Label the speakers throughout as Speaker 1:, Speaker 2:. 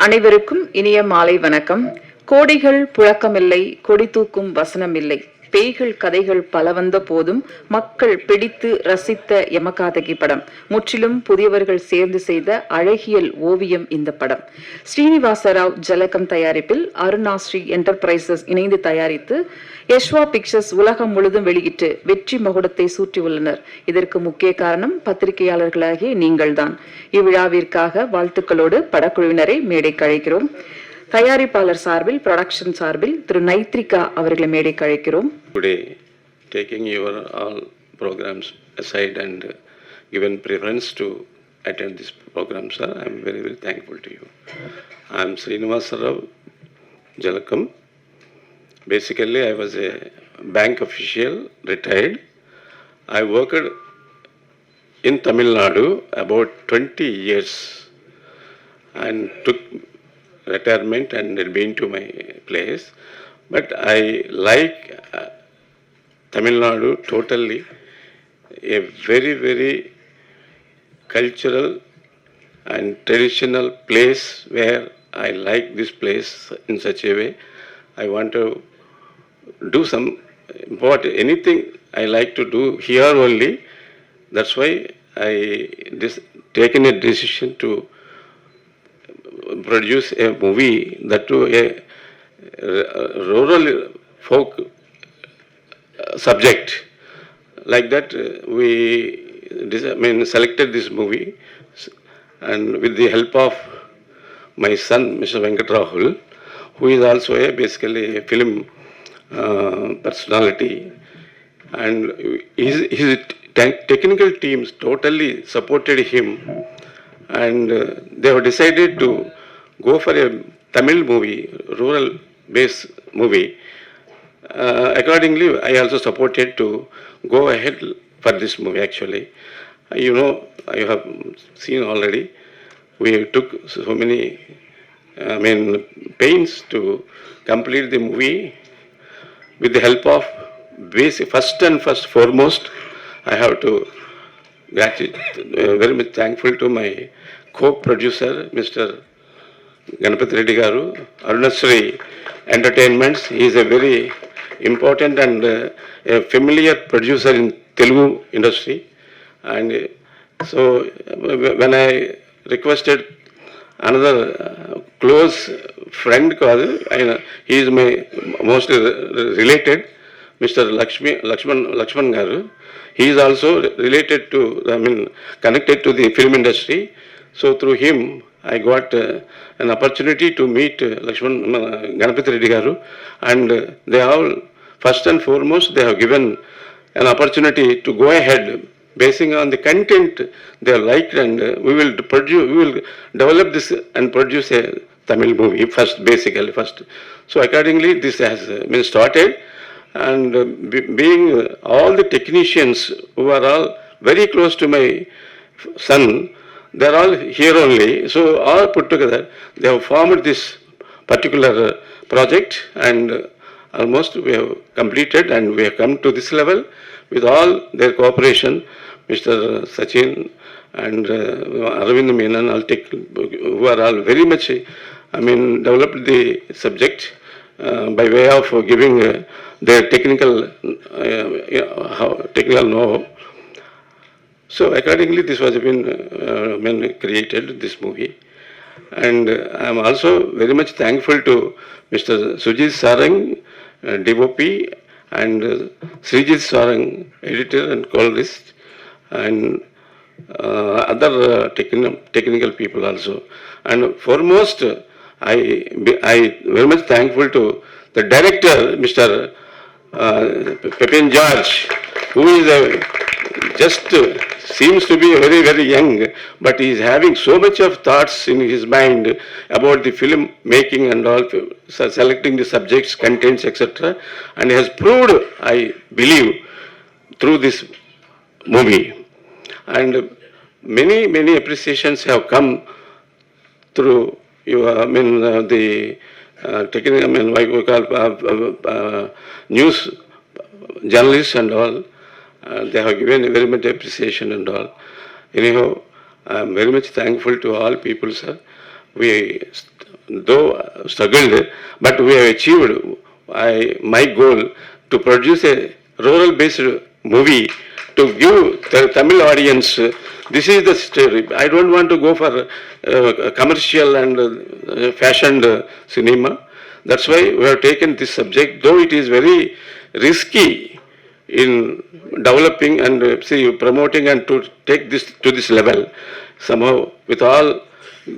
Speaker 1: அனைவருக்கும் இனிய மாலை வணக்கம். கோடிகள் புழக்கமில்லை, கொடி தூக்கும் வசனமில்லை, பேய்கள் கதைகள் பல வந்த போதும் மக்கள் பிடித்து ரசித்த யமகாதகி படம் முற்றிலும் புதியவர்கள் சேர்ந்து செய்த அழகியல் ஓவியம். இந்த படம் ஸ்ரீனிவாச ராவ் ஜலகம் தயாரிப்பில் அருணாஸ்ரீ என்டர்பிரைசஸ் இணைந்து தயாரித்து யஷ்வா பிக்சர்ஸ் உலகம் முழுதும் வெளியிட்டு வெற்றி மகுடத்தை சூட்டியுள்ளனர். இதற்கு முக்கிய காரணம் பத்திரிகையாளர்களாகிய நீங்கள்தான். இவ்விழாவிற்காக வாழ்த்துக்களோடு படக்குழுவினரை மேடைக்கு அழைக்கிறோம். தயாரிப்பாளர் சார்பில், ப்ரொடக்ஷன் சார்பில் திரு நைத்ரிகா அவர்களை மேடைக்கு அழைக்கிறோம்.
Speaker 2: Today, taking your all programs aside and given preference to attend this program, sir, I am very, very thankful to you. I am Srinivasa Rao Jalakam. Basically, I was a bank official, retired. I worked in Tamil Nadu about 20 years and took retirement and been to my place. But I like Tamil Nadu totally, a very, very cultural and traditional place where I like this place in such a way. I want to do some important anything I like to do here only. That's why I taken a decision to produce a movie, that to a rural folk subject. Like that, we selected this movie, and with the help of my son, Mr. Venkat Rahul, who is also basically a film personality, and his technical teams totally supported him, and they have decided to go for a Tamil movie, rural-based movie. Accordingly, I also supported to go ahead for this movie. Actually, you know, I have seen already. We took so many, pains to complete the movie. With the help of first and foremost, I have to very much thankful to my co-producer, Mr. Ganapati Reddy Garu, Arunasri Entertainments. He is a very important and a familiar producer in Telugu industry. And so when I requested another close friend, he is my most related, Mr. Lakshman Garu. He is also related to, connected to the film industry. So through him, I got an opportunity to meet Ganapati Reddy Garu, and they all, first and foremost, they have given an opportunity to go ahead, basing on the content they have liked, and we will develop this and produce a Tamil movie first. So accordingly, this has been started, and being all the technicians who are all very close to my son, they are all here only. So all put together, they have formed this particular project, and almost we have completed, and we have come to this level with all their cooperation. Mr. Sachin and Arvind Menon, who are all very much, developed the subject by way of giving their technical know-how. So accordingly, this was been created, this movie. And I am also very much thankful to Mr. Sujit Sarang, DOP, and Srijit Sarang, editor and colorist, and other technical people also. And foremost, I very much thankful to the director, Mr. Pepin George, who is seems to be very, very young, but he is having so much of thoughts in his mind about the film making and all, selecting the subjects, contents, etc. And he has proved, I believe, through this movie. And many appreciations have come through the news journalists and all. They have given very much appreciation and all. Anyhow, I am very much thankful to all people, sir. We though struggled, but we have achieved my goal to produce a rural-based movie to give the Tamil audience. This is the story. I don't want to go for commercial and fashioned cinema. That's why we have taken this subject, though it is very risky in developing and promoting and to take this to this level. Somehow, with all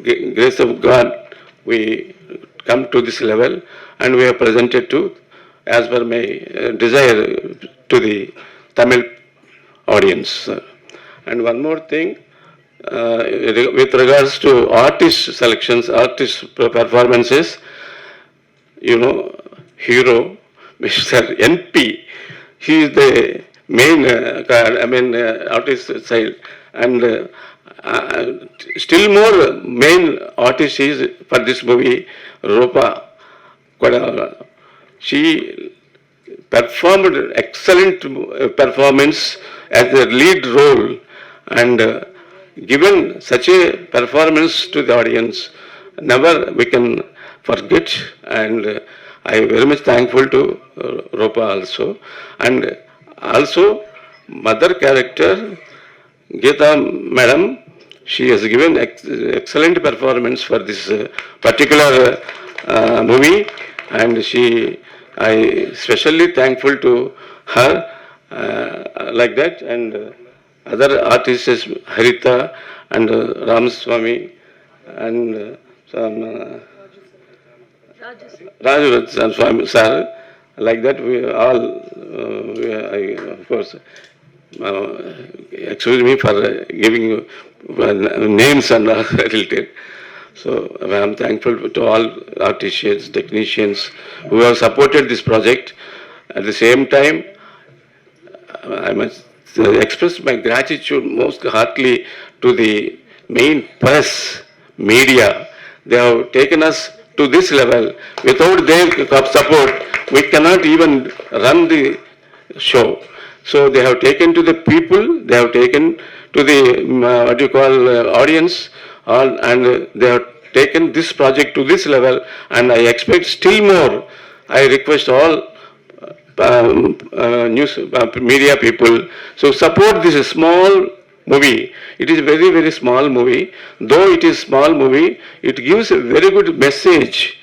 Speaker 2: grace of God, we come to this level and we have presented to, as per my desire, to the Tamil audience. And one more thing, with regards to artist selections, artist performances, you know, hero, Mr. NP, he is the main, artist side, and still more main artist is for this movie, Rupa Kodala. She performed excellent performance as the lead role, and given such a performance to the audience, never we can forget. And I am very much thankful to Rupa also. And also mother character Geeta madam, she has given excellent performance for this particular movie, and I especially thankful to her like that. And other artists, Harita and Ramaswamy and some Raju Swami sir, like that we all, of course, excuse me for giving names and related. So I am thankful to all artisans, technicians who have supported this project. At the same time, I must express my gratitude most heartily to the main press, media. They have taken us to this level. Without their support, we cannot even run the show. So they have taken to the people, they have taken to the audience, and they have taken this project to this level, and I expect still more. I request all news media people, so support this small movie. It is a very, very small movie. Though it is small movie, it gives a very good message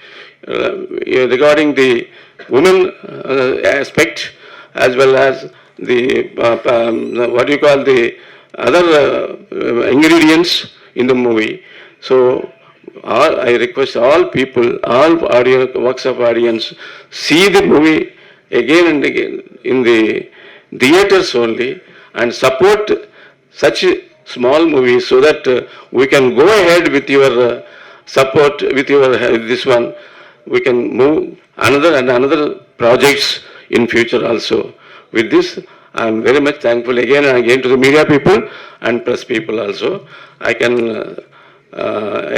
Speaker 2: regarding the women aspect, as well as the the other ingredients in the movie. So I request all people, all works of audience, see the movie again and again in the theaters only, and support such small movies so that we can go ahead with your support, with your this one. We can move another and another projects in future also. With this, I am very much thankful again and again to the media people and press people also. I can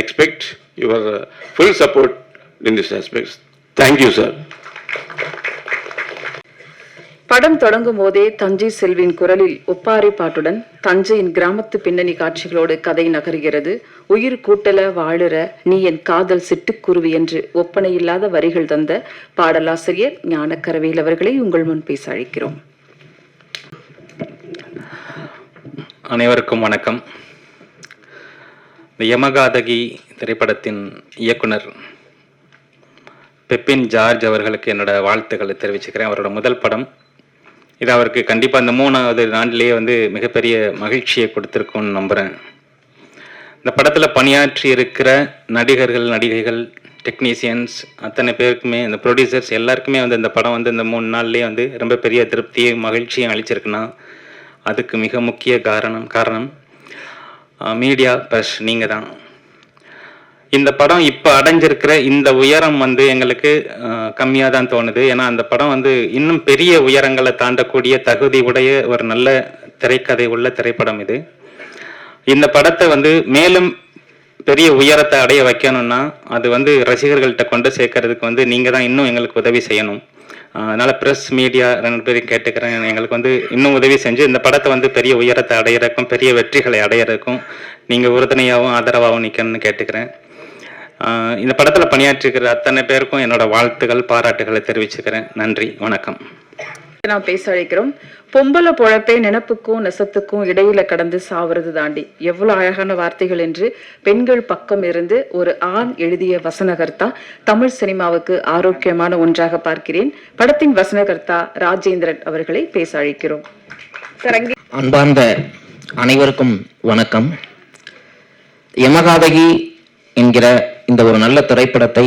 Speaker 2: expect your full support in this aspect. Thank you, sir.
Speaker 1: படம் தொடங்கும் போதே தஞ்சை செல்வியின் குரலில் ஒப்பாரி பாட்டுடன் தஞ்சையின் கிராமத்து பின்னணி காட்சிகளோடு கதை நகர்கிறது. உயிர் கூட்டல வாழுற நீ என் காதல் சிட்டுக்குருவி என்று ஒப்பனையில்லாத வரிகள் தந்த பாடலாசிரியர் ஞானக்கரவேல் அவர்களை உங்கள் முன் பேச அழைக்கிறோம்.
Speaker 3: அனைவருக்கும் வணக்கம். யமகாதகி திரைப்படத்தின் இயக்குனர் பெப்பின் ஜார்ஜ் அவர்களுக்கு என்னோட வாழ்த்துக்களை தெரிவிச்சுக்கிறேன். அவரோட முதல் படம் இது அவருக்கு கண்டிப்பாக இந்த 3வது நாட்டிலேயே மிகப்பெரிய மகிழ்ச்சியை கொடுத்துருக்கும்னு நம்புகிறேன். இந்த படத்தில் பணியாற்றி இருக்கிற நடிகர்கள், நடிகைகள், டெக்னீஷியன்ஸ் அத்தனை பேருக்குமே, இந்த ப்ரொடியூசர்ஸ் எல்லாருக்குமே இந்த படம் இந்த 3 நாள்லேயே ரொம்ப பெரிய திருப்தியும் மகிழ்ச்சியும் அளிச்சிருக்குன்னா அதுக்கு மிக முக்கிய காரணம் மீடியா ப்ளஸ் நீங்கள் தான். இந்த படம் இப்போ அடைஞ்சிருக்கிற இந்த உயரம் எங்களுக்கு கம்மியாக தான் தோணுது. ஏன்னா அந்த படம் இன்னும் பெரிய உயரங்களை தாண்டக்கூடிய தகுதி உடைய ஒரு நல்ல திரைக்கதை உள்ள திரைப்படம் இது. இந்த படத்தை மேலும் பெரிய உயரத்தை அடைய வைக்கணும்னா அது ரசிகர்கள்ட்ட கொண்டு சேர்க்கறதுக்கு நீங்கள் தான் இன்னும் எங்களுக்கு உதவி செய்யணும். அதனால் ப்ரெஸ், மீடியா 2 பேரும் கேட்டுக்கிறேன், எங்களுக்கு இன்னும் உதவி செஞ்சு இந்த படத்தை பெரிய உயரத்தை அடையிறக்கும், பெரிய வெற்றிகளை அடையிறக்கும் நீங்கள் உறுதுணையாகவும் ஆதரவாகவும் நிற்கணும்னு கேட்டுக்கிறேன். இந்த படத்தில் பணியாற்றிருக்கிற அத்தனை பேருக்கும் என்னோட வாழ்த்துக்கள் பாராட்டுகளை தெரிவிச்சுக்கிறேன். நன்றி, வணக்கம்.
Speaker 1: நான் பேச அழைக்கிறோம். பொம்பளை பொழப்பே நினப்புக்கும் நெசத்துக்கும் இடையில கடந்து சாவறது தாண்டி, எவ்வளவு அழகான வார்த்தைகள் என்று பெண்கள் பக்கம் இருந்து ஒரு ஆண் எழுதிய வசனகர்த்தா தமிழ் சினிமாவுக்கு ஆரோக்கியமான ஒன்றாக பார்க்கிறேன். படத்தின் வசனகர்த்தா ராஜேந்திரன் அவர்களை பேச அழைக்கிறோம்.
Speaker 4: அன்பார்ந்த அனைவருக்கும் வணக்கம். யமகாதகி என்கிற இந்த ஒரு நல்ல திரைப்படத்தை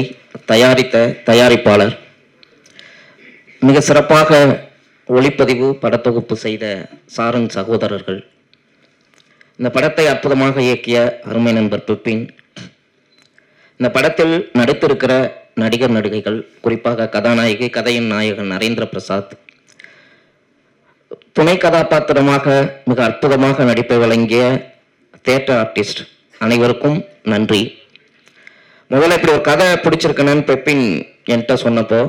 Speaker 4: தயாரித்த தயாரிப்பாளர், மிக சிறப்பாக ஒளிப்பதிவு படத்தொகுப்பு செய்த சாரன் சகோதரர்கள், இந்த படத்தை அற்புதமாக இயக்கிய அருமை நண்பர் பிபின், இந்த படத்தில் நடித்திருக்கிற நடிகர் நடிகைகள், குறிப்பாக கதாநாயகி கதையின் நாயகன் நரேந்திர பிரசாத், துணை கதாபாத்திரமாக மிக அற்புதமாக நடிப்பை வழங்கிய தியேட்டர் ஆர்டிஸ்ட் அனைவருக்கும் நன்றி. முதல்ல இப்படி ஒரு கதை பிடிச்சிருக்கணும்னு பெப்பின் என்கிட்ட சொன்னப்போ,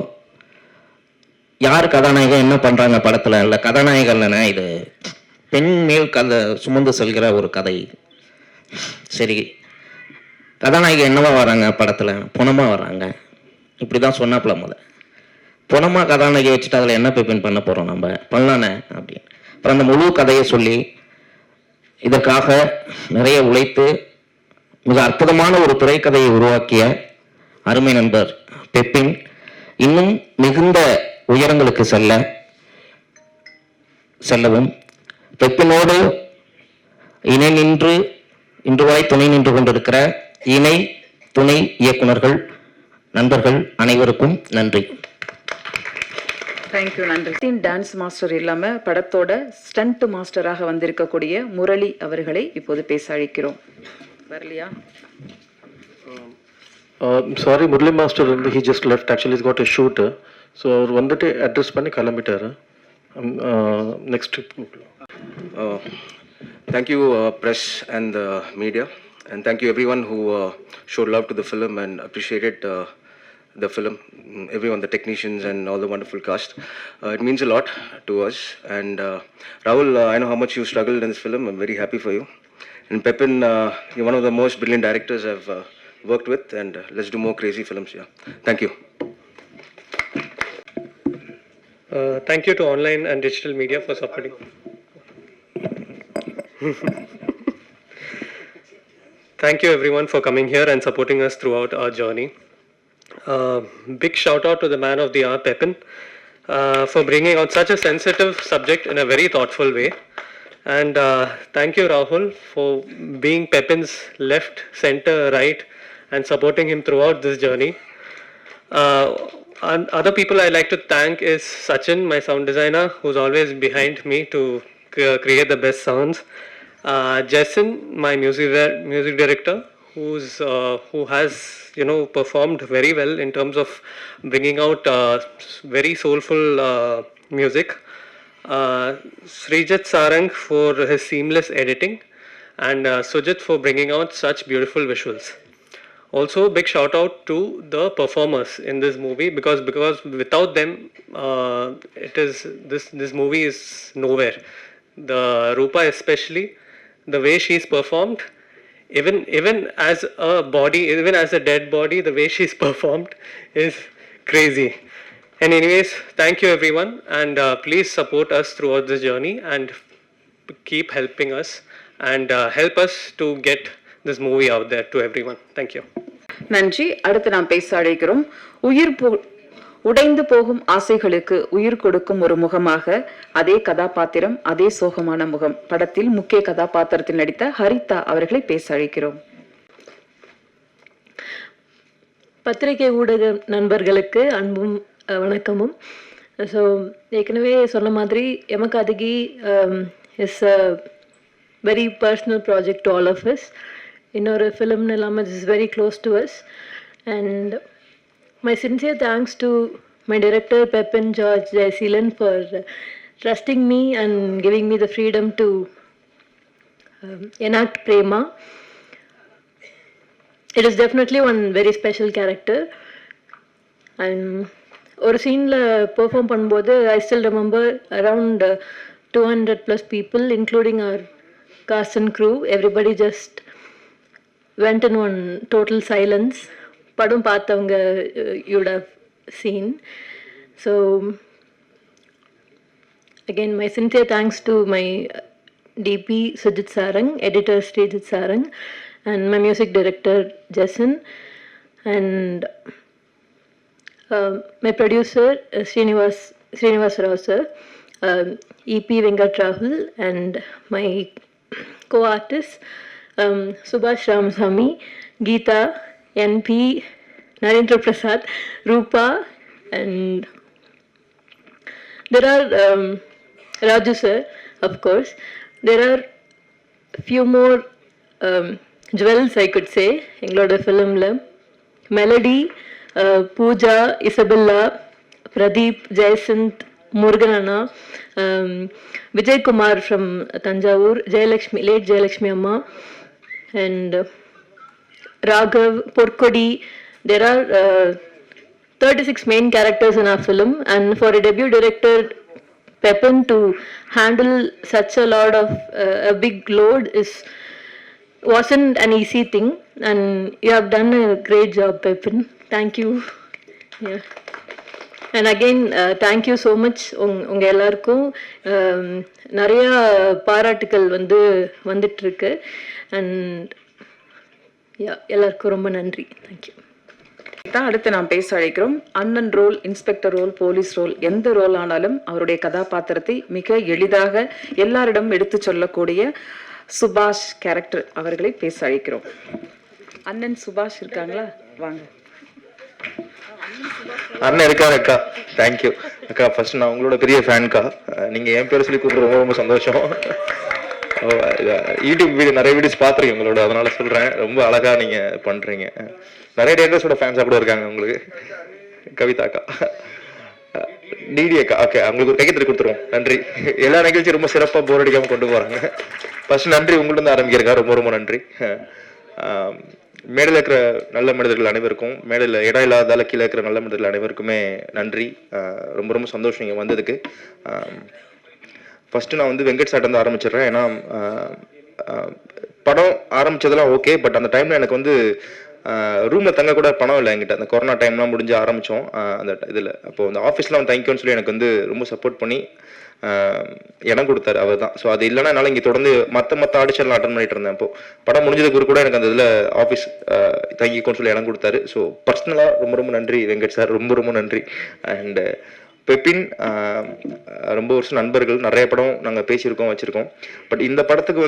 Speaker 4: யார் கதாநாயகன் என்ன பண்ணுறாங்க படத்தில், இல்லை கதாநாயகன் இல்லைன்னா இது பெண் மேல் கதை சுமந்து செல்கிற ஒரு கதை. சரி, கதாநாயகன் என்னவா வராங்க படத்தில், புனமாக வராங்க, இப்படி தான் சொன்னாப்புல. புனமாக கதாநாயகி வச்சுட்டு அதில் என்ன பெப்பின் பண்ண போகிறோம், நம்ம பண்ணலானே அப்படின்னு. அப்புறம் அந்த முழு கதையை சொல்லி இதற்காக நிறைய உழைத்து மிக அற்புதமான ஒரு திரைக்கதையை உருவாக்கிய அருமை நண்பர் பெப்பின் இன்னும் மிகுந்த உயரங்களுக்கு செல்லவும், பெப்பினோடு இணை நின்று இன்றுவாய் துணை நின்று கொண்டிருக்கிற இணை துணை இயக்குனர்கள் நண்பர்கள் அனைவருக்கும் நன்றி.
Speaker 1: தேங்க்யூ, நன்றி. டான்ஸ் மாஸ்டர் இல்லாம படத்தோட ஸ்டண்ட் மாஸ்டராக வந்திருக்கக்கூடிய முரளி அவர்களை இப்போது பேச அழைக்கிறோம். வரலையா?
Speaker 5: Sorry, Murli Master, he just left. Actually, he's got a shoot. So, vandate address panni kilometer. Next.
Speaker 6: Thank you, press and media, and thank you everyone who showed love to the film and appreciated the film. Everyone, the technicians and all the wonderful cast. It means a lot to us. And Rahul, I know how much you struggled in this film. I'm very happy for you. And Pepin, you're one of the most brilliant directors I've worked with, and let's do more crazy films here. Thank you.
Speaker 5: Thank you to online and digital media for supporting. Thank you everyone for coming here and supporting us throughout our journey. Big shout out to the man of the hour, Pepin, for bringing out such a sensitive subject in a very thoughtful way. And thank you, Rahul, for being Pepin's left, center, right, and supporting him throughout this journey. And other people I'd like to thank is Sachin, my sound designer, who's always behind me to create the best sounds. Jason, my music director, who has performed very well in terms of bringing out very soulful music. Srijat Sarang for his seamless editing, and Sujit for bringing out such beautiful visuals. Also, big shout out to the performers in this movie, because without them, this movie is nowhere. The Rupa especially, the way she's performed, even as a body, even as a dead body, the way she's performed is crazy. And anyways, thank you everyone, and please support us throughout this journey and keep helping us and help us to get this movie out there to everyone. Thank you.
Speaker 1: நன்றி. அடுத்து நாம் பேச அழைக்கிறோம். உடைந்து போகும் ஆசைகளுக்கு உயிர் கொடுக்கும் ஒரு முகமாக அதே கதாபாத்திரம், அதே சோகமான முகம். படத்தில் முக்கிய கதாபாத்திரத்தில் நடித்த ஹரிதா அவர்களை பேச அழைக்கிறோம்.
Speaker 7: பத்திரிகை ஊடக நண்பர்களுக்கு அன்பும் வணக்கமும். ஸோ ஏற்கனவே சொன்ன மாதிரி Yamakaathaghi is a very personal project to all of us. இன்னொரு ஃபிலிம்னு இல்லாமல் is very close to us. And my sincere thanks to my director Pepin George Jaiseelan for trusting me and giving me the freedom to enact Prema. It is definitely one very special character. And ஒரு சீனில் perform பண்ணும்போது I still remember around 200 plus people, including our cast and crew. Everybody just went in one total silence. படம் பார்த்தவங்க you'd have seen. So again, my sincere thanks to my DP Sujit Sarang, editor Srijit Sarang, and my music director Jason, and my producer Srinivas Rao sir, EP Venkat Rahul, and my co-artists Subhash Ramasamy, Geeta, NP, Narendra Prasad, Rupa, and there are Raju sir, of course. There are few more jewels I could say எங்களோட ஃபிலிமில். Melody, Pooja, Isabella, Pradeep, Jayasanth, Murugan அண்ணா, Vijayakumar from Thanjavur, Jayalakshmi, late Jayalakshmi அம்மா, and Raghav, Porkodi. There are 36 main characters in our film, and for a debut director Pepin to handle such a lot of a big load wasn't an easy thing, and you have done a great job, Pepin. Thank you. Yeah. And again, thank you so much உங்க எல்லாருக்கும் நிறைய பாராட்டுக்கள் வந்துட்டு இருக்கு, and எல்லாருக்கும் ரொம்ப நன்றி. Thank you.
Speaker 1: அடுத்து நாம் பேச அழைக்கிறோம். அண்ணன் role, inspector role, police role, எந்த ரோல் ஆனாலும் அவருடைய கதாபாத்திரத்தை மிக எளிதாக எல்லாரிடம் எடுத்து சொல்லக்கூடிய சுபாஷ் கேரக்டர் அவர்களை பேச அழைக்கிறோம். அண்ணன் சுபாஷ் இருக்காங்களா? வாங்க.
Speaker 8: அண்ணன் இருக்காரு அக்கா. தேங்க்யூ அக்கா. ஃபர்ஸ்ட் நான் உங்களோட பெரிய ஃபேன்க்கா. நீங்க என் பேர் சொல்லி கூப்பிட்டு ரொம்ப ரொம்ப சந்தோஷம். யூடியூப் வீடியோ நிறைய வீடியோஸ் பார்த்துருக்கேன் உங்களோட, அதனால சொல்றேன். ரொம்ப அழகா நீங்க பண்றீங்க. நிறைய டேரக்டர்ஸோட ஃபேன்ஸா கூட இருக்காங்க உங்களுக்கு. கவிதா அக்கா, டிடி அக்கா, ஓகே, அவங்களுக்கு ஒரு கையெழுத்து கொடுத்துருவோம். நன்றி. எல்லா நிகழ்ச்சியும் ரொம்ப சிறப்பா போர் அடிக்காம கொண்டு போறாங்க. ஃபர்ஸ்ட் நன்றி உங்கள்ட்ட இருந்து ஆரம்பிக்கிறக்கா. ரொம்ப ரொம்ப நன்றி. மேடையில் இருக்கிற நல்ல மனிதர்கள் அனைவருக்கும், மேடையில் இடம் இல்லாதால கீழே இருக்கிற நல்ல மனிதர்கள் அனைவருக்குமே நன்றி. ரொம்ப ரொம்ப சந்தோஷம் இங்கே வந்ததுக்கு. ஃபர்ஸ்ட் நான் வெங்கட் சார்ட்ட இருந்து ஆரம்பிச்சிடுறேன். ஏன்னா படம் ஆரம்பிச்சதெல்லாம் ஓகே, பட் அந்த டைம்ல எனக்கு ரூம்ல தங்க கூட பணம் இல்லை என்கிட்ட. அந்த கொரோனா டைம்லாம் முடிஞ்சு ஆரம்பிச்சோம் அந்த இதில். அப்போ அந்த ஆஃபீஸ்லாம் தங்கிக்கோன்னு சொல்லி எனக்கு ரொம்ப சப்போர்ட் பண்ணி இடம் கொடுத்தாரு அவர் தான். ஸோ அது இல்லைன்னா என்னால் இங்கே தொடர்ந்து மற்ற ஆடிஷன்லாம் அட்டன் பண்ணிட்டு இருந்தேன். அப்போ படம் முடிஞ்சதுக்கு கூட எனக்கு அந்த இதில் ஆஃபீஸ் தங்கிக்கோன்னு சொல்லி இடம் கொடுத்தாரு. ஸோ பர்சனலாக ரொம்ப ரொம்ப நன்றி வெங்கட் சார், ரொம்ப ரொம்ப நன்றி. அண்ட் பெப்பின் ரொம்ப வருஷம் நண்பர்கள், நிறைய படம் நாங்கள் பேசியிருக்கோம் வச்சுருக்கோம். பட் இந்த படத்துக்கு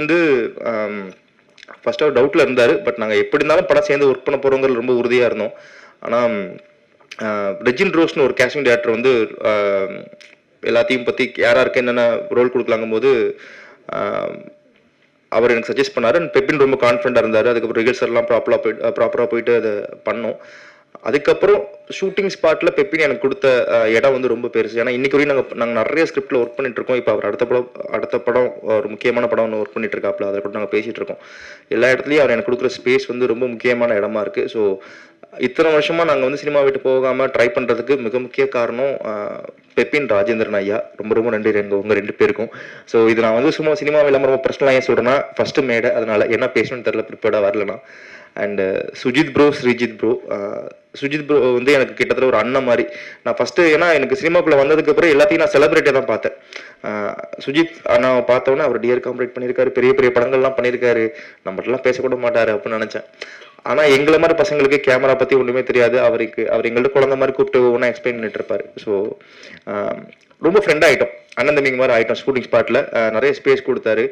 Speaker 8: ஃபர்ஸ்ட் அவர் டவுட்டில் இருந்தார். பட் நாங்கள் எப்படி இருந்தாலும் படம் சேர்ந்து ஒர்க் பண்ண போகிறோங்கிறது ரொம்ப உறுதியாக இருந்தோம். ஆனால் ரெஜின் ரோஸ்னு ஒரு கேஸ்டிங் டைரக்டர் எல்லாத்தையும் பற்றி யாராருக்கு என்னென்ன ரோல் கொடுக்கலாங்கும் போது அவர் எனக்கு சஜஸ்ட் பண்ணார். அண்ட் பெப்பின் ரொம்ப கான்ஃபிடண்டாக இருந்தார். அதுக்கப்புறம் ரிஹர்சல்லாம் ப்ராப்பராக போயிட்டு அதை பண்ணோம். அதுக்கப்புறம் ஷூட்டிங் ஸ்பாட்டில் பெப்பின் எனக்கு கொடுத்த இடம் ரொம்ப பெருசு. ஏன்னா இன்னைக்கு வரையும் நாங்கள் நிறைய ஸ்கிரிப்டில் ஒர்க் பண்ணிட்டு இருக்கோம். இப்போ அவர் அடுத்த படம் ஒரு முக்கியமான படம் ஒன்று ஒர்க் பண்ணிட்டு இருக்காப்புல, அதை கூட நாங்கள் பேசிகிட்டு இருக்கோம். எல்லா இடத்துலையும் அவர் எனக்கு கொடுக்குற ஸ்பேஸ் ரொம்ப முக்கியமான இடமா இருக்குது. ஸோ இத்தனை வருஷமாக நாங்கள் சினிமா விட்டு போகாமல் ட்ரை பண்ணுறதுக்கு மிக முக்கிய காரணம் பெப்பின் ராஜேந்திரன் ஐயா. ரொம்ப ரொம்ப நன்றி உங்கள் ரெண்டு பேருக்கும். ஸோ இது நான் சும்மா சினிமா இல்லாமல் ரொம்ப பர்சனலாக ஏன் சொல்கிறேன்னா, ஃபஸ்ட்டு மேடை, அதனால என்ன பேசணும்னு தெரில, ப்ரிப்பேர்டாக வரலனா. And Sujith bro, Sreejith bro. Sujith bro எனக்கு கிட்டத்தட்ட ஒரு அண்ணன் மாதிரி. நான் ஃபஸ்ட்டு ஏன்னா எனக்கு சினிமாக்குள்ளே வந்ததுக்கப்புறம் எல்லாத்தையும் நான் செலிப்ரேட்டாக தான் பார்த்தேன். சுஜித் அண்ணா பார்த்தோன்னே அவர் டியர் காம்ப்ரேட் பண்ணியிருக்காரு, பெரிய பெரிய படங்கள்லாம் பண்ணியிருக்காரு, நம்மகிட்டலாம் பேசக்கூட மாட்டார் அப்படின்னு நினச்சேன். ஆனால் எங்களை மாதிரி பசங்களுக்கு கேமரா பற்றி ஒன்றுமே தெரியாது. அவர் எங்கள்கிட்ட குழந்தை மாதிரி கூப்பிட்டு ஒவ்வொன்றா எக்ஸ்பிளைன் பண்ணிட்டு இருப்பார். ஸோ ரொம்ப ஃப்ரெண்ட் ஆகிட்டோம், அண்ணன் தம்பிங்க மாதிரி ஆகிட்டோம். ஷூட்டிங் ஸ்பாட்டில் நிறைய ஸ்பேஸ் கொடுத்தாரு.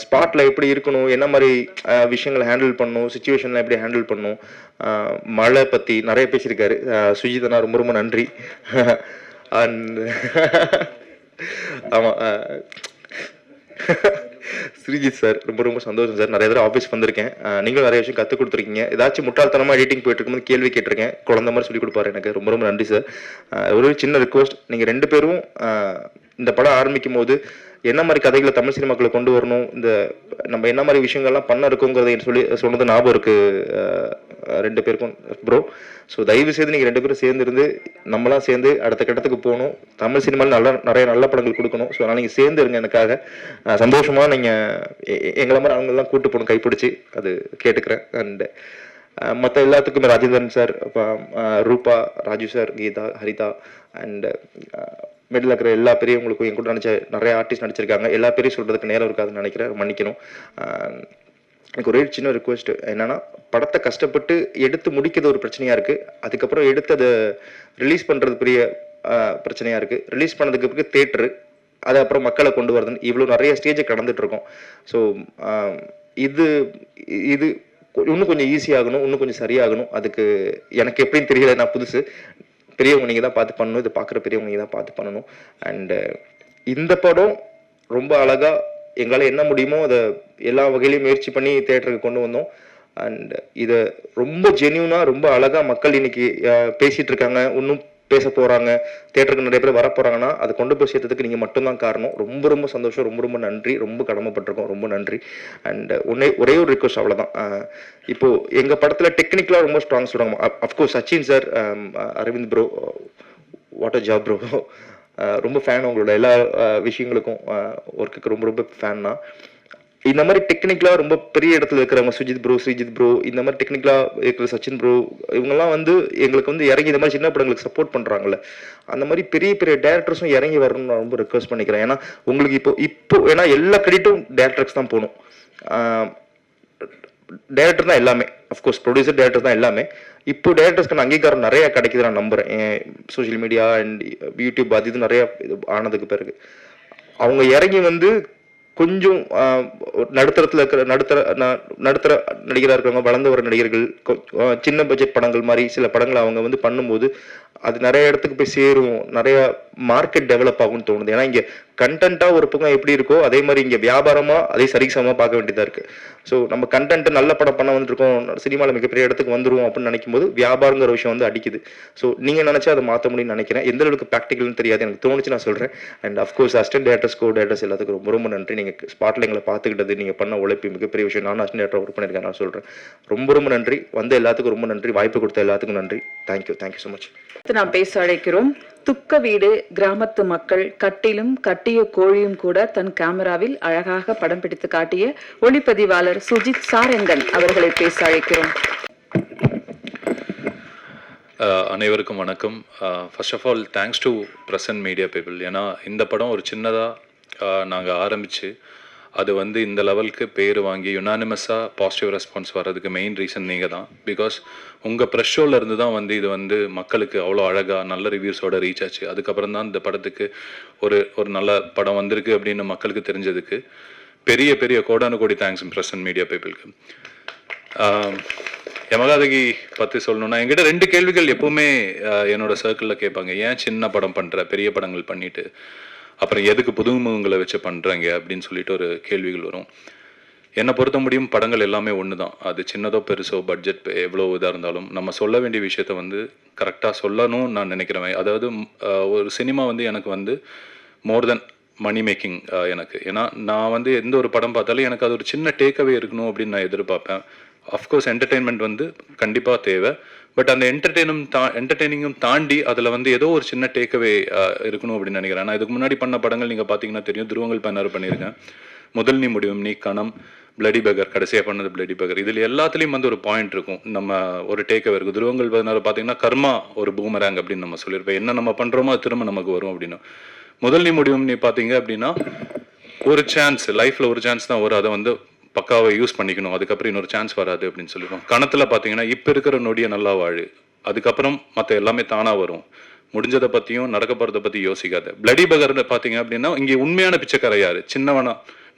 Speaker 8: ஸ்பாட்டில் எப்படி இருக்கணும், என்ன மாதிரி விஷயங்களை ஹேண்டில் பண்ணணும், சுச்சுவேஷன்லாம் எப்படி ஹேண்டில் பண்ணணும், மழை பற்றி நிறைய பேசியிருக்காரு. சுஜிதனா ரொம்ப ரொம்ப நன்றி. அண்ட் ஆமாம், ஸ்ரீஜித் சார் ரொம்ப ரொம்ப சந்தோஷம் சார். நிறைய தடவை ஆஃபீஸ் வந்திருக்கேன், நீங்களும் நிறைய விஷயம் கற்றுக் கொடுத்துருக்கீங்க. ஏதாச்சும் முட்டாள்தனமாக எடிட்டிங் போயிட்டு இருக்கும்போது கேள்வி கேட்டிருக்கேன், குழந்தை மாதிரி சொல்லி கொடுப்பாரு எனக்கு. ரொம்ப ரொம்ப நன்றி சார். ஒரு சின்ன ரிக்வஸ்ட், நீங்கள் ரெண்டு பேரும் இந்த படம் ஆரம்பிக்கும் போது என்ன மாதிரி கதைகளை தமிழ் சினிமாக்களை கொண்டு வரணும், இந்த நம்ம என்ன மாதிரி விஷயங்கள்லாம் பண்ண இருக்குங்கிறத சொன்னது ஞாபகம் இருக்கு ரெண்டு பேருக்கும் ப்ரோ. ஸோ தயவு செய்து நீங்கள் ரெண்டு பேரும் சேர்ந்து இருந்து நம்மளாம் சேர்ந்து அடுத்த கட்டத்துக்கு போகணும். தமிழ் சினிமாவில் நிறைய நல்ல படங்கள் கொடுக்கணும். ஸோ அதனால் நீங்கள் சேர்ந்து இருங்க எனக்காக. சந்தோஷமாக நீங்கள் எங்களை மாதிரி அவங்களெலாம் கூப்பிட்டு போகணும் கைப்பிடிச்சி, அது கேட்டுக்கிறேன். அண்ட் மற்ற எல்லாத்துக்குமே Rajendran sir, Rupa, Raju sir, Geetha, Haritha and middle இருக்கிற எல்லா பெரியவங்களுக்கும் என் கூட நிறைய ஆர்டிஸ்ட் நடிச்சிருக்காங்க. எல்லா பேரையும் சொல்கிறதுக்கு நேரம் இருக்காதுன்னு நினைக்கிறேன், மன்னிக்கணும். எனக்கு ஒரே சின்ன ரிக்வெஸ்ட் என்னன்னா, படத்தை கஷ்டப்பட்டு எடுத்து முடிக்கிறது ஒரு பிரச்சனையாக இருக்குது, அதுக்கப்புறம் எடுத்து அதை ரிலீஸ் பண்ணுறது பெரிய பிரச்சனையாக இருக்குது. ரிலீஸ் பண்ணதுக்கு பிறகு தேட்டரு, அது அப்புறம் மக்களை கொண்டு வரதுன்னு இவ்வளோ நிறைய ஸ்டேஜை கடந்துட்டுருக்கோம். ஸோ இது இது இன்னும் கொஞ்சம் ஈஸியாகணும், இன்னும் கொஞ்சம் சரியாகணும். அதுக்கு எனக்கு எப்படின்னு தெரியல, நான் புதுசு. பெரியவங்க நீங்கள் தான் பார்த்து பண்ணணும், இது பார்க்குற பெரியவங்க நீங்கள் தான் பார்த்து பண்ணணும். அண்டு இந்த படம் ரொம்ப அழகாக எங்களால் என்ன முடியுமோ அதை எல்லா வகையிலையும் முயற்சி பண்ணி தேட்டருக்கு கொண்டு வந்தோம். அண்ட் இதை ரொம்ப ஜென்யூனாக ரொம்ப அழகாக மக்கள் இன்னைக்கு பேசிகிட்டு இருக்காங்க, இன்னும் பேச போகிறாங்க, தேட்டருக்கு நிறைய பேர் வர போகிறாங்கன்னா அதை கொண்டு போய் சேர்த்ததுக்கு நீங்கள் மட்டும்தான் காரணம். ரொம்ப ரொம்ப சந்தோஷம், ரொம்ப ரொம்ப நன்றி, ரொம்ப கடமைப்பட்டிருக்கோம், ரொம்ப நன்றி. அண்ட் ஒரே ஒரு ரிக்வஸ்ட், அவ்வளோதான். இப்போது எங்கள் படத்தில் டெக்னிக்கலாக ரொம்ப ஸ்ட்ராங் சொல்கிறாங்க. Of course Sachin sir, Aravind bro, what a job bro, ரொம்ப ஃபேன் உங்களோட எல்லா விஷயங்களுக்கும், ஒர்க்குக்கு ரொம்ப ரொம்ப ஃபேன் தான். இந்த மாதிரி டெக்னிக்கலாக ரொம்ப பெரிய இடத்துல இருக்கிறவங்க, சுஜித் ப்ரோ, ஸ்ரீஜித் ப்ரோ, இந்த மாதிரி டெக்னிக்கலாக இருக்கிற சச்சின் ப்ரோ, இவங்கெல்லாம் எங்களுக்கு இறங்கி இந்த மாதிரி சின்ன படங்களுக்கு சப்போர்ட் பண்ணுறாங்கல்ல, அந்த மாதிரி பெரிய பெரிய டேரக்டர்ஸும் இறங்கி வரணும்னு நான் ரொம்ப ரிக்வெஸ்ட் பண்ணிக்கிறேன். ஏன்னா உங்களுக்கு இப்போ ஏன்னா எல்லா கிரெடிட்டும் டேரக்டர்ஸ் தான் போகணும். டேரக்டர் தான் எல்லாமே, அஃப்கோர்ஸ் ப்ரொடியூசர் டேரக்டர் தான் எல்லாமே. இப்போ டேரக்டர்ஸ்க்கான அங்கீகாரம் நிறைய கிடைக்குது நான் நம்புறேன். சோஷியல் மீடியா அண்ட் யூடியூப் அது இது நிறைய ஆனதுக்கு பிறகு அவங்க இறங்கி கொஞ்சம் நடுத்தரத்தில் இருக்கிற நடுத்தர நடிகராக இருக்கிறவங்க, வளர்ந்து வர நடிகர்கள், சின்ன பட்ஜெட் படங்கள் மாதிரி சில படங்களை அவங்க பண்ணும்போது அது நிறைய இடத்துக்கு போய் சேரும், நிறைய மார்க்கெட் டெவலப் ஆகும்னு தோணுது. ஏன்னா இங்கே கண்டென்ட்டாக ஒரு பக்கம் எப்படி இருக்கோ அதே மாதிரி இங்கே வியாபாரமாக அதே சரிசமமாக பார்க்க வேண்டியதாக இருக்குது. ஸோ நம்ம கண்டென்ட் நல்ல படம் பண்ண வந்துருக்கோம், சினிமாவில் மிகப்பெரிய இடத்துக்கு வந்துருவோம் அப்படின்னு நினைக்கும் போது வியாபாரங்கிற விஷயம் அடிக்குது. ஸோ நீங்கள் நினச்சா அதை மாற்ற முடியும்னு நினைக்கிறேன். எந்த அளவுக்கு ப்ராக்டிக்கல்னு தெரியாது, எனக்கு தோணுச்சு நான் சொல்கிறேன். And of course assistant directors, co directors எல்லாத்துக்கும் ரொம்ப ரொம்ப நன்றி. நீங்கள் ஸ்பாட்டில் எங்களை பார்த்துக்கிட்டது, நீங்கள் பண்ண உழைப்பு மிகப்பெரிய விஷயம். நான் அசிஸ்டன்ட் டேரக்டர் ஒர்க் பண்ணியிருக்கேன், நான் சொல்கிறேன். ரொம்ப ரொம்ப நன்றி. எல்லாத்துக்கும் ரொம்ப நன்றி, வாய்ப்பு கொடுத்த எல்லாத்துக்கும் நன்றி. Thank you so much.
Speaker 1: நாம் பேச அழைக்கிறோம். துக்க வீடு கிராமத்து மக்கள் கட்டிலும் கட்டிய கோழியும் கூட தன் கேமராவில் அழகாக படம் பிடித்து காட்டிய ஒளிப்பதிவாளர் சுஜித் சாரங்கன் அவர்களை பேச அழைக்கிறோம்.
Speaker 9: அனைவருக்கும் வணக்கம். First of all thanks to present media people. ஏன்னா இந்த படம் ஒரு சின்னதாக நாங்கள் ஆரம்பித்து அது இந்த லெவலுக்கு பேர் வாங்கி யுனானிமஸாக பாசிட்டிவ் ரெஸ்பான்ஸ் வர்றதுக்கு மெயின் ரீசன் நீங்கள் தான். பிகாஸ் உங்கள் ப்ரெஷ் ஷோவில் இருந்து தான் இது மக்களுக்கு அவ்வளோ அழகாக நல்ல ரிவ்யூஸோட ரீச் ஆச்சு. அதுக்கப்புறம் தான் இந்த படத்துக்கு ஒரு நல்ல படம் வந்திருக்கு அப்படின்னு மக்களுக்கு தெரிஞ்சதுக்கு பெரிய பெரிய கோடானு கோடி தேங்க்ஸ் பிரசன்ட் மீடியா பீப்புளுக்கு. யமகாதகி பற்றி சொல்லணும்னா என்கிட்ட 2 கேள்விகள் எப்போவுமே என்னோட சர்க்கிளில் கேட்பாங்க. ஏன் சின்ன படம் பண்ணுற, பெரிய படங்கள் பண்ணிட்டு அப்புறம் எதுக்கு புதுமுகங்களை வச்சு பண்ணுறாங்க அப்படின்னு சொல்லிட்டு ஒரு கேள்விகள் வரும். என்னை பொறுத்த முடியும் படங்கள் எல்லாமே ஒன்று தான். அது சின்னதோ பெருசோ பட்ஜெட் எவ்வளோ இதாக இருந்தாலும் நம்ம சொல்ல வேண்டிய விஷயத்த கரெக்டாக சொல்லணும்னு நான் நினைக்கிறேன். அதாவது ஒரு சினிமா எனக்கு மோர் தென் மணி மேக்கிங் எனக்கு. ஏன்னா நான் எந்த ஒரு படம் பார்த்தாலும் எனக்கு அது ஒரு சின்ன டேக்அவே இருக்கணும் அப்படின்னு நான் எதிர்பார்ப்பேன். அஃப்கோர்ஸ் என்டர்டெயின்மெண்ட் கண்டிப்பாக தேவை. பட் அந்த என்டர்டெய்னிங்கும் தாண்டி அதில் ஏதோ ஒரு சின்ன டேக்அவே இருக்கணும் அப்படின்னு நினைக்கிறேன். நான் இதுக்கு முன்னாடி பண்ண படங்கள் நீங்கள் பார்த்தீங்கன்னா தெரியும். துருவங்கள் 16 பண்ணியிருக்கேன், முதல் நீ முடிவும் நீ, கணம், பிளடி பகர், கடைசியாக பண்ணது பிளடி பகர். இதில் எல்லாத்துலேயும் ஒரு பாயிண்ட் இருக்கும், நம்ம ஒரு டேக்அவே இருக்கும். துருவங்கள் 16 பார்த்தீங்கன்னா கர்மா ஒரு பூமராங் அப்படின்னு நம்ம சொல்லியிருப்போம். என்ன நம்ம பண்ணுறோமோ அது திரும்ப நமக்கு வரும் அப்படின்னு. முதல் நீ முடிவும் நீ பார்த்தீங்க அப்படின்னா ஒரு சான்ஸ், லைஃப்பில் ஒரு சான்ஸ் தான் வரும், அதை பக்காவை யூஸ் பண்ணிக்கணும், அதுக்கப்புறம் இன்னொரு சான்ஸ் வராது அப்படின்னு சொல்லிடுவோம். கணத்தில் பார்த்தீங்கன்னா இப்போ இருக்கிற நொடியை நல்லா வாழு, அதுக்கப்புறம் மற்ற எல்லாமே தானாக வரும், முடிஞ்சதை பற்றியும் நடக்க போகிறத பற்றி யோசிக்காது. பிளடி பகர் பார்த்தீங்க அப்படின்னா இங்கே உண்மையான பிச்சைக்கார யாரு, சின்னவனா,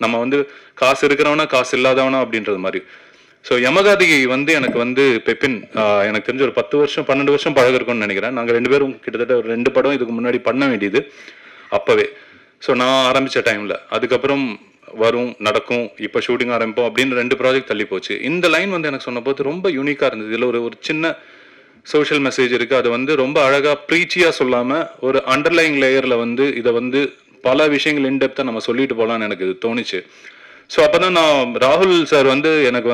Speaker 9: நம்ம காசு இருக்கிறவனா காசு இல்லாதவனா அப்படின்றது மாதிரி. ஸோ யமகாதகி எனக்கு பெப்பின் எனக்கு தெரிஞ்ச ஒரு 10 வருஷம் 12 வருஷம் பழக இருக்கும்னு நினைக்கிறேன். நாங்கள் 2 பேரும் கிட்டத்தட்ட ஒரு 2 படம் இதுக்கு முன்னாடி பண்ண வேண்டியது அப்போவே. ஸோ நான் ஆரம்பித்த டைமில் அதுக்கப்புறம் வரும் நடக்கும், இப்போ ஷூட்டிங் ஆரம்பிப்போம் அப்படின்னு 2 ப்ராஜெக்ட் தள்ளி போச்சு. இந்த லைன் எனக்கு சொன்ன போது ரொம்ப யூனிக்காக இருந்தது. இதில் ஒரு சின்ன சோஷியல் மெசேஜ் இருக்குது. அது ரொம்ப அழகாக ப்ரீச்சியாக சொல்லாமல் ஒரு அண்டர்லைங் லேயரில் இதை பல விஷயங்கள் இன்டெப்த்தாக நம்ம சொல்லிட்டு போகலான்னு எனக்கு இது தோணுச்சு. ஸோ அப்போ தான் நான் ராகுல் சார் எனக்கு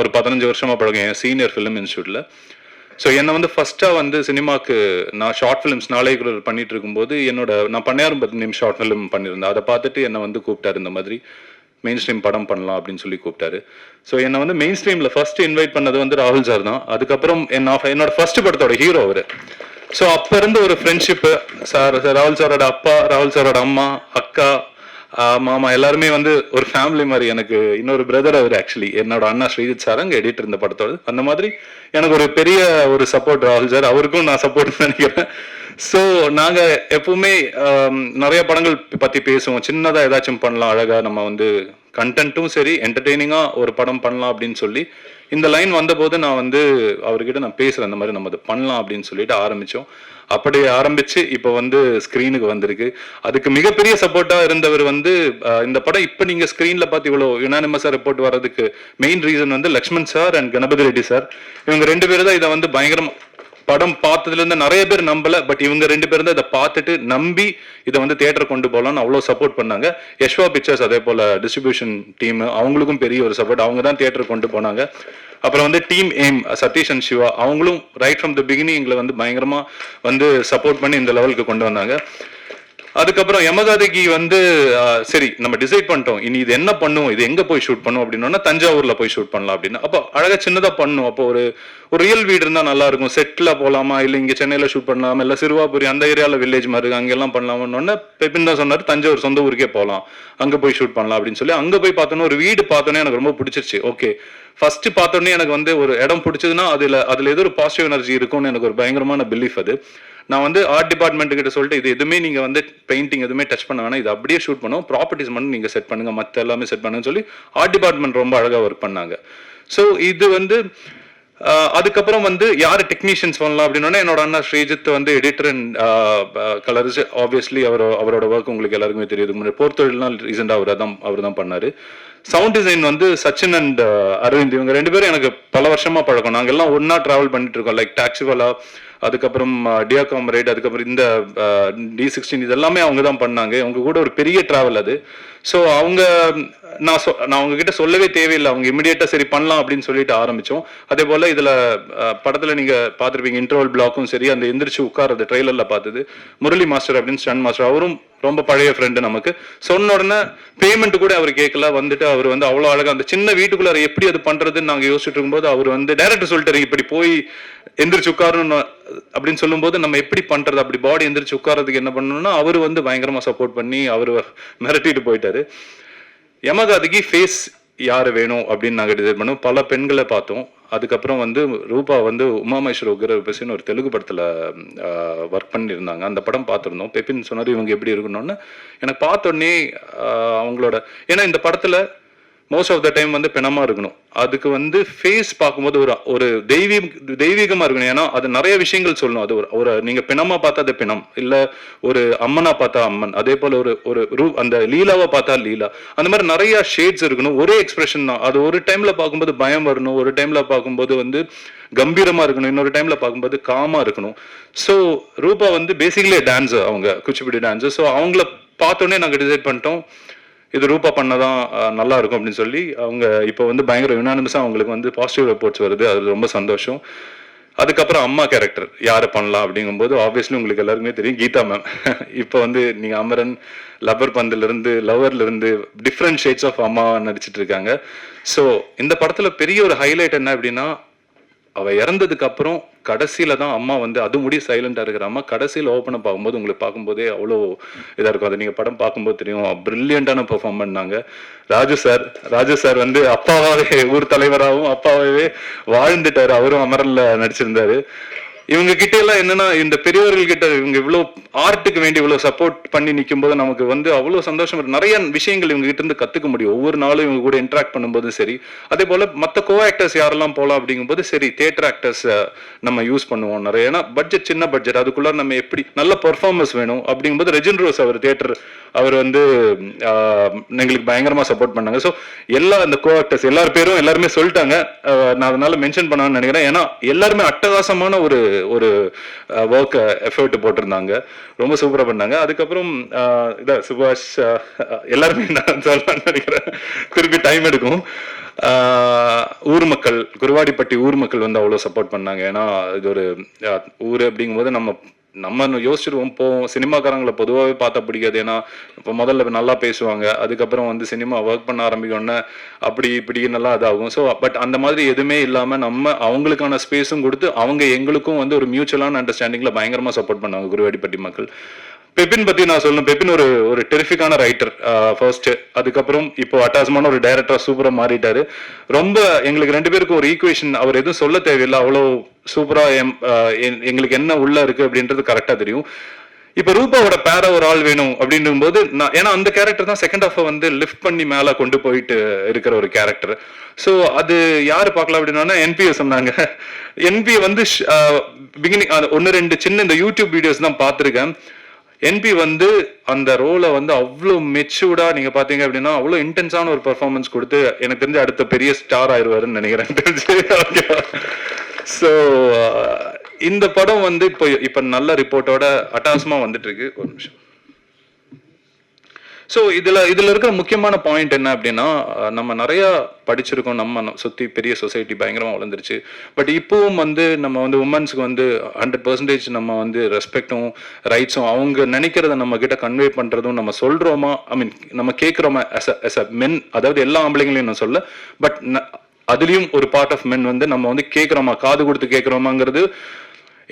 Speaker 9: ஒரு 15 வருஷமாக பழகம், என் சீனியர் ஃபிலிம் இன்ஸ்டியூட்டில். ஸோ என்னை ஃபஸ்ட்டாக சினிமாவுக்கு நான் ஷார்ட் ஃபிலிம்ஸ் நாளைக்கு பண்ணிட்டு இருக்கும்போது நான் 10 ஷார்ட் ஃபிலிம் பண்ணியிருந்தேன். அதை பார்த்துட்டு என்னை கூப்பிட்டாரு, இந்த மாதிரி மெயின் ஸ்ட்ரீம் படம் பண்ணலாம் அப்படின்னு சொல்லி கூப்பிட்டாரு. ஸோ என்னை வந்து மெயின் ஸ்ட்ரீமில் ஃபர்ஸ்ட் இன்வைட் பண்ணது வந்து ராகுல் சார் தான். அதுக்கப்புறம் என்னோட ஃபர்ஸ்ட் படத்தோட ஹீரோ அவர். ஸோ அப்போ இருந்து ஒரு ஃப்ரெண்ட்ஷிப்பு. ராகுல் சாரோட அப்பா, ராகுல் சாரோட அம்மா, அக்கா, மாமா எல்லாருமே வந்து ஒரு ஃபேமிலி மாதிரி. எனக்கு இன்னொரு பிரதர் அவர், ஆக்சுவலி என்னோட அண்ணா ஸ்ரீஜித் சார் அங்கே எடிட்டர் இந்த படத்தோடு. அந்த மாதிரி எனக்கு ஒரு பெரிய ஒரு சப்போர்ட் ராகுல் சார். அவருக்கும் நான் சப்போர்ட் நினைக்கிறேன். ஸோ நாங்கள் எப்பவுமே நிறைய படங்கள் பற்றி பேசுவோம். சின்னதாக ஏதாச்சும் பண்ணலாம், அழகாக நம்ம வந்து கண்டென்ட்டும் சரி என்டர்டெய்னிங்காக ஒரு படம் பண்ணலாம் அப்படின்னு சொல்லி இந்த லைன் வந்தபோது நான் வந்து அவர்கிட்ட நான் பேசுகிறேன், இந்த மாதிரி நம்ம அதை பண்ணலாம் அப்படின்னு சொல்லிட்டு ஆரம்பித்தோம். அப்படி ஆரம்பிச்சு இப்போ வந்து ஸ்க்ரீனுக்கு வந்திருக்கு. அதுக்கு மிகப்பெரிய சப்போர்ட்டாக இருந்தவர் வந்து இந்த படம் இப்போ நீங்கள் ஸ்க்ரீனில் பார்த்து இவ்வளோ யுனானிமஸாக ரிப்போர்ட் வர்றதுக்கு மெயின் ரீசன் வந்து Lakshman sir and Ganapathi Reddy sir. இவங்க 2 பேர் தான் இதை வந்து பயங்கரம் படம் பார்த்ததுலேருந்து நிறைய பேர் நம்பல. பட் இவங்க 2 பேரும் தான் இதை பார்த்துட்டு நம்பி இதை வந்து தியேட்டர் கொண்டு போகலான்னு அவ்வளோ சப்போர்ட் பண்ணாங்க. யஷ்வா பிக்சர்ஸ் அதே போல் டிஸ்ட்ரிபியூஷன் டீம், அவங்களுக்கும் பெரிய ஒரு சப்போர்ட். அவங்க தான் தியேட்டர் கொண்டு போனாங்க. அப்புறம் வந்து team aim, Sathish and Siva, அவங்களும் ரைட் ஃப்ரம் த பிகினிங் எங்களை வந்து பயங்கரமாக வந்து சப்போர்ட் பண்ணி இந்த லெவலுக்கு கொண்டு வந்தாங்க. அதுக்கப்புறம் யமகாதைக்கு வந்து சரி நம்ம டிசைட் பண்ணிட்டோம், இனி இது என்ன பண்ணுவோம், இது எங்கே போய் ஷூட் பண்ணுவோம் அப்படின்னா தஞ்சாவூரில் போய் ஷூட் பண்ணலாம் அப்படின்னு. அப்போ அழகாக சின்னதாக பண்ணும். அப்போ ஒரு ரியல் வீடு இருந்தால் நல்லா இருக்கும். செட்டில் போகலாமா, இல்லை இங்கே சென்னையில் ஷூட் பண்ணலாமா, இல்லை சிறுவாபுரி அந்த ஏரியாவில் வில்லேஜ் மாதிரி இருக்கு அங்கெல்லாம் பண்ணலாம்னு பெப்பின் தான் சொன்னார். தஞ்சாவூர் சொந்த ஊருக்கே போகலாம், அங்கே போய் ஷூட் பண்ணலாம் அப்படின்னு சொல்லி அங்கே போய் பார்த்தோன்னே ஒரு வீடு பார்த்தோன்னே எனக்கு ரொம்ப பிடிச்சிருச்சு. ஓகே, ஃபர்ஸ்ட் பார்த்தோன்னே எனக்கு வந்து ஒரு இடம் பிடிச்சதுன்னா அதில் ஏதோ ஒரு பாசிட்டிவ் எனர்ஜி இருக்கும்னு எனக்கு ஒரு பயங்கரமான பிலீஃப் அது. நான் வந்து ஆர்ட் டிபார்ட்மெண்ட் கிட்ட சொல்லிட்டு இது எதுவுமே நீங்க வந்து பெயிண்டிங் எதுவுமே டச் பண்ண வேணாம், இது அப்படியே ஷூட் பண்ணுவோம், ப்ராப்பர்ட்டிஸ் மட்டும் நீங்க செட் பண்ணுங்க, மற்ற எல்லாமே செட் பண்ணுன்னு சொல்லி ஆர்ட் டிபார்ட்மெண்ட் ரொம்ப அழகா ஒர்க் பண்ணாங்க. ஸோ இது வந்து அதுக்கப்புறம் வந்து யார் டெக்னீஷியன்ஸ் பண்ணலாம் அப்படின்னா என்னோட அண்ணா ஸ்ரீஜித் வந்து எடிட்டர் அண்ட் கலர்ஸ். ஆப்வியஸ்லி அவரோட ஒர்க் உங்களுக்கு எல்லாருக்குமே தெரியுது. முன்னாடி போர்த்தொழில்னால் ரீசெண்டாக அவர் தான் பண்ணாரு. சவுண்ட் டிசைன் வந்து சச்சின் அண்ட் அரவிந்த், இவங்க 2 பேரும் எனக்கு பல வருஷமா பழக்கம். நாங்கள் எல்லாம் ஒன்னா டிராவல் பண்ணிட்டு இருக்கோம். லைக் டாக்ஸிவாலா, அதுக்கப்புறம் டியா காம்ரேட், அதுக்கப்புறம் இந்த D16 இது எல்லாமே அவங்க தான் பண்ணாங்க. அவங்க கூட ஒரு பெரிய டிராவல் அது. ஸோ நான் அவங்க கிட்ட சொல்லவே தேவையில்லை, அவங்க இமிடியேட்டா சரி பண்ணலாம் அப்படின்னு சொல்லிட்டு ஆரம்பிச்சோம். அதே போல இதுல படத்துல நீங்க பார்த்துருப்பீங்க இன்டர்வல் பிளாக்கும் சரி, அந்த எந்திரிச்சு உட்கார்றது ட்ரெய்லர்ல பார்த்தது முரளி மாஸ்டர் அப்படின்னு ஸ்டன் மாஸ்டர், அவரும் ரொம்ப பழைய ஃப்ரெண்டு நமக்கு. சொன்ன உடனே பேமெண்ட் கூட அவர் கேட்கல, வந்துட்டு அவர் வந்து அவ்வளோ அழகா அந்த சின்ன வீட்டுக்குள்ள எப்படி அது பண்றதுன்னு நாங்கள் யோசிச்சுட்டு இருக்கும்போது அவர் வந்து டைரக்டர் சொல்லிட்டாரு இப்படி போய் எந்திரிச்சு உட்காரணும் அப்படின்னு சொல்லும்போது நம்ம எப்படி பண்றது, அப்படி பாடி எந்திரிச்சு உட்காரதுக்கு என்ன பண்ணணும்னா அவர் வந்து பயங்கரமா சப்போர்ட் பண்ணி அவர் மிரட்டிட்டு போயிட்டாரு. யமகாதிக்கு ஃபேஸ் யாரு வேணும் அப்படின்னு நாங்கள் டிசைட் பண்ணோம். பல பெண்களை பார்த்தோம். அதுக்கப்புறம் வந்து ரூபா வந்து உமாமேஸ்வர உக்ரபசின்னு ஒரு தெலுங்கு படத்தில் ஒர்க் பண்ணியிருந்தாங்க. அந்த படம் பார்த்துருந்தோம். பெப்பின் சொன்னார் இவங்க எப்படி இருக்கணும்னு. எனக்கு பார்த்தோன்னே அவங்களோட, ஏன்னா இந்த படத்தில் மோஸ்ட் ஆஃப் த டைம் வந்து பிணமா இருக்கணும். அதுக்கு வந்து ஃபேஸ் பார்க்கும்போது ஒரு தெய்வீகமா இருக்கணும். ஏன்னா அது நிறைய விஷயங்கள் சொல்லணும். அது ஒரு நீங்க பிணமா பார்த்தா அது பிணம், இல்ல ஒரு அம்மனா பார்த்தா அம்மன், அதே போல ஒரு அந்த லீலாவை பார்த்தா லீலா, அந்த மாதிரி நிறைய ஷேட்ஸ் இருக்கணும். ஒரே எக்ஸ்பிரஷன் தான். அது ஒரு டைம்ல பார்க்கும்போது பயம் வரணும், ஒரு டைம்ல பார்க்கும்போது வந்து கம்பீரமா இருக்கணும், இன்னொரு டைம்ல பார்க்கும்போது காமா இருக்கணும். ஸோ ரூபா வந்து பேசிக்கலி டான்ஸர், அவங்க குச்சிப்புடி டான்ஸர். ஸோ அவங்கள பார்த்தோன்னே நாங்கள் டிசைட் பண்ணிட்டோம் இது ரூபா பண்ணதான் நல்லா இருக்கும் அப்படின்னு சொல்லி. அவங்க இப்போ வந்து பயங்கர யுனானிமஸா அவங்களுக்கு வந்து பாசிட்டிவ் ரிப்போர்ட்ஸ் வருது, அது ரொம்ப சந்தோஷம். அதுக்கப்புறம் அம்மா கேரக்டர் யாரை பண்ணலாம் அப்படிங்கும்போது ஆப்வியஸ்லி உங்களுக்கு எல்லாருக்குமே தெரியும் கீதா மேம். இப்போ வந்து நீங்க அமரன், லப்பர் பந்துல இருந்து டிஃப்ரெண்ட் ஷேட்ஸ் ஆஃப் அம்மா நடிச்சிட்டு இருக்காங்க. ஸோ இந்த படத்துல பெரிய ஒரு ஹைலைட் என்ன அப்படின்னா, அவ இறந்ததுக்கு அப்புறம் கடைசியில தான் அம்மா வந்து அது முடி சைலண்டா இருக்கிற அம்மா கடைசியில் ஓப்பன் அப் ஆகும்போது உங்களுக்கு பார்க்கும்போதே அவ்வளோ இதா இருக்கும். அதை நீங்க படம் பார்க்கும்போது தெரியும். பிரில்லியண்டான பெர்ஃபார்ம் பண்ணாங்க. ராஜு சார் வந்து அப்பாவாவே ஊர் தலைவராகவும் அப்பாவே வாழ்ந்துட்டாரு. அவரும் அமரல்ல நடிச்சிருந்தாரு. இவங்க கிட்ட எல்லாம் என்னன்னா, இந்த பெரியவர்கள் கிட்ட இவங்க இவ்வளவு ஆர்ட்டுக்கு வேண்டி இவ்வளவு சப்போர்ட் பண்ணி நிற்கும் போது நமக்கு வந்து அவ்வளவு சந்தோஷம் இருக்கு. நிறைய விஷயங்கள் இவங்க கிட்ட இருந்து கத்துக்க முடியும். ஒவ்வொரு நாளும் இவங்க கூட இன்டராக்ட் பண்ணும்போது சரி. அதே போல மற்ற கோ ஆக்டர்ஸ் யாரெல்லாம் போகலாம் அப்படிங்கும்போது சரி, தியேட்டர் ஆக்டர்ஸ் நம்ம யூஸ் பண்ணுவோம் நிறைய. ஏன்னா பட்ஜெட் சின்ன பட்ஜெட், அதுக்குள்ள நம்ம எப்படி நல்ல பெர்ஃபார்மன்ஸ் வேணும் அப்படிங்கும்போது ரெஜின் ரோஸ் அவர் வந்து எங்களுக்கு பயங்கரமா சப்போர்ட் பண்ணாங்க. ஸோ அந்த கோ ஆக்டர்ஸ் எல்லாருமே சொல்லிட்டாங்க. நான் அதனால மென்ஷன் பண்ணான்னு நினைக்கிறேன். ஏன்னா எல்லாருமே அட்டகாசமான ஒரு ஒர்க் எஃபர்ட் போட்டிருந்தாங்க. ரொம்ப சூப்பரா பண்ணாங்க. அதுக்கப்புறம் சுபாஷ் எல்லாருமே நான் சொல்லலாம்னு நினைக்கிறேன், திருப்பி டைம் எடுக்கும். ஊர் மக்கள், குருவாடிப்பட்டி ஊர் மக்கள் வந்து அவ்வளோ சப்போர்ட் பண்ணாங்க. ஏன்னா இது ஒரு ஊர் அப்படிங்கும்போது நம்ம நம்ம யோசிச்சிருவோம் போவோம். சினிமாக்காரங்களை பொதுவாகவே பார்த்தா பிடிக்காது. ஏன்னா இப்போ முதல்ல நல்லா பேசுவாங்க, அதுக்கப்புறம் வந்து சினிமா ஒர்க் பண்ண ஆரம்பிக்கணும்னா அப்படி இப்படி நல்லா இதாகும். ஸோ பட் அந்த மாதிரி எதுவுமே இல்லாமல் நம்ம அவங்களுக்கான ஸ்பேஸும் கொடுத்து அவங்க எங்களுக்கும் வந்து ஒரு மியூச்சுவலான அண்டர்ஸ்டாண்டிங்கில் பயங்கரமாக சப்போர்ட் பண்ணாங்க குருவாடிப்பட்டி மக்கள். பெப்பின் பத்தி நான் சொல்லணும். பெப்பின் ஒரு டெரிஃபிக்கான ரைட்டர் ஃபர்ஸ்ட், அதுக்கப்புறம் இப்போ அட்டாசமான ஒரு டைரக்டரா சூப்பரா மாறிட்டாரு. ரொம்ப எங்களுக்கு 2 பேருக்கும் ஒரு ஈக்குவேஷன், அவர் எதுவும் சொல்ல தேவையில்லை, அவ்வளோ சூப்பரா எங்களுக்கு என்ன உள்ள இருக்கு அப்படின்றது கரெக்டா தெரியும். இப்ப ரூபாவோட பேர ஒரு ஆள் வேணும் அப்படின்னும் போது ஏன்னா அந்த கேரக்டர் தான் செகண்ட் ஹாஃப் வந்து லிஃப்ட் பண்ணி மேல கொண்டு போயிட்டு இருக்கிற ஒரு கேரக்டர். ஸோ அது யாரு பார்க்கலாம் அப்படின்னா என்பிஎஸ் சொன்னாங்க. என்பி வந்து பிகினிங் 1-2 சின்ன இந்த யூடியூப் வீடியோஸ் தான் பார்த்துருக்கேன். என்பி வந்து அந்த ரோலை வந்து அவ்வளோ மெச்சூர்டா நீங்க பாத்தீங்க அப்படின்னா அவ்வளோ இன்டென்ஸான ஒரு பெர்ஃபார்மன்ஸ் கொடுத்து எனக்கு தெரிஞ்சு அடுத்த பெரிய ஸ்டார் ஆயிடுவாருன்னு நினைக்கிறேன். ஸோ இந்த படம் வந்து இப்போ நல்ல ரிப்போர்ட்டோட அட்டாசமா வந்துட்டு இருக்கு. ஒரு நிமிஷம். ஸோ இதுல இருக்கிற முக்கியமான பாயிண்ட் என்ன அப்படின்னா, நம்ம நிறைய படிச்சிருக்கோம், நம்ம சுற்றி பெரிய சொசைட்டி பயங்கரமாக வளர்ந்துருச்சு. பட் இப்போவும் வந்து நம்ம வந்து உமன்ஸுக்கு வந்து 100% நம்ம வந்து ரெஸ்பெக்டும் ரைட்ஸும் அவங்க நினைக்கிறத நம்ம கிட்ட கன்வே பண்ணுறதும் நம்ம சொல்கிறோமா, ஐ மீன் நம்ம கேட்குறோமா as a மென், அதாவது எல்லா ஆம்பளைங்களையும் நான் சொல்ல, பட் அதுலேயும் ஒரு பார்ட் ஆஃப் மென் வந்து நம்ம வந்து கேட்குறோமா, காது கொடுத்து கேட்குறோமாங்கிறது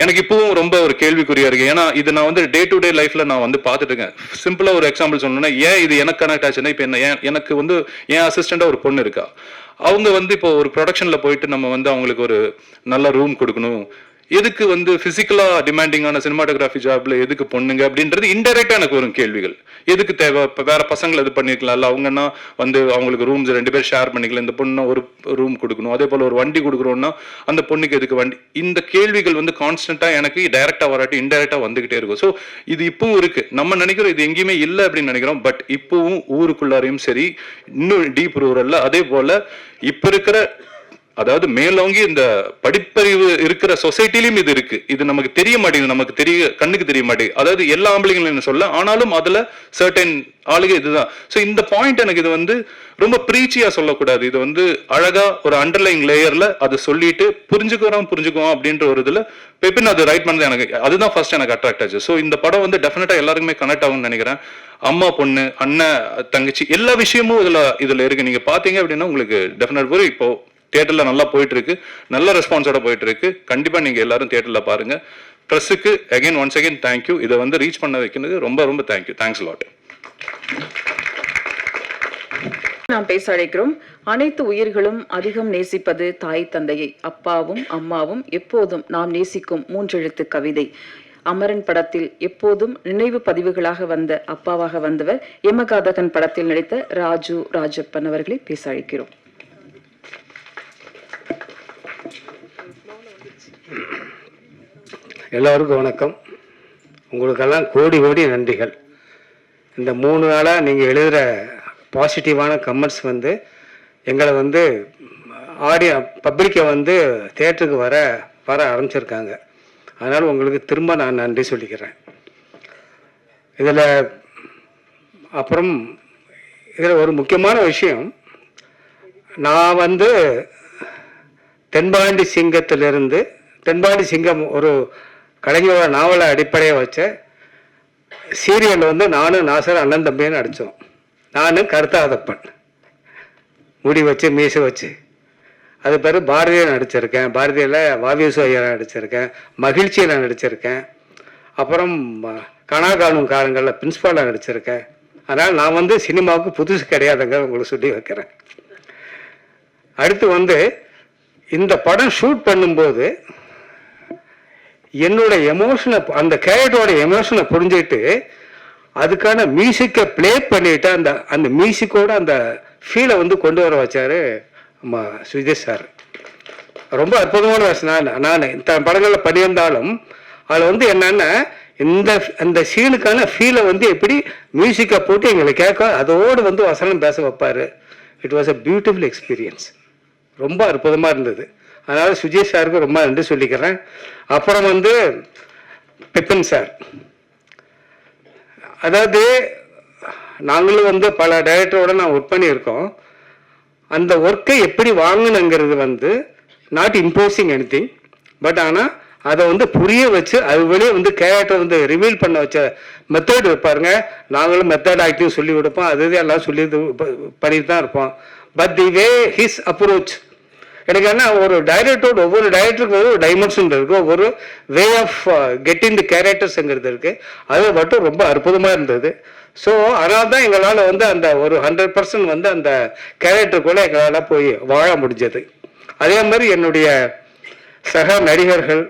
Speaker 9: எனக்கு இப்பவும் ரொம்ப ஒரு கேள்விக்குறியா இருக்கு. ஏன்னா இது நான் வந்து டே டு டே லைஃப்ல நான் வந்து பார்த்துட்டு இருக்கேன். சிம்பிளா ஒரு எக்ஸாம்பிள் சொல்லணும்னா, ஏன் இது எனக்கு கனெக்ட் ஆச்சுன்னா, இப்போ எனக்கு வந்து என் அசிஸ்டண்டா ஒரு பொண்ணு இருக்கா. அவங்க வந்து இப்போ ஒரு ப்ரொடக்ஷன்ல போயிட்டு நம்ம வந்து அவங்களுக்கு ஒரு நல்ல ரூம் கொடுக்கணும், எதுக்கு வந்து பிசிக்கலா டிமாண்டிங்கான சினிமாட்டோகிராஃபி ஜாப்ல எதுக்கு பொண்ணுங்க அப்படின்றது இன்டெரக்டா எனக்கு வரும் கேள்விகள். எதுக்கு தேவை? இப்போ வேற பசங்களை இது பண்ணிருக்கலாம்ல, அவங்கன்னா வந்து அவங்களுக்கு ரூம்ஸ் 2 பேர் ஷேர் பண்ணிக்கலாம், இந்த பொண்ணு ஒரு ரூம் கொடுக்கணும், அதே போல ஒரு வண்டி கொடுக்குறோம்னா அந்த பொண்ணுக்கு எதுக்கு வண்டி? இந்த கேள்விகள் வந்து கான்ஸ்டன்டா எனக்கு டைரக்டா வராட்டி இன்டெரக்டா வந்துகிட்டே இருக்கும். ஸோ இது இப்பவும் இருக்கு. நம்ம நினைக்கிறோம் இது எங்கேயுமே இல்லை அப்படின்னு நினைக்கிறோம். பட் இப்பவும் ஊருக்குள்ளாரையும் சரி, இன்னும் டீப் ரூரல்ல, அதே போல இப்ப இருக்கிற அதாவது மேலோங்கி இந்த படிப்பறிவு இருக்கிற சொசைட்டிலையும் இது இருக்கு. இது நமக்கு தெரிய மாட்டேங்குது, நமக்கு கண்ணுக்கு தெரிய மாட்டேங்குது. அதாவது எல்லா ஆம்பளைங்களும் சொல்ல, ஆனாலும் அதுல சர்டன் ஆளுங்க இதுதான். ஸோ இந்த பாயிண்ட் எனக்கு இது வந்து ரொம்ப பிரீச்சியா சொல்லக்கூடாது. இது வந்து அழகா ஒரு அண்டர்லைங் லேயர்ல அதை சொல்லிட்டு புரிஞ்சுக்குவோம் அப்படின்ற ஒரு இதுல பெப்பின் அது ரைட் பண்ணது எனக்கு அதுதான் ஃபர்ஸ்ட் எனக்கு அட்ராக்ட் ஆச்சு. ஸோ இந்த படம் வந்து டெஃபினட்டா எல்லாருக்குமே கனெக்ட் ஆகும்னு நினைக்கிறேன். அம்மா பொண்ணு, அண்ணன் தங்கச்சி, எல்லா விஷயமும் இதுல இருக்கு. நீங்க பாத்தீங்க அப்படின்னா உங்களுக்கு டெஃபினட் ஒரு இப்போ தியேட்டர்ல நல்லா போயிட்டு இருக்கு, நல்ல ரெஸ்பான்ஸோட போயிட்டு இருக்கு. கண்டிப்பா நீங்க எல்லாரும் தியேட்டர்ல பாருங்க. பிரஸுக்கு ஒன்ஸ் அகைன் தேங்க்யூ. இதை வந்து ரீச் பண்ண வைக்கிறது ரொம்ப ரொம்ப தேங்க்யூ. Thanks lot.
Speaker 1: நாம் பேச அழைக்கிறோம். அனைத்து உயிர்களும் அதிகம் நேசிப்பது தாய் தந்தையை, அப்பாவும் அம்மாவும் எப்போதும் நாம் நேசிக்கும் 3 எழுத்து கவிதை. அமரன் படத்தில் எப்போதும் நினைவு பதிவுகளாக வந்த அப்பாவாக வந்தவர் யமகாதகன் படத்தில் நடித்த ராஜு ராஜப்பன் அவர்களை பேச அழைக்கிறோம்.
Speaker 10: எல்லோருக்கும் வணக்கம். உங்களுக்கெல்லாம் கோடி கோடி நன்றிகள். இந்த 3 நாளாக நீங்கள் எழுதுகிற பாசிட்டிவான கமெண்ட்ஸ் வந்து எங்களை வந்து பப்ளிக்கை வந்து தியேட்டருக்கு வர ஆரம்பிச்சிருக்காங்க. அதனால் உங்களுக்கு திரும்ப நான் நன்றி சொல்லிக்கிறேன். அப்புறம் இதில் ஒரு முக்கியமான விஷயம், நான் வந்து தென்பாண்டி சிங்கம் ஒரு கலைஞரோட நாவலை அடிப்படையை வச்ச சீரியல் வந்து நானும் நாசர் அண்ணன் தம்பின்னு நடித்தோம். நானும் கருத்தாதப்பன், முடி வச்சு மீசை வச்சு. அது பேர் பாரதியில் நடிச்சிருக்கேன், பாரதியில் வாவியசு ஐயா நடிச்சிருக்கேன், மகிழ்ச்சியில் நடிச்சிருக்கேன், அப்புறம் கனாகாணும் காலங்களில் பிரின்ஸ்பாலாக நடிச்சிருக்கேன். அதனால் நான் வந்து சினிமாவுக்கு புதுசு கிடையாதுங்க, உங்களுக்கு சொல்லி வைக்கிறேன். அடுத்து வந்து இந்த படம் ஷூட் பண்ணும்போது என்னோட எமோஷனை, அந்த கேரக்டரோட எமோஷனை புரிஞ்சுக்கிட்டு அதுக்கான மியூசிக்கை ப்ளே பண்ணிட்டு அந்த மியூசிக்கோட அந்த ஃபீலை வந்து கொண்டு வர வச்சாரு சுஜய் சார். ரொம்ப அற்புதமான வசனம். நான் இந்த படங்களில் பண்ணியிருந்தாலும் அதில் வந்து என்னன்னா அந்த சீனுக்கான ஃபீலை வந்து எப்படி மியூசிக்கை போட்டு எங்களை கேட்க அதோடு வந்து வசனம் பேச வைப்பார். It was a beautiful experience. ரொம்ப அற்புதமாக இருந்தது. அதனால் சுஜய் சாருக்கு ரொம்ப நன்றி சொல்லிக்கிறேன். அப்புறம் வந்து பெப்பின் சார், அதாவது நாங்களும் வந்து பல டைரக்டரோட நான் ஒர்க் பண்ணியிருக்கோம். அந்த ஒர்க்கை எப்படி வாங்கணுங்கிறது வந்து நாட் இம்போசிங் எனிதிங், பட் ஆனால் அதை வந்து புரிய வச்சு அது வெளியே வந்து கேரக்டர் வந்து ரிவீல் பண்ண வச்ச மெத்தட் இருப்பாருங்க. நாங்களும் மெத்தட் ஆக்டிவ் சொல்லி கொடுப்போம், அது எல்லாம் சொல்லி பண்ணிட்டு தான் இருப்போம். But the way his approach எனக்கு என்ன, ஒரு டைரக்டரோட ஒவ்வொரு டைரக்டருக்கு ஒரு டைமென்ஷன் இருக்குது, ஒவ்வொரு வே ஆஃப் கெட்டிங் தி கேரக்டர்ஸுங்கிறது இருக்குது. அது மட்டும் ரொம்ப அற்புதமாக இருந்தது. ஸோ அதனால தான் எங்களால் வந்து அந்த ஒரு 100% வந்து அந்த கேரக்டருக்குள்ளே எங்களால் போய் வாழ முடிஞ்சது. அதே மாதிரி என்னுடைய சக நடிகர்கள்,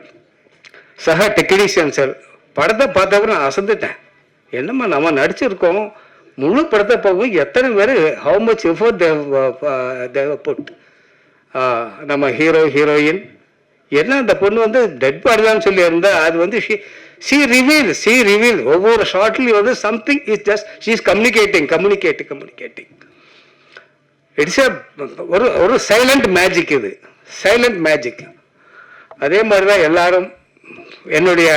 Speaker 10: சக டெக்னீஷியன்ஸர் படத்தை பார்த்தப்ப நான் அசந்துட்டேன். என்னம்மா நம்ம நடிச்சிருக்கோம், முழு படத்தை போகும் எத்தனை பேர் how much effort they put. நம்ம ஹீரோ ஹீரோயின் என்ன அந்த பொண்ணு வந்து டெட் பாடி தான் சொல்லி இருந்தா, அது வந்து சி ரிவீல் ஒவ்வொரு ஷார்ட்லையும் வந்து something is just she is communicating. It's ஒரு சைலண்ட் மேஜிக், இது சைலண்ட் மேஜிக். அதே மாதிரி தான் எல்லாரும் என்னுடைய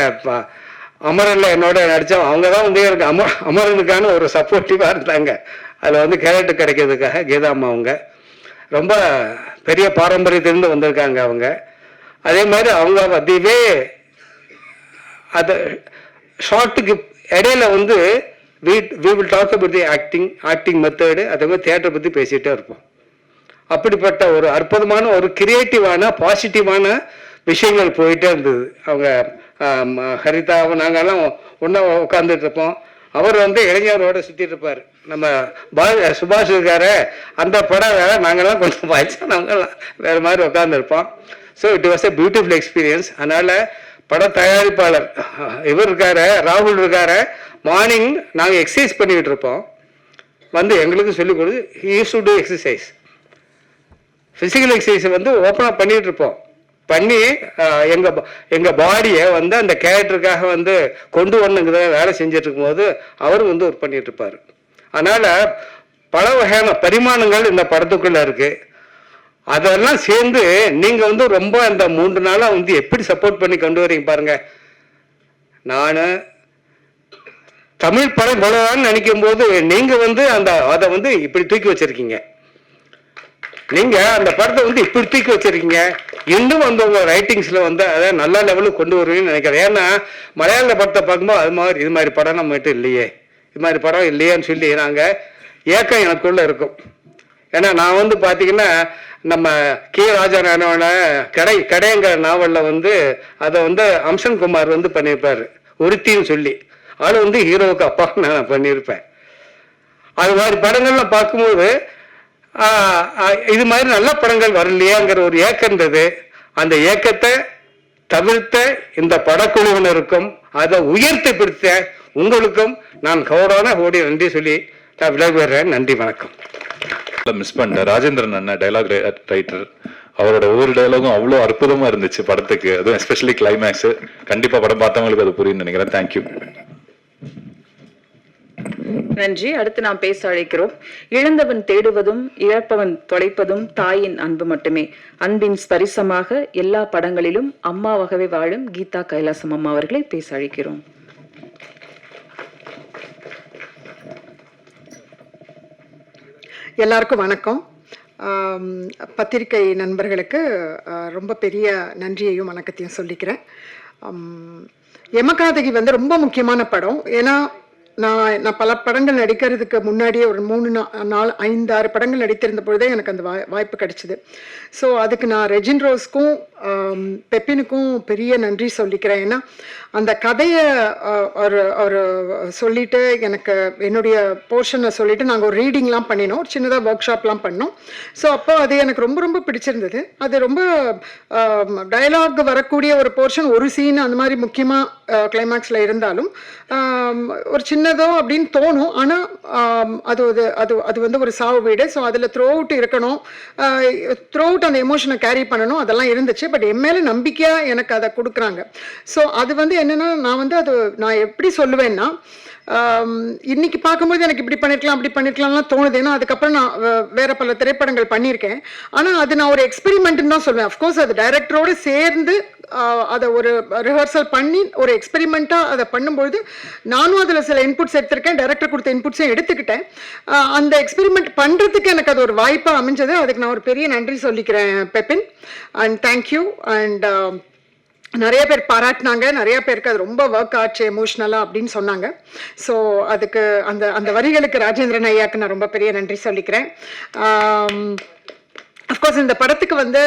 Speaker 10: அமரனில் என்னோட நடித்தோம், அவங்க தான் வந்து எனக்கு அமரனுக்கான ஒரு சப்போர்ட்டிவாக இருந்தாங்க. அதில் வந்து கேரக்டர் கிடைக்கிறதுக்காக கீதா அம்மா அவங்க ரொம்ப பெரிய பாரம்பரியத்திலிருந்து வந்திருக்காங்க அவங்க. அதே மாதிரி அவங்க அதுவே அதை ஷார்ட்டுக்கு இடையில வந்து we will talk about the acting method, அதே மாதிரி தியேட்டரை பற்றி பேசிகிட்டே இருப்போம். அப்படிப்பட்ட ஒரு அற்புதமான ஒரு கிரியேட்டிவான பாசிட்டிவான விஷயங்கள் போயிட்டே இருந்தது. அவங்க ஹரிதாவும் நாங்கள்லாம் ஒன்றா உட்காந்துட்டு இருப்போம். அவர் வந்து இளைஞரோட சுற்றிட்டு இருப்பார். நம்ம சுபாஷ் இருக்காரு, அந்த படம் வேற, நாங்கள்லாம் கொஞ்சம் வயசானவங்கலாம் வேறு மாதிரி உட்காந்துருப்போம். So it was a beautiful experience. அதனால் பட தயாரிப்பாளர் இவர் இருக்காரு, ராகுல் இருக்காரு, மார்னிங் நாங்கள் எக்ஸசைஸ் பண்ணிக்கிட்டு இருப்போம், வந்து எங்களுக்கு சொல்லிக் கொடுத்து he use to do exercise, physical எக்ஸசைஸை வந்து ஓப்பனாக பண்ணிகிட்டு இருப்போம். பண்ணி எங்கள் பாடியை வந்து அந்த கேரக்டருக்காக வந்து கொண்டு வரணுங்கிறத வேலை செஞ்சுட்டு இருக்கும்போது அவரும் வந்து ஒர்க் பண்ணிட்டு இருப்பார். அதனால் பல வகையான பரிமாணங்கள் இந்த படத்துக்குள்ளே இருக்குது. அதெல்லாம் சேர்ந்து நீங்கள் வந்து ரொம்ப அந்த 3 நாளாக வந்து எப்படி சப்போர்ட் பண்ணி கொண்டு வரீங்க பாருங்கள். நான் தமிழ் படம் போலவான்னு நினைக்கும் போது நீங்கள் வந்து அதை வந்து இப்படி தூக்கி வச்சுருக்கீங்க. நீங்கள் அந்த படத்தை வந்து இப்படி தூக்கி வச்சுருக்கீங்க. இன்னும் வந்து உங்கள் ரைட்டிங்ஸில் வந்து அதை நல்ல லெவலுக்கு கொண்டு வருவீங்கன்னு நினைக்கிறேன். ஏன்னா மலையாள படத்தை பார்க்கும்போது இது மாதிரி படம் நம்மகிட்ட இல்லையே, இது மாதிரி படம் இல்லையேன்னு சொல்லி நாங்கள் ஏக்கம் எனக்குள்ளே இருக்கும். ஏன்னா நான் வந்து பார்த்தீங்கன்னா நம்ம கே ராஜாராயணோட கடைங்கிற நாவலில் வந்து அதை வந்து அம்சன் குமார் வந்து பண்ணியிருப்பார், ஒருத்தின்னு சொல்லி. ஆள் வந்து ஹீரோவுக்கு அப்பா நான் பண்ணியிருப்பேன். அது மாதிரி படங்கள்லாம் பார்க்கும்போது இது மாதிரி நல்ல படங்கள் வரலையாங்கிற ஒரு ஏக்கம் இருந்தது. அந்த ஏக்கத்தை தவிர்த்த இந்த படக்குழுவினருக்கும் அதை உயர்த்தி பிடித்த உங்களுக்கும் நான் கோடி நன்றி சொல்லி நான் விடைபெறுறேன். நன்றி, வணக்கம்.
Speaker 9: மிஸ் பண்ணிட்டேன் ராஜேந்திரன் அண்ணா, டைலாக் ரைட்டர். அவரோட ஒவ்வொரு டைலாகும் அவ்வளோ அற்புதமா இருந்துச்சு படத்துக்கு, அதுவும் எஸ்பெஷலி கிளைமேக்ஸ். கண்டிப்பா படம் பார்த்தவங்களுக்கு அது புரியும்னு நினைக்கிறேன். தேங்க்யூ.
Speaker 1: நன்றி. அடுத்து நாம் பேச அழைக்கிறோம். இழந்தவன் தேடுவதும் இழப்பவன் தொலைப்பதும் தாயின் அன்பு மட்டுமே. அன்பின் ஸ்பரிசமாக எல்லா படங்களிலும் அம்மாவாகவே வாழும் கீதா கைலாசம் அம்மா அவர்களை பேச அழைக்கிறோம்.
Speaker 11: எல்லாருக்கும் வணக்கம். பத்திரிகை நண்பர்களுக்கு ரொம்ப பெரிய நன்றியையும் வணக்கத்தையும் சொல்லிக்கிறேன். யமகாதகி வந்து ரொம்ப முக்கியமான படம். ஏன்னா நான் பல படங்கள் நடிக்கிறதுக்கு முன்னாடியே ஒரு 3-4-5-6 படங்கள் நடித்திருந்த பொழுதே எனக்கு அந்த வாய்ப்பு கிடைச்சிது. ஸோ அதுக்கு நான் ரெஜின் ரோஸ்க்கும் பெப்பினுக்கும் பெரிய நன்றி சொல்லிக்கிறேன். ஏன்னா அந்த கதையை ஒரு சொல்லிட்டு எனக்கு என்னுடைய போர்ஷனை சொல்லிட்டு நாங்கள் ஒரு ரீடிங்லாம் பண்ணினோம், ஒரு சின்னதாக ஒர்க் ஷாப்லாம் பண்ணோம். ஸோ அப்போ அது எனக்கு ரொம்ப ரொம்ப பிடிச்சிருந்தது. அது ரொம்ப டயலாக் வரக்கூடிய ஒரு போர்ஷன், ஒரு சீன் அந்த மாதிரி முக்கியமாக கிளைமேக்ஸில் இருந்தாலும் ஒரு சின்னதோ அப்படின்னு தோணும். ஆனால் அது வந்து ஒரு சாவு வீடு. ஸோ அதில் த்ரூ அவுட் இருக்கணும், த்ரூ அவுட் அந்த எமோஷனை கேரி பண்ணணும், அதெல்லாம் இருந்துச்சு. பட் என் மேலே நம்பிக்கையாக எனக்கு அதை கொடுக்குறாங்க. ஸோ அது வந்து என்னென்னா நான் எப்படி சொல்லுவேன்னா, இன்னைக்கு பார்க்கும்போது எனக்கு இப்படி பண்ணிருக்கலாம் அப்படி பண்ணிருக்கலாம்லாம் தோணுது. ஏன்னா அதுக்கப்புறம் நான் வேற பல திரைப்படங்கள் பண்ணியிருக்கேன். ஆனால் அது நான் ஒரு எக்ஸ்பெரிமெண்ட்னு தான் சொல்லுவேன். அஃப்கோர்ஸ் அது டைரக்டரோடு சேர்ந்து அதை ஒரு ரிஹர்சல் பண்ணி ஒரு எக்ஸ்பெரிமெண்ட்டாக அதை பண்ணும்பொழுது நானும் அதில் சில இன்புட்ஸ் எடுத்திருக்கேன், டைரக்டர் கொடுத்த இன்புட்ஸையும் எடுத்துக்கிட்டேன். அந்த எக்ஸ்பெரிமெண்ட் பண்ணுறதுக்கு எனக்கு அது ஒரு வாய்ப்பாக அமைஞ்சது. அதுக்கு நான் ஒரு பெரிய நன்றி சொல்லிக்கிறேன் பெப்பின். And thank you. அண்ட் நிறைய பேர் பாராட்டினாங்க, நிறைய பேருக்கு அது ரொம்ப ஒர்க் ஆச்சு எமோஷ்னலாக அப்படின்னு சொன்னாங்க. ஸோ அதுக்கு அந்த அந்த வரிகளுக்கு ராஜேந்திரன் ஐயாவுக்கு நான் ரொம்ப பெரிய நன்றி சொல்லிக்கிறேன். அஃப்கோர்ஸ் இந்த படத்துக்கு வந்து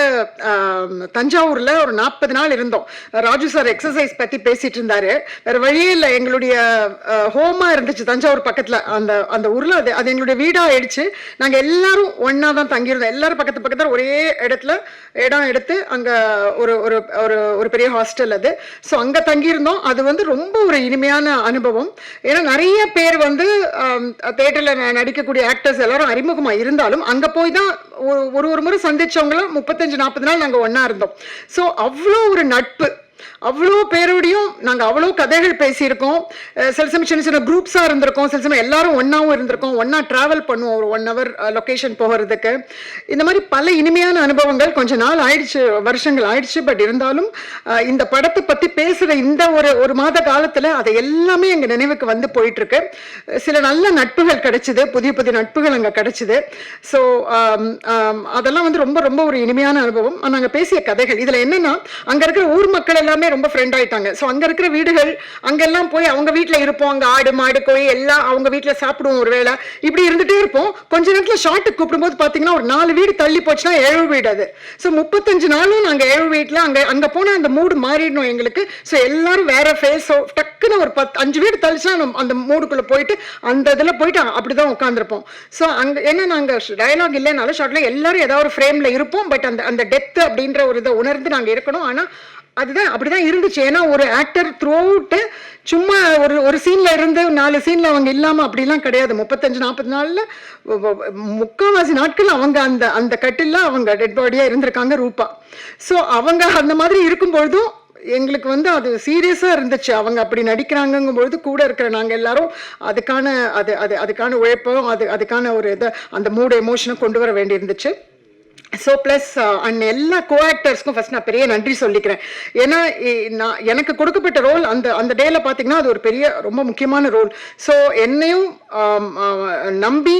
Speaker 11: தஞ்சாவூரில் ஒரு 40 நாள் இருந்தோம். ராஜு சார் எக்ஸசைஸ் பற்றி பேசிகிட்டு இருந்தார். வேறு வழியே இல்லை, எங்களுடைய ஹோமாக இருந்துச்சு தஞ்சாவூர் பக்கத்தில். அந்த அந்த ஊரில் அது எங்களுடைய வீடாக ஆயிடுச்சு. நாங்கள் எல்லாரும் ஒன்றா தான் தங்கியிருந்தோம். எல்லோரும் பக்கத்தில் ஒரே இடத்துல இடம் எடுத்து அங்கே ஒரு ஒரு ஒரு ஒரு பெரிய ஹாஸ்டல் அது. ஸோ அங்கே தங்கியிருந்தோம். அது வந்து ரொம்ப ஒரு இனிமையான அனுபவம். ஏன்னா நிறைய பேர் வந்து தேட்டரில் நடிக்கக்கூடிய ஆக்டர்ஸ் எல்லாரும் அறிமுகமாக இருந்தாலும் அங்கே போய் தான் ஒரு முறை சந்திச்சவங்களும் 35-40 நாள் நாங்கள் ஒன்றா இருந்தோம். ஸோ அவ்வளோ ஒரு நட்பு, அவ்வளோ பேரோடையும் நாங்கள் அவ்வளோ கதைகள் பேசியிருக்கோம். சில சமயம் சின்ன சின்ன குரூப்ஸாக இருந்திருக்கோம், சில சமயம் எல்லாரும் ஒன்றாவும் இருந்திருக்கோம், ஒன்றா ட்ராவல் பண்ணுவோம் ஒரு 1 hour லொக்கேஷன் போகிறதுக்கு. இந்த மாதிரி பல இனிமையான அனுபவங்கள். கொஞ்சம் நாள் ஆயிடுச்சு, வருஷங்கள் ஆயிடுச்சு. பட் இருந்தாலும் இந்த படத்தை பற்றி பேசுகிற இந்த ஒரு மாத காலத்தில் அதை எல்லாமே எங்கள் நினைவுக்கு வந்து போயிட்டுருக்கு. சில நல்ல நட்புகள் கிடைச்சிது, புதிய புதிய நட்புகள் அங்கே கிடைச்சிது. ஸோ அதெல்லாம் வந்து ரொம்ப ரொம்ப ஒரு இனிமையான அனுபவம். நாங்கள் பேசிய கதைகள் இதில் என்னென்னா, அங்கே இருக்கிற ஊர் மக்கள் எல்லாமே ரொம்ப ஃப்ரெண்ட் ஆயிட்டாங்க. ஸோ அங்கே இருக்கிற வீடுகள், அங்கெல்லாம் போய் அவங்க வீட்டில் இருப்போம். அங்கே ஆடு மாடு கோழி எல்லாம் அவங்க வீட்டில் சாப்பிடுவோம். ஒரு வேளை இப்படி இருந்துகிட்டே இருப்போம். கொஞ்ச நேரத்தில் ஷார்ட்டுக்கு கூப்பிடும்போது பார்த்தீங்கன்னா ஒரு 4 வீடு தள்ளி போச்சுன்னா 7 வீடு அது. ஸோ 35 நாளும் நாங்கள் 7 வீட்டில் அங்கே போனால் அந்த மூடு மாறிடணும் எங்களுக்கு. ஸோ எல்லாரும் வேற ஃபேஸோ டக்குன்னு ஒரு 5 வீடு தள்ளிச்சுன்னா அந்த மூடுக்குள்ளே போயிட்டு அந்த இதில் போயிட்டு அப்படி தான் உட்காந்துருப்போம். ஸோ அங்கே என்ன, நாங்கள் டயலாக் இல்லைனாலும் ஷார்ட்டில் எல்லாரும் ஏதாவது ஒரு ஃப்ரேமில் இருப்போம். பட் அந்த டெப்த் அப்படின்ற ஒரு இதை உணர்ந்து நாங்கள் இருக்கணும். ஆனால் அதுதான் அப்படிதான் இருந்துச்சு. ஏன்னா ஒரு ஆக்டர் த்ரூ அவுட்டு சும்மா ஒரு சீன்ல இருந்து 4 சீன்ல அவங்க இல்லாம அப்படிலாம் கிடையாது. 35-40 நாள்ல முக்கால்வாசி நாட்கள் அவங்க அந்த கட்டில அவங்க டெட் பாடியா இருந்திருக்காங்க ரூபா. ஸோ அவங்க அந்த மாதிரி இருக்கும்பொழுதும் எங்களுக்கு வந்து அது சீரியஸா இருந்துச்சு. அவங்க அப்படி நடிக்கிறாங்கும் பொழுது கூட இருக்கிற நாங்க எல்லாரும் அதுக்கான உழைப்பும் அதுக்கான ஒரு இதை அந்த மூடு எமோஷனை கொண்டு வர வேண்டி இருந்துச்சு. ஸோ ப்ளஸ் அண்ட் எல்லா கோ ஆக்டர்ஸ்க்கும் ஃபர்ஸ்ட் நான் பெரிய நன்றி சொல்லிக்கிறேன். ஏன்னா எனக்கு கொடுக்கப்பட்ட ரோல் அந்த டேல பார்த்தீங்கன்னா அது ஒரு பெரிய ரொம்ப முக்கியமான ரோல். ஸோ என்னையும் நம்பி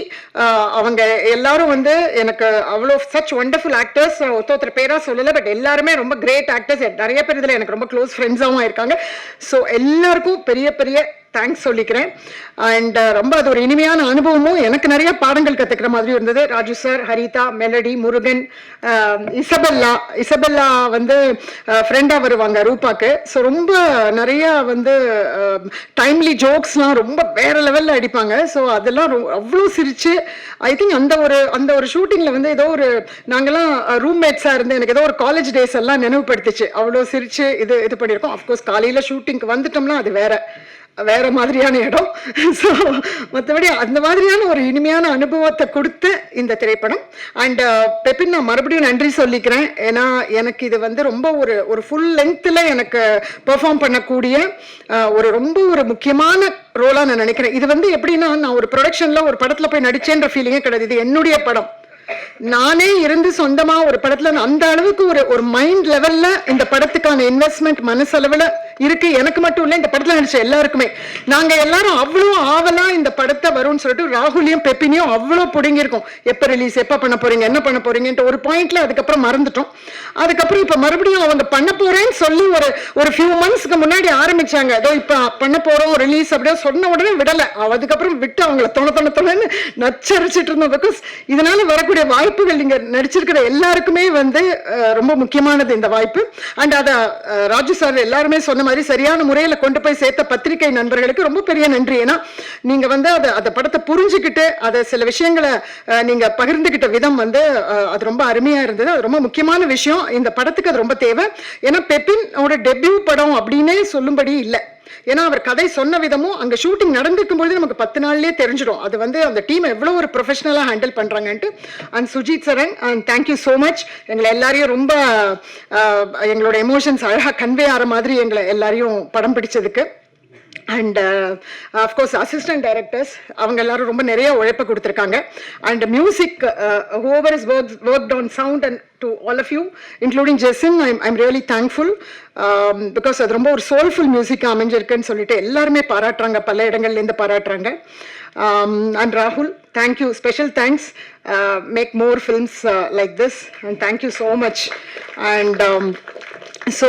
Speaker 11: அவங்க எல்லாரும் வந்து எனக்கு அவ்வளோ சச் ஒண்டர்ஃபுல் ஆக்டர்ஸ், ஒருத்தர் பேராக சொல்லலை, பட் எல்லாருமே ரொம்ப கிரேட் ஆக்டர்ஸ். நிறைய பேர் இதில் எனக்கு ரொம்ப க்ளோஸ் ஃப்ரெண்ட்ஸாகவும் இருக்காங்க. ஸோ எல்லாருக்கும் பெரிய பெரிய தேங்க்ஸ் சொல்லிக்கிறேன். அண்ட் ரொம்ப அது ஒரு இனிமையான அனுபவமும் எனக்கு நிறைய பாடங்கள் கற்றுக்கிற மாதிரி இருந்தது. Raju sir, Haritha, melody, Murugan, Isabella வந்து ஃப்ரெண்டாக வருவாங்க ரூபாக்கு. ஸோ ரொம்ப நிறைய வந்து டைம்லி ஜோக்ஸ்லாம் ரொம்ப வேற லெவலில் அடிப்பாங்க. ஸோ அதெல்லாம் அவ்வளோ சிரிச்சு ஐ திங்க் அந்த ஒரு ஷூட்டிங்கில் வந்து ஏதோ ஒரு நாங்கள்லாம் ரூம்மேட்ஸாக இருந்து எனக்கு ஏதோ ஒரு காலேஜ் டேஸ் எல்லாம் நினைவுபடுத்திச்சு. அவ்வளோ சிரிச்சு இது பண்ணியிருக்கோம். அஃப்கோர்ஸ் காலையில் ஷூட்டிங்க்கு வந்துட்டோம்னா அது வேற மாதிரியான இடம். ஸோ மற்றபடி அந்த மாதிரியான ஒரு இனிமையான அனுபவத்தை கொடுத்து இந்த திரைப்படம். அண்ட் பெப்பின் நான் மறுபடியும் நன்றி சொல்லிக்கிறேன். ஏன்னா எனக்கு இது வந்து ரொம்ப ஒரு ஃபுல் லென்த்தில் எனக்கு பெர்ஃபார்ம் பண்ணக்கூடிய ரொம்ப ஒரு முக்கியமான ரோலாக நான் நினைக்கிறேன். இது வந்து எப்படின்னா, நான் ஒரு ப்ரொடக்ஷனில் ஒரு படத்தில் போய் நடிச்சேன்ற ஃபீலிங்கே கிடையாது. இது என்னுடைய படம். நானே இருந்து சொந்தமா ஒரு படத்துல அந்த அளவுக்கு ஒரு மைண்ட் லெவல்ல இந்த படத்துக்கான இன்வெஸ்ட்மெண்ட் மனசளவுல இருக்கு. எனக்கு மட்டும் இல்ல, இந்த படத்துல நடிச்ச எல்லாருக்குமே. நாங்க எல்லாரும் அவ்வளோ ஆவலா இந்த படத்தை வரும்னு சொல்லிட்டு ராகுலையும் பெப்பினையும் அவ்வளோ புடுங்கிருக்கோம். எப்ப ரிலீஸ், எப்ப பண்ண போறீங்க, என்ன பண்ண போறீங்கன்ட்டு ஒரு பாயிண்ட்ல அதுக்கப்புறம் மறந்துட்டோம். அதுக்கப்புறம் இப்ப மறுபடியும் அவங்க பண்ண போறேன்னு சொல்லி ஒரு ஃபியூ மந்த்ஸ்க்கு முன்னாடி ஆரம்பிச்சாங்க. ஏதோ இப்ப பண்ண போறோம் ரிலீஸ் அப்படியே சொன்ன உடனே விடல. அதுக்கப்புறம் விட்டு அவங்கள தொணன்னு நச்சரிச்சிட்டு இருந்தோம். பிகாஸ் இதனால வரக்கூடிய வாய்ப்புகள் நீங்க நடிச்சிருக்கிற எல்லாருக்குமே வந்து ரொம்ப முக்கியமானது இந்த வாய்ப்பு. அண்ட் அத ராஜு சார் எல்லாருமே சொன்ன மாதிரி சரியான முறையில கொண்டு போய் சேர்த்த பத்திரிகை நண்பர்களுக்கு ரொம்ப பெரிய நன்றி. ஏன்னா நீங்க வந்து அந்த படத்தை புரிஞ்சுக்கிட்டு அதை சில விஷயங்களை நீங்க பகிர்ந்துகிட்ட விதம் வந்து அது ரொம்ப அருமையா இருந்தது. அது ரொம்ப முக்கியமான விஷயம். இந்த படத்துக்கு அது ரொம்ப தேவை. ஏன்னா பெப்பினோட டெபியூ படம் அப்படின்னே சொல்லும்படி இல்லை. ஏன்னா அவர் கதை சொன்ன விதமும் அங்கே ஷூட்டிங் நடந்திருக்கும் பொழுது நமக்கு 10 நாள்லேயே தெரிஞ்சிடும் அது வந்து அந்த டீம் எவ்வளோ ஒரு ப்ரொஃபஷனலாக ஹேண்டில் பண்ணுறாங்கன்ட்டு. And Sujith Saran, and thank you so much. எங்களை எல்லாரையும் ரொம்ப எங்களோட எமோஷன்ஸ் அழகாக கன்வே ஆகிற மாதிரி எங்களை எல்லாரையும் படம் பிடிச்சதுக்கு. அண்ட் அஃப்கோர்ஸ் அசிஸ்டன்ட் டைரக்டர்ஸ் அவங்க எல்லாரும் ரொம்ப நிறைய உழைப்பை கொடுத்துருக்காங்க. And music whoever is worked on sound and to all of you including Jason, I'm really thankful because அது ரொம்ப ஒரு soulful music அமைஞ்சிருக்குன்னு சொல்லிட்டு எல்லாருமே பாராட்டுறாங்க, பல இடங்கள்லேருந்து பாராட்டுறாங்க. And Rahul, thank you, special thanks. Make more films like this and thank you so much. And so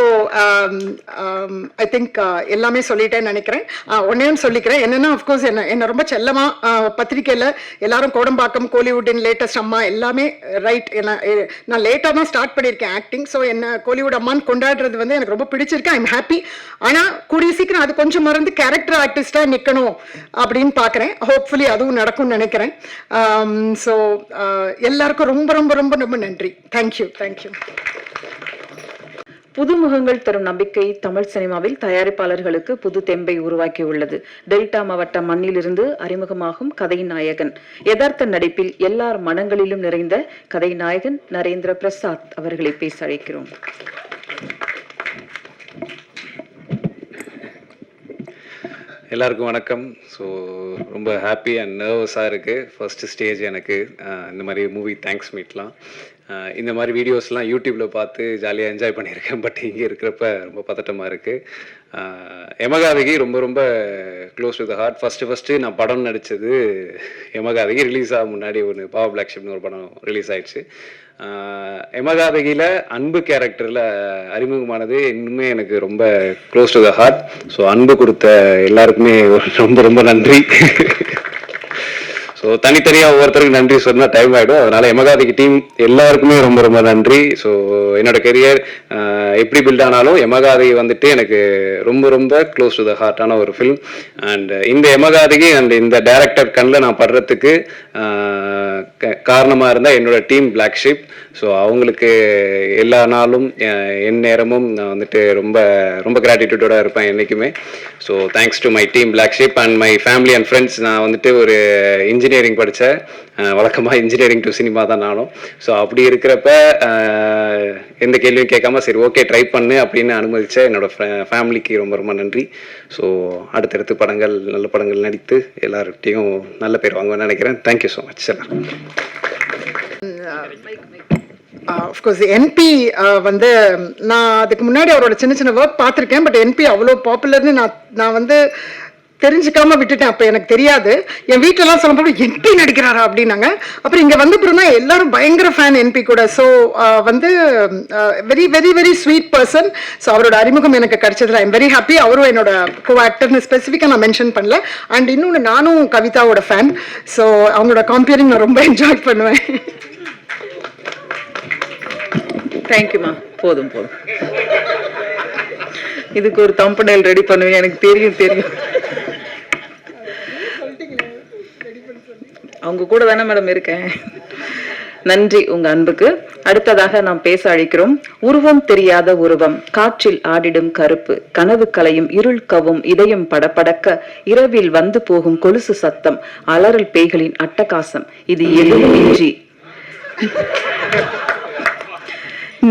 Speaker 11: I think எல்லாமே சொல்லிட்டேன்னு நினைக்கிறேன். ஒன்றையும் சொல்லிக்கிறேன் என்னென்னா, அஃப்கோர்ஸ் என்னை ரொம்ப செல்லமாக பத்திரிக்கையில் எல்லாரும் கோடம்பாக்கம், கோலிவுட்டின் லேட்டஸ்ட் அம்மா எல்லாமே ரைட். நான் லேட்டாக தான் ஸ்டார்ட் பண்ணியிருக்கேன் ஆக்டிங். ஸோ என்ன கோலிவுட் அம்மான்னு கொண்டாடுறது வந்து எனக்கு ரொம்ப பிடிச்சிருக்கு. I'm happy. ஆனால் கூடிய சீக்கிரம் அது கொஞ்சம் மறந்து கேரக்டர் ஆர்டிஸ்டாக நிற்கணும் அப்படின்னு பார்க்குறேன். ஹோப்ஃபுல்லி அதுவும் நடக்கும்னு நினைக்கிறேன். ஸோ எல்லாருக்கும் ரொம்ப ரொம்ப ரொம்ப ரொம்ப நன்றி. தேங்க்யூ.
Speaker 1: புதுமுகங்கள் தரும் நம்பிக்கை தமிழ் சினிமாவில் தயாரிப்பாளர்களுக்கு புது தெம்பை உருவாக்கியுள்ளது. டெல்டா மாவட்ட மண்ணிலிருந்து அறிமுகமாகும் கதை நாயகன். யதார்த்த நடிப்பில் எல்லார் மனங்களிலும் நிறைந்த கதை நாயகன் நரேந்திர பிரசாத் அவர்களை பேச அழைக்கிறோம்.
Speaker 12: எல்லாருக்கும் வணக்கம். ஸோ ரொம்ப ஹாப்பி அண்ட் நர்வஸாக இருக்குது. ஃபர்ஸ்ட்டு ஸ்டேஜ் எனக்கு இந்த மாதிரி மூவி தேங்க்ஸ் மீட்லாம். இந்த மாதிரி வீடியோஸ்லாம் யூடியூப்பில் பார்த்து ஜாலியாக என்ஜாய் பண்ணியிருக்கேன். பட் இங்கே இருக்கிறப்ப ரொம்ப பதட்டமாக இருக்குது. யமகாதகி ரொம்ப ரொம்ப close to the heart. First நான் படம் நடித்தது யமகாதகி ரிலீஸ் ஆக முன்னாடி ஒன்று பாவா பிளாக் ஷிப்னு ஒரு படம் ரிலீஸ் ஆயிடுச்சு. யமகாதகியில் அன்பு கேரக்டரில் அறிமுகமானது இன்னுமே எனக்கு ரொம்ப close to the heart. So அன்பு கொடுத்த எல்லாருக்குமே ரொம்ப ரொம்ப நன்றி. ஸோ தனித்தனியாக ஒவ்வொருத்தருக்கு நன்றி சொன்னால் டைம் ஆகிடும். அதனால் யமகாதகி டீம் எல்லாருக்குமே ரொம்ப ரொம்ப நன்றி. ஸோ என்னோட கெரியர் எப்படி பில்ட் ஆனாலும் யமகாதகி வந்துட்டு எனக்கு ரொம்ப ரொம்ப க்ளோஸ் டு த ஹார்ட்டான ஒரு ஃபில்ம். அண்ட் இந்த யமகாதகி அண்ட் இந்த டைரக்டர் கண்ணில் நான் படுறதுக்கு காரணமாக இருந்தால் என்னோட டீம் பிளாக் ஷிப். ஸோ அவங்களுக்கு எல்லா நாளும் என் நேரமும் நான் வந்துட்டு ரொம்ப ரொம்ப கிராட்டிடியூடோட இருப்பேன் என்றைக்குமே. So thanks to my team Black Sheep and my family and friends. நான் வந்துட்டு ஒரு இன்ஜினியரிங் படித்தேன். வழக்கமாக இன்ஜினியரிங் டு சினிமா தான் நானும். ஸோ அப்படி இருக்கிறப்ப எந்த கேள்வியும் கேட்காம சரி ஓகே ட்ரை பண்ணு அப்படின்னு அனுமதிச்ச என்னோட ஃபேமிலிக்கு ரொம்ப ரொம்ப நன்றி. ஸோ அடுத்தடுத்து படங்கள் நல்ல படங்கள் நடித்து எல்லார்கிட்டையும் நல்ல பேர் வாங்குவேன்னு நினைக்கிறேன். Thank you so much sir.
Speaker 11: Of course NP வந்து நான் அதுக்கு முன்னாடி அவரோட சின்ன சின்ன ஒர்க் பார்த்துருக்கேன். பட் என்பி அவ்வளோ பாப்புலர்னு நான் வந்து தெரிஞ்சுக்காம விட்டுட்டேன். அப்போ எனக்கு தெரியாது. என் வீட்டிலலாம் சொல்லும்போது என்பி நடிக்கிறாரா அப்படின்னாங்க. அப்புறம் இங்கே வந்த பிறகு தான் எல்லாரும் பயங்கர ஃபேன் என்பி கூட. ஸோ வந்து very very very sweet person. So அவரோட அறிமுகம் எனக்கு கிடைச்சதுல ஐம் வெரி ஹாப்பி. அவரும் என்னோட கோ ஆக்டர்னு ஸ்பெசிஃபிக்காக நான் மென்ஷன் பண்ணல. அண்ட் இன்னொன்று நானும் கவிதாவோட ஃபேன். ஸோ அவங்களோட காம்பியரிங் நான் ரொம்ப என்ஜாய் பண்ணுவேன்.
Speaker 1: தேங்க்யூமா. போதும் இதுக்கு ஒரு தம்பனைல் ரெடி பண்ணுவேன். எனக்கு தெரியும். அவங்க கூட தானே மேடம் இருக்கேன். நன்றி உங்க அன்புக்கு. அடுத்ததாக நாம் பேச அழைக்கிறோம். உருவம் தெரியாத உருவம், காற்றில் ஆடிடும் கருப்பு, கனவு கலையும் இருள் கவும், இதயம் படபடக்க, இரவில் வந்து போகும் கொலுசு சத்தம், அலறல் பேய்களின் அட்டகாசம், இது எதுவுமின்றி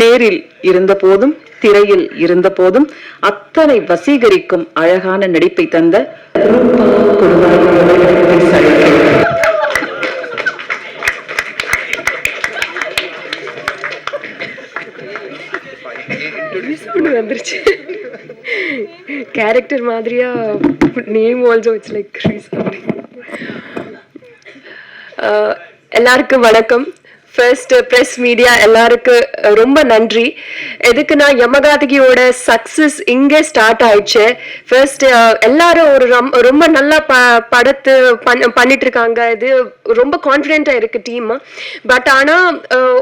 Speaker 1: நேரில் இருந்த போதும் திரையில் இருந்த போதும் அத்தனை வசீகரிக்கும் அழகான நடிப்பை தந்த
Speaker 7: வந்துருச்சு. கேரக்டர் மாதிரியா நேம் ஆல்சோ இட்ஸ் லைக் எல்லாருக்கும் வணக்கம். ஃபர்ஸ்ட் ப்ரெஸ் மீடியா எல்லாருக்கும் ரொம்ப நன்றி. எதுக்குன்னா யமகாதகியோட சக்ஸஸ் இங்கே ஸ்டார்ட் ஆயிடுச்சு. ஃபர்ஸ்ட் எல்லாரும் ஒரு ரொம்ப நல்லா படத்து பண்ணிட்டு இருக்காங்க. இது ரொம்ப கான்ஃபிடென்ட்டாக இருக்கு டீம். பட் ஆனால்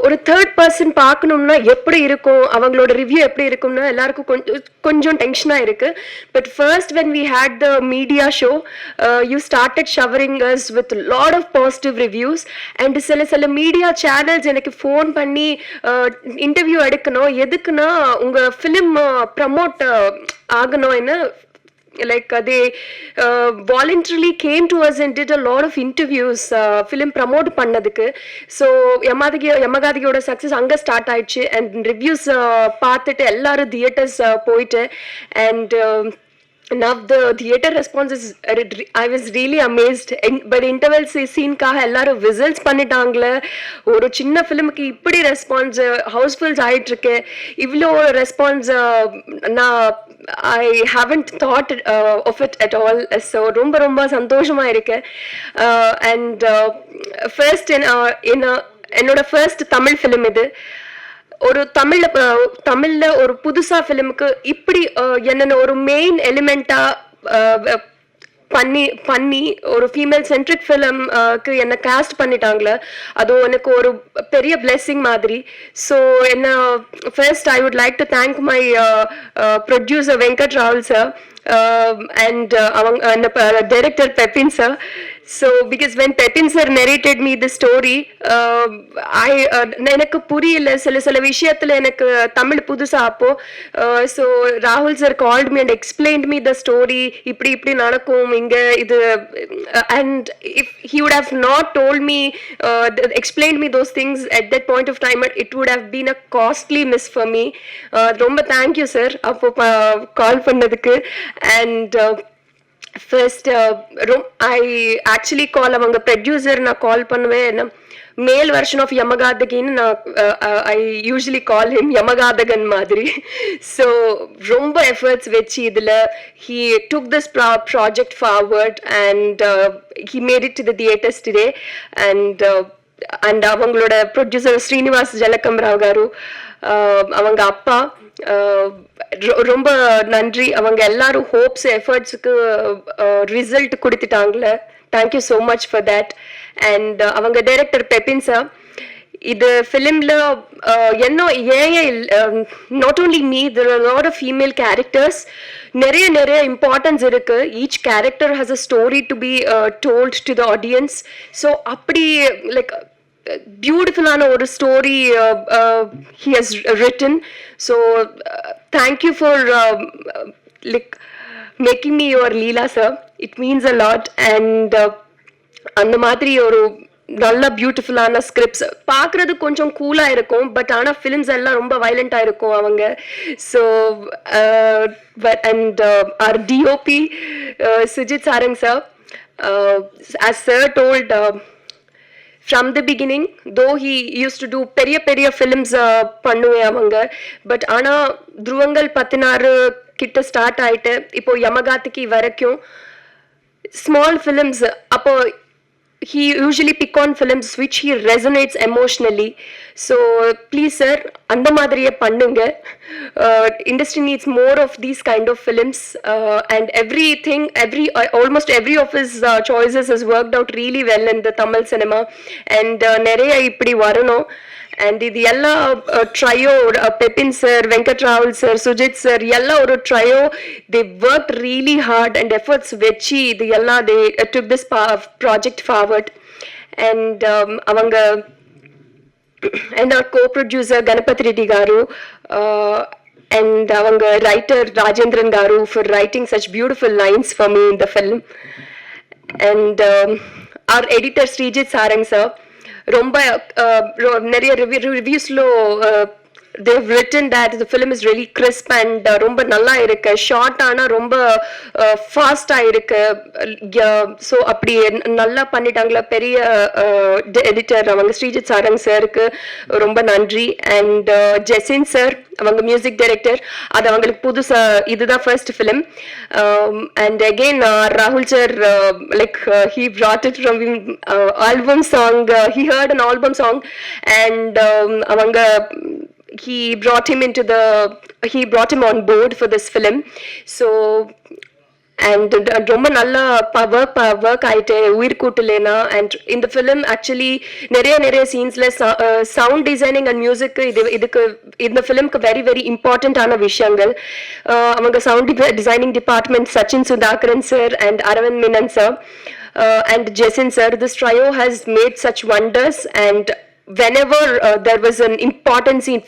Speaker 7: ஒரு தேர்ட் பர்சன் பார்க்கணும்னா எப்படி இருக்கும், அவங்களோட ரிவ்யூ எப்படி இருக்கும்னா எல்லாருக்கும் கொஞ்சம் டென்ஷனாக இருக்கு. But first when we had the media show, you started showering us with a lot of positive reviews. And சில மீடியா சேனல்ஸ் எனக்கு ஃபோன் பண்ணி இன்டர்வியூ எடுக்கணும், எதுக்குன்னா உங்க ஃபிலிம் ப்ரமோட் ஆகணும்னு. Like they voluntarily came to us and did a lot of interviews film promote பண்ணதுக்கு. So யமகாதகியோட success அங்கே start ஆயிடுச்சு. அண்ட் ரிவ்யூஸ் பார்த்துட்டு எல்லாரும் தியேட்டர்ஸ் போயிட்டு and now the theater response is I was really amazed. But interval scene காக எல்லாரும் whistles பண்ணிட்டாங்களே. ஒரு சின்ன ஃபிலிமுக்கு இப்படி ரெஸ்பான்ஸ் ஹவுஸ்ஃபுல்ஸ் ஆயிட்டு இருக்கு. இவ்வளோ ரெஸ்பான்ஸ் நான் I haven't thought of it at all. So ரொம்ப ரொம்ப சந்தோஷமா இருக்கு. And first என்னோட ஃபர்ஸ்ட் தமிழ் ஃபிலிம் இது.
Speaker 13: ஒரு தமிழ்ல ஒரு புதுசா ஃபிலிமுக்கு இப்படி என்னென்ன ஒரு மெயின் எலிமெண்டா பண்ணி ஒரு ஃபீமேல் சென்ட்ரிக் ஃபிலிம்க்கு என்ன காஸ்ட் பண்ணிட்டாங்களே, அது எனக்கு ஒரு பெரிய பிளெஸிங் மாதிரி. ஸோ என்ன first I would like to thank my producer Venkat ராகுல் சார் and அவங்க director Pepin sir. So because when Pepin sir narrated me the story, எனக்கு புரியல சில விஷயத்துல எனக்கு தமிழ் புதுசா அப்போ. So ராகுல் sir called me and explained me the story, இப்படி நடக்கும் இங்க இது, and if he would have not told me explained me those things at that point of time, it would have been a costly miss for me. ரொம்ப thank you sir அப்போ கால் பண்ணதுக்கு. And first I actually call அவங்க producer நான் கால் பண்ணுவேன். மேல் version of யமகாதகின்னு நான் ஐ usually call him யமகாதகன் மாதிரி. So ரொம்ப எஃபர்ட்ஸ் வச்சு இதில் he took this project forward and he made it to the theaters today. and அவங்களோட ப்ரொடியூசர் ஸ்ரீனிவாஸ் ஜலகம்ராவ் காரு, அவங்க அப்பா, ரொம்ப நன்றி. அவங்க எல்லாரும் ஹோப்ஸ் எஃபர்ட்ஸுக்கு ரிசல்ட் கொடுத்துட்டாங்களே. Thank you so much for that. And அவங்க டைரக்டர் பெப்பின் சார், இது ஃபிலிம்ல என்ன not only me, there are lot of female characters, நிறைய இம்பார்ட்டன்ஸ் இருக்கு. Each character has a story to be told to the audience. So அப்படி like பியூட்டிஃபுல்லான ஒரு story he has written. So thank you for like making me your Leela sir. It means a lot. And அந்த மாதிரி ஒரு நல்ல பியூட்டிஃபுல்லான scripts பார்க்குறது கொஞ்சம் கூலாக இருக்கும், பட் ஆனால் ஃபிலிம்ஸ் எல்லாம் ரொம்ப வயலண்ட்டாக இருக்கும் அவங்க. So and our DOP Sujith Sarang sir, as sir told, from the beginning, though he used to do பெரிய films பண்ணுவேன் அவங்க, பட் ஆனால் துருவங்கள் 16 கிட்ட ஸ்டார்ட் ஆயிட்டு இப்போ யமகாதிக்கு வரைக்கும் ஸ்மால் ஃபிலிம்ஸ். அப்போ he usually pick on films which he resonates emotionally. So please sir, அந்த மாதிரியே பண்ணுங்க. Industry needs more of these kind of films, and almost every of his choices has worked out really well in the Tamil cinema, and நிறைய இப்படி வரணும். And இது எல்லா trio, பெப்பின் sir, Venkat ராகுல் sir, Sujith sir, எல்லாம் ஒரு trio. they worked really hard and efforts வச்சு இது எல்லாம் they took this project forward. And அவங்க and our co-producer Ganapathi Reddy garu, and avanga writer Rajendran garu for writing such beautiful lines for me in the film. And our editor Srijit Sarang sir, romba nariya reviews lo they've written that the film is really crisp and romba nalla irukku, short ana romba fast ah irukku. So appdi nalla pannitaangala periya editor avanga Srijit Sarang sir ku romba nandri. And Jasin sir, avanga music director, adu avangalukku pudusa idudha first film. And again Rahul sir, like he brought it from album song, he heard an album song, and avanga he brought him on board for this film. So and ரொம்ப நல்ல work ஆயிட்டு உயிர் கூட்டலேனா. And in the film actually நிறைய சீன்ஸ்ல sound designing and music இதுக்கு இந்த ஃபிலிம்க்கு very important ஆன விஷயங்கள். அவங்க sound designing department Sachin Sudhakaran sir and Aravind Menon sir and Jason sir, this trio has made such wonders. And whenever there was an important scene,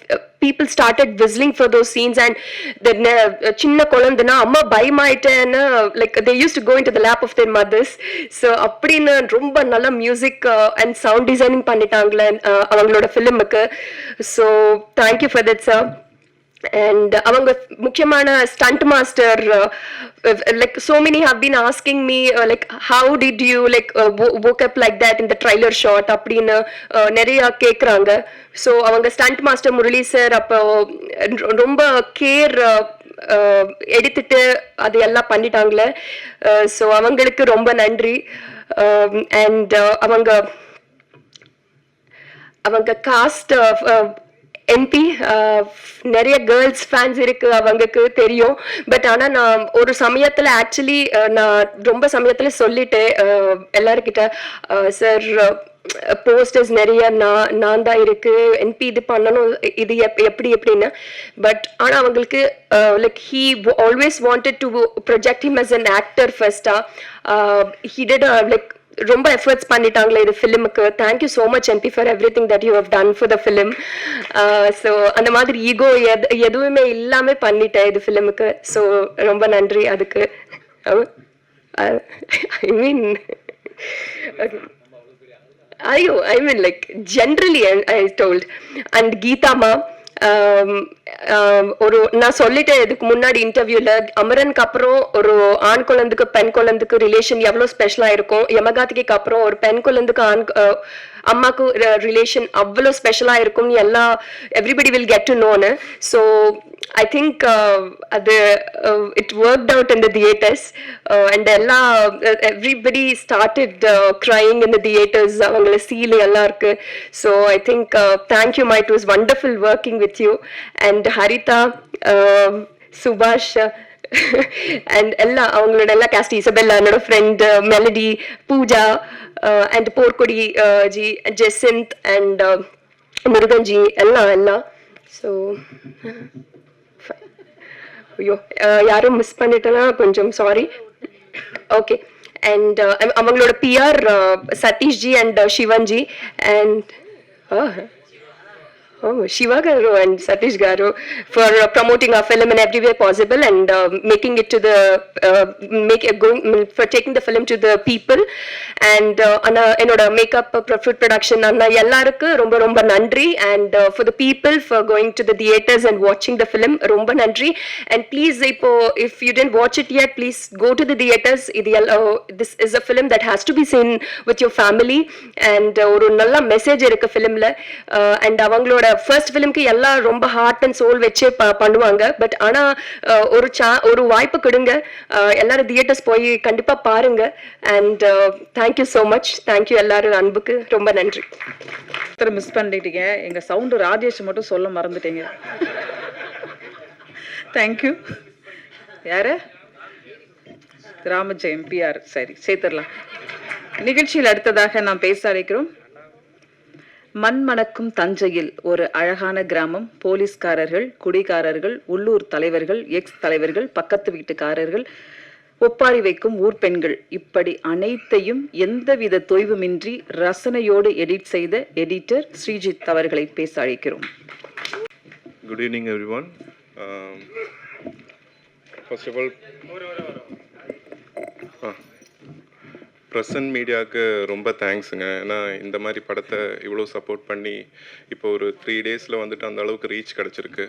Speaker 13: people started whistling for those scenes. And the chinna kolandana amma bayamaitena, like they used to go into the lap of their mothers. So appadina romba nalla music and sound designing pannitaangala avangaloda filmukku. So thank you for that sir. And avanga mukyamana stunt master, like so many have been asking me like how did you like woke up like that in the trailer shot appadina neriya kekranga. So avanga stunt master Murali sir appo romba care editittu adu ella pannitaangala. So avangalukku romba nandri. And avanga cast NP நிறைய girls fans இருக்கு அவங்களுக்கு தெரியும். But ஆனால் நான் ஒரு சமயத்தில் actually நான் ரொம்ப சமயத்தில் சொல்லிட்டேன் எல்லாருக்கிட்ட, சார் போஸ்டர்ஸ் நிறைய நான் தான் இருக்கு, என்பி இது பண்ணணும், இது எப்படி எப்படின்னு. பட் ஆனால் அவங்களுக்கு like he always wanted to project him as an actor ஃபர்ஸ்டா. ஹீ டிட் லைக் ரொம்ப எஃபர்ட்ஸ் பண்ணிட்டாங்களே இது ஃபிலிமுக்கு. Thank you so much NP for everything that you have done for the film. So அந்த மாதிரி ஈகோ எதுவுமே இல்லாமல் பண்ணிட்டேன் இது ஃபிலிமுக்கு. ஸோ ரொம்ப நன்றி அதுக்கு. ஐ மீன் I mean like generally I told. And Geeta ma ஒரு நான் சொல்லிட்டேன் இதுக்கு முன்னாடி இன்டர்வியூல, அமரனுக்கு அப்புறம் ஒரு ஆண் குழந்தைக்கு பெண் குழந்தைக்கு ரிலேஷன் எவ்வளவு ஸ்பெஷலா இருக்கும், யமகாதிக்கு அப்புறம் ஒரு பெண் குழந்தைக்கு அம்மாக்கு ரிலேஷன் அவ்வளோ ஸ்பெஷலா இருக்கும் எல்லா எவ்ரிபடி வில் கெட் டு நோன்னு. So I think it worked out in the theaters and everybody started crying in the theaters. avangala seal ella irukku. So I think thank you ma, it was wonderful working with you. And Haritha, Subhash and ella avangaloda ella cast, Isabella anoda friend, Melody, Pooja and Porkodi ji, Jacinth and Murugan ji ella. So ஐயோ யாரும் miss பண்ணிட்டேன்னா கொஞ்சம் sorry. Okay. And அவங்களோட PR Sathish ji and Sivan ji and Shiva Garu and Satish Garu for promoting our film in every way possible and making it to the for taking the film to the people. And enoda makeup food production anna ellarukku romba romba nandri. And for the people for going to the theaters and watching the film romba nandri. And please if you didn't watch it yet, please go to the theaters. This is a film that has to be seen with your family. And oru nalla message irukku film la. And avangaloda first ஃபிலிம்க்கு எல்லாம் ரொம்ப heart and soul வச்சே பண்ணுவாங்க. But ஆனால் ஒரு வாய்ப்பு கொடுங்க, எல்லாரும் தியேட்டர்ஸ் போய் கண்டிப்பாக பாருங்க. And thank you so much. Thank you எல்லாரும் அன்புக்கு ரொம்ப நன்றி.
Speaker 1: மிஸ் பண்ணிட்டீங்க, எங்கள் சவுண்டு ராஜேஷ் மட்டும் சொல்ல மறந்துட்டீங்க. தேங்க்யூ. யாரு? ராமஜெயம் பிஆர். சரி, சேர்த்துடலாம். நிகழ்ச்சியில் அடுத்ததாக நாம் பேச அழைக்கிறோம். மண் மணக்கும் தஞ்சையில் ஒரு அழகான கிராமம், போலீஸ்காரர்கள், குடிகாரர்கள், உள்ளூர் தலைவர்கள், எக்ஸ் தலைவர்கள், பக்கத்து வீட்டுக்காரர்கள், ஒப்பாரி வைக்கும் ஊர் பெண்கள், இப்படி அனைத்தையும் எந்தவித தொய்வுமின்றி ரசனையோடு எடிட் செய்த எடிட்டர் ஸ்ரீஜித் அவர்களை பேச அழைக்கிறோம்.
Speaker 14: Good evening everyone. First of all present மீடியாவுக்கு ரொம்ப தேங்க்ஸுங்க. ஏன்னா இந்த மாதிரி படத்தை இவ்வளோ சப்போர்ட் பண்ணி இப்போ ஒரு 3 டேஸில் வந்துட்டு அந்த அளவுக்கு ரீச் கிடச்சிருக்கு.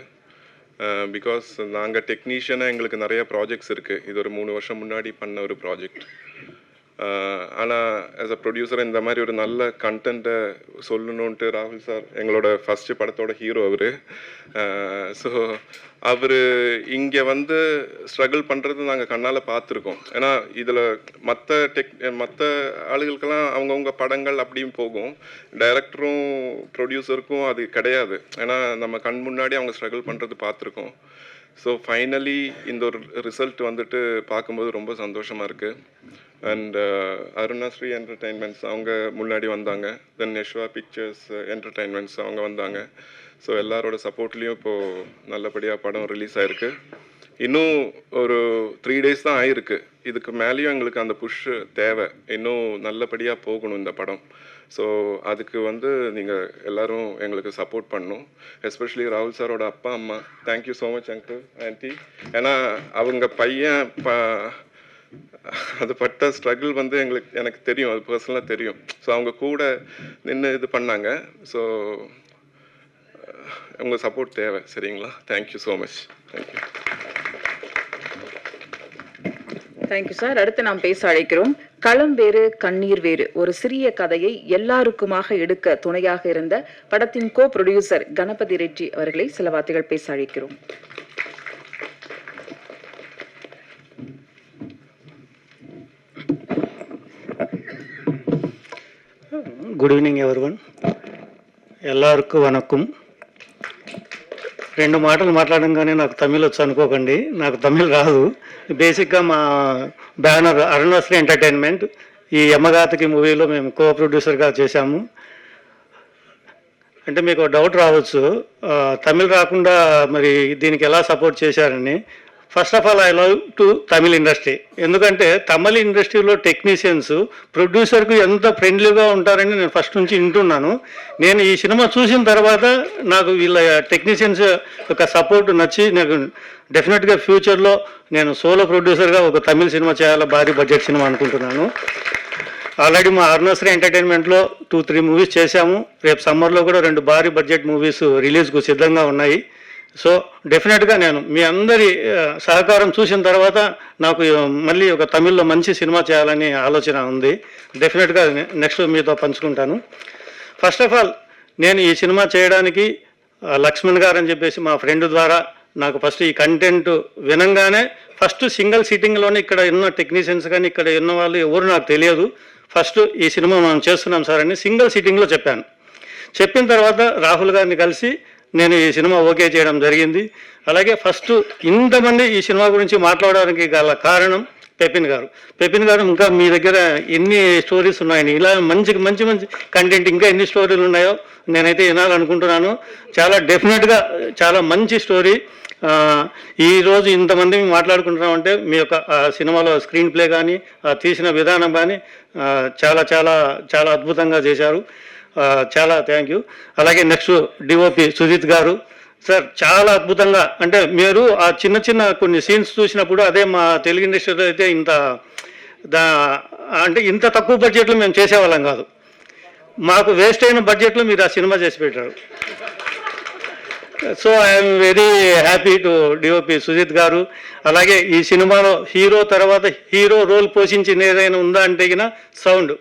Speaker 14: பிகாஸ் நாங்கள் டெக்னீஷியனாக எங்களுக்கு நிறையா ப்ராஜெக்ட்ஸ் இருக்குது. இது ஒரு 3 வருஷம் முன்னாடி பண்ண ஒரு ப்ராஜெக்ட். ஆனால் ஆஸ் அ ப்ரொடியூசர் இந்த மாதிரி ஒரு நல்ல கண்டென்ட்டை சொல்லணுன்ட்டு ராகுல் சார், எங்களோட ஃபஸ்ட்டு படத்தோட ஹீரோ அவர். ஸோ அவர் இங்கே வந்து ஸ்ட்ரகிள் பண்ணுறது நாங்கள் கண்ணால் பார்த்துருக்கோம். ஏன்னா இதில் மற்ற ஆளுகளுக்கெல்லாம் அவங்கவுங்க படங்கள் அப்படியும் போகும், டைரக்டரும் ப்ரொடியூசருக்கும் அது கிடையாது. ஏன்னா நம்ம கண் முன்னாடி அவங்க ஸ்ட்ரகிள் பண்ணுறது பார்த்துருக்கோம். ஸோ ஃபைனலி இந்த ஒரு ரிசல்ட் வந்துட்டு பார்க்கும்போது ரொம்ப சந்தோஷமாக இருக்குது. அண்ட் அருணாஸ்ரீ என்டர்டெயின்மெண்ட்ஸ் அவங்க முன்னாடி வந்தாங்க, தென் யஷ்வா பிக்சர்ஸ் என்டர்டெயின்மெண்ட்ஸ் அவங்க வந்தாங்க. ஸோ எல்லாரோட சப்போர்ட்லேயும் இப்போது நல்லபடியாக படம் ரிலீஸ் ஆகிருக்கு. இன்னும் ஒரு 3 டேஸ் தான் ஆகிருக்கு. இதுக்கு மேலேயும் எங்களுக்கு அந்த புஷ் தேவை, இன்னும் நல்லபடியாக போகணும் இந்த படம். ஸோ அதுக்கு வந்து நீங்கள் எல்லோரும் எங்களுக்கு சப்போர்ட் பண்ணணும். எஸ்பெஷலி ராகுல் சாரோட அப்பா அம்மா, thank you so much uncle anti. ஏன்னா அவங்க பையன் அது பட்ட ஸ்ட்ரகிள் வந்து எனக்கு தெரியும், அது பர்சனலாக தெரியும். ஸோ அவங்க கூட நின்று இது பண்ணாங்க. ஸோ உங்கள் சப்போர்ட் தேவை, சரிங்களா? Thank you so much. Thank you.
Speaker 1: Thank you sir. அடுத்து நாம் பேச அழைக்கிறோம். களம் வேறு கண்ணீர் வேறு, ஒரு சிறிய கதையை எல்லாருக்குமாக எடுக்க துணையாக இருந்த படத்தின் கோ ப்ரொடியூசர் கணபதி ரெட்டி அவர்களை சில வார்த்தைகள் பேச அழைக்கிறோம்.
Speaker 15: Good evening everyone. எல்லாருக்கும் வணக்கம்.
Speaker 10: 2 మాటలు మాట్లాడంగానే నాకు తమిళ్ వచ్చు అనుకోకండి, నాకు తమిళ్ రాదు. బేసిక్గా మా బ్యానర్ అరుణశ్రీ ఎంటర్టైన్మెంట్ ఈ యమగాతకి మూవీలో మేము కో ప్రొడ్యూసర్గా చేశాము. అంటే మీకు డౌట్ రావచ్చు, తమిళ్ రాకుండా మరి దీనికి ఎలా సపోర్ట్ చేశారని. First of all I love to Tamil industry. ఎందుకంటే తమిళ ఇండస్ట్రీలో టెక్నీషియన్స్ ప్రొడ్యూసర్కు ఎంత ఫ్రెండ్లీగా ఉంటారని నేను ఫస్ట్ నుంచి వింటున్నాను. నేను ఈ సినిమా చూసిన తర్వాత నాకు వీళ్ళ టెక్నీషియన్స్ యొక్క సపోర్ట్ నచ్చి నాకు డెఫినెట్గా ఫ్యూచర్లో నేను సోలో ప్రొడ్యూసర్గా ఒక తమిళ సినిమా చేయాలి, భారీ బడ్జెట్ సినిమా అనుకుంటున్నాను. ఆల్రెడీ మా అరుణశ్రీ ఎంటర్టైన్మెంట్లో 2-3 మూవీస్ చేశాము. రేపు సమ్మర్లో కూడా 2 భారీ బడ్జెట్ మూవీస్ రిలీజ్కు సిద్ధంగా ఉన్నాయి. సో డెఫినెట్గా నేను మీ అందరి సహకారం చూసిన తర్వాత నాకు మళ్ళీ ఒక తమిళ్లో మంచి సినిమా చేయాలని ఆలోచన ఉంది. డెఫినెట్గా నెక్స్ట్ మీతో పంచుకుంటాను. ఫస్ట్ ఆఫ్ ఆల్ నేను ఈ సినిమా చేయడానికి లక్ష్మణ్ గారు అని చెప్పేసి మా ఫ్రెండ్ ద్వారా నాకు ఫస్ట్ ఈ కంటెంట్ వినంగానే ఫస్ట్ సింగిల్ సిట్టింగ్లోనే ఇక్కడ ఉన్న టెక్నీషియన్స్ కానీ ఇక్కడ ఉన్న వాళ్ళు ఎవరు నాకు తెలియదు. ఫస్ట్ ఈ సినిమా మనం చేస్తున్నాం సార్ అని సింగిల్ సిట్టింగ్లో చెప్పాను. చెప్పిన తర్వాత రాహుల్ గారిని కలిసి నేను ఈ సినిమా ఓకే చేయడం జరిగింది. అలాగే ఫస్ట్ ఇంతమంది ఈ సినిమా గురించి మాట్లాడడానికి గల కారణం పెపిన్ గారు. పెపిన్ గారు ఇంకా మీ దగ్గర ఎన్ని స్టోరీస్ ఉన్నాయని, ఇలా మంచి మంచి మంచి కంటెంట్ ఇంకా ఎన్ని స్టోరీలు ఉన్నాయో నేనైతే వినాలనుకుంటున్నాను. చాలా డెఫినెట్గా చాలా మంచి స్టోరీ. ఈరోజు ఇంతమంది మాట్లాడుకుంటున్నామంటే మీ యొక్క సినిమాలో స్క్రీన్ ప్లే కానీ తీసిన విధానం కానీ చాలా చాలా చాలా అద్భుతంగా చేశారు. చాలా థ్యాంక్ యూ. అలాగే నెక్స్ట్ డిఓపి సుజిత్ గారు సార్, చాలా అద్భుతంగా, అంటే మీరు ఆ చిన్న చిన్న కొన్ని సీన్స్ చూసినప్పుడు అదే మా తెలుగు ఇండస్ట్రీలో అయితే అంటే ఇంత తక్కువ బడ్జెట్లో మేము చేసేవాళ్ళం కాదు. మాకు వేస్ట్ అయిన బడ్జెట్లో మీరు ఆ సినిమా చేసి పెట్టారు. So I'm very happy to DOP Sujith garu. అలాగే ఈ సినిమాలో హీరో తర్వాత హీరో రోల్ పోషించింది ఏదైనా ఉందా అంటే సౌండ్.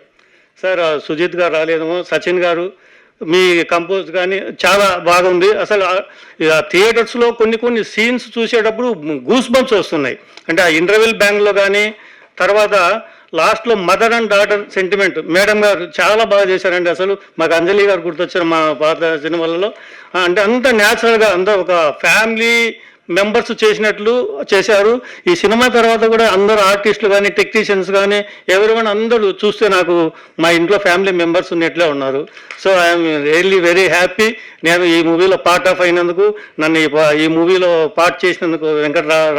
Speaker 10: సార్ సుజిత్ గారు రాలేదేమో, సచిన్ గారు మీ కంపోజ్ కానీ చాలా బాగుంది. అసలు థియేటర్స్లో కొన్ని సీన్స్ చూసేటప్పుడు గూస్ బంప్స్ వస్తున్నాయి. అంటే ఆ ఇంటర్వెల్ బ్యాంగ్లో కానీ తర్వాత లాస్ట్లో mother and daughter sentiment madam గారు చాలా బాగా చేశారండి. అసలు మాకు అంజలి గారు గుర్తొచ్చారు మా పాత సినిమాలలో. అంటే అంత న్యాచురల్గా అంత ఒక ఫ్యామిలీ మెంబర్స్ చేసినట్లు చేశారు. ఈ సినిమా తర్వాత కూడా అందరూ ఆర్టిస్టులు కానీ టెక్నీషియన్స్ కానీ ఎవరివైనా అందరూ చూస్తే నాకు మా ఇంట్లో ఫ్యామిలీ మెంబర్స్ ఉన్నట్లే ఉన్నారు. So I'm really very happy. నేను ఈ మూవీలో పార్ట్ ఆఫ్ అయినందుకు, నన్ను ఈ మూవీలో పార్ట్ చేసినందుకు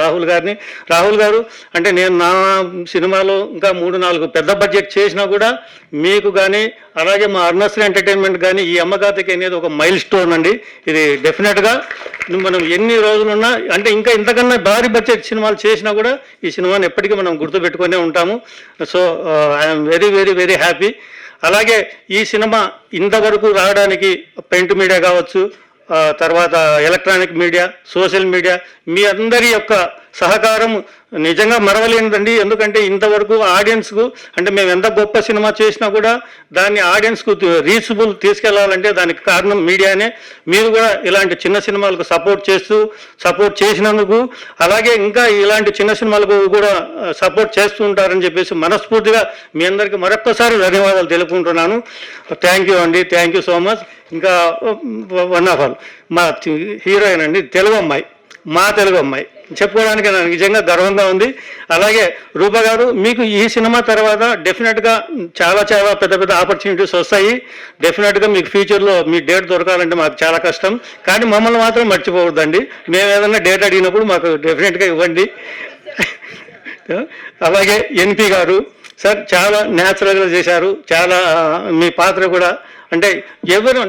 Speaker 10: రాహుల్ గారు అంటే నేను నా సినిమాలో ఇంకా 3-4 పెద్ద బడ్జెట్ చేసినా కూడా మీకు కానీ అలాగే మా అరుణశ్రీ ఎంటర్టైన్మెంట్ కానీ ఈ అమ్మగాతకి అనేది ఒక మైల్ స్టోన్ అండి. ఇది డెఫినెట్గా మనం ఎన్ని రోజులున్నా అంటే ఇంకా ఇంతకన్నా భారీ బడ్జెట్ సినిమాలు చేసినా కూడా ఈ సినిమాని ఎప్పటికీ మనం గుర్తుపెట్టుకునే ఉంటాము. So I'm very very very happy. అలాగే ఈ సినిమా ఇంతవరకు రావడానికి ప్రింట్ మీడియా కావచ్చు, తర్వాత ఎలక్ట్రానిక్ మీడియా, సోషల్ మీడియా, మీ అందరి యొక్క సహకారం నిజంగా మరవలేనిదండి. ఎందుకంటే ఇంతవరకు ఆడియన్స్కు అంటే మేము ఎంత గొప్ప సినిమా చేసినా కూడా దాన్ని ఆడియన్స్కు రీచబుల్ తీసుకెళ్లాలంటే దానికి కారణం మీడియానే. మీరు కూడా ఇలాంటి చిన్న సినిమాలకు సపోర్ట్ చేసినందుకు, అలాగే ఇంకా ఇలాంటి చిన్న సినిమాలకు కూడా సపోర్ట్ చేస్తూ ఉంటారని చెప్పేసి మనస్ఫూర్తిగా మీ అందరికీ మరొక్కసారి ధన్యవాదాలు తెలుపుకుంటున్నాను. థ్యాంక్ యూ అండి, థ్యాంక్ యూ సో మచ్. ఇంకా వన్ ఆఫ్ ఆల్ మా హీరోయిన్ అండి, మా తెలుగు అమ్మాయి చెప్పుకోవడానికి నాకు నిజంగా గర్వంగా ఉంది. అలాగే రూపా గారు, మీకు ఈ సినిమా తర్వాత డెఫినెట్గా చాలా చాలా పెద్ద పెద్ద ఆపర్చునిటీస్ వస్తాయి. డెఫినెట్గా మీకు ఫ్యూచర్లో మీ డేట్ దొరకాలంటే మాకు చాలా కష్టం, కానీ మమ్మల్ని మాత్రం మర్చిపోవద్దండి. మేము ఏదైనా డేట్ అడిగినప్పుడు మాకు డెఫినెట్గా ఇవ్వండి. అలాగే ఎన్పి గారు సార్, చాలా న్యాచురల్గా చేశారు. చాలా మీ పాత్ర కూడా అంటే ఎవరు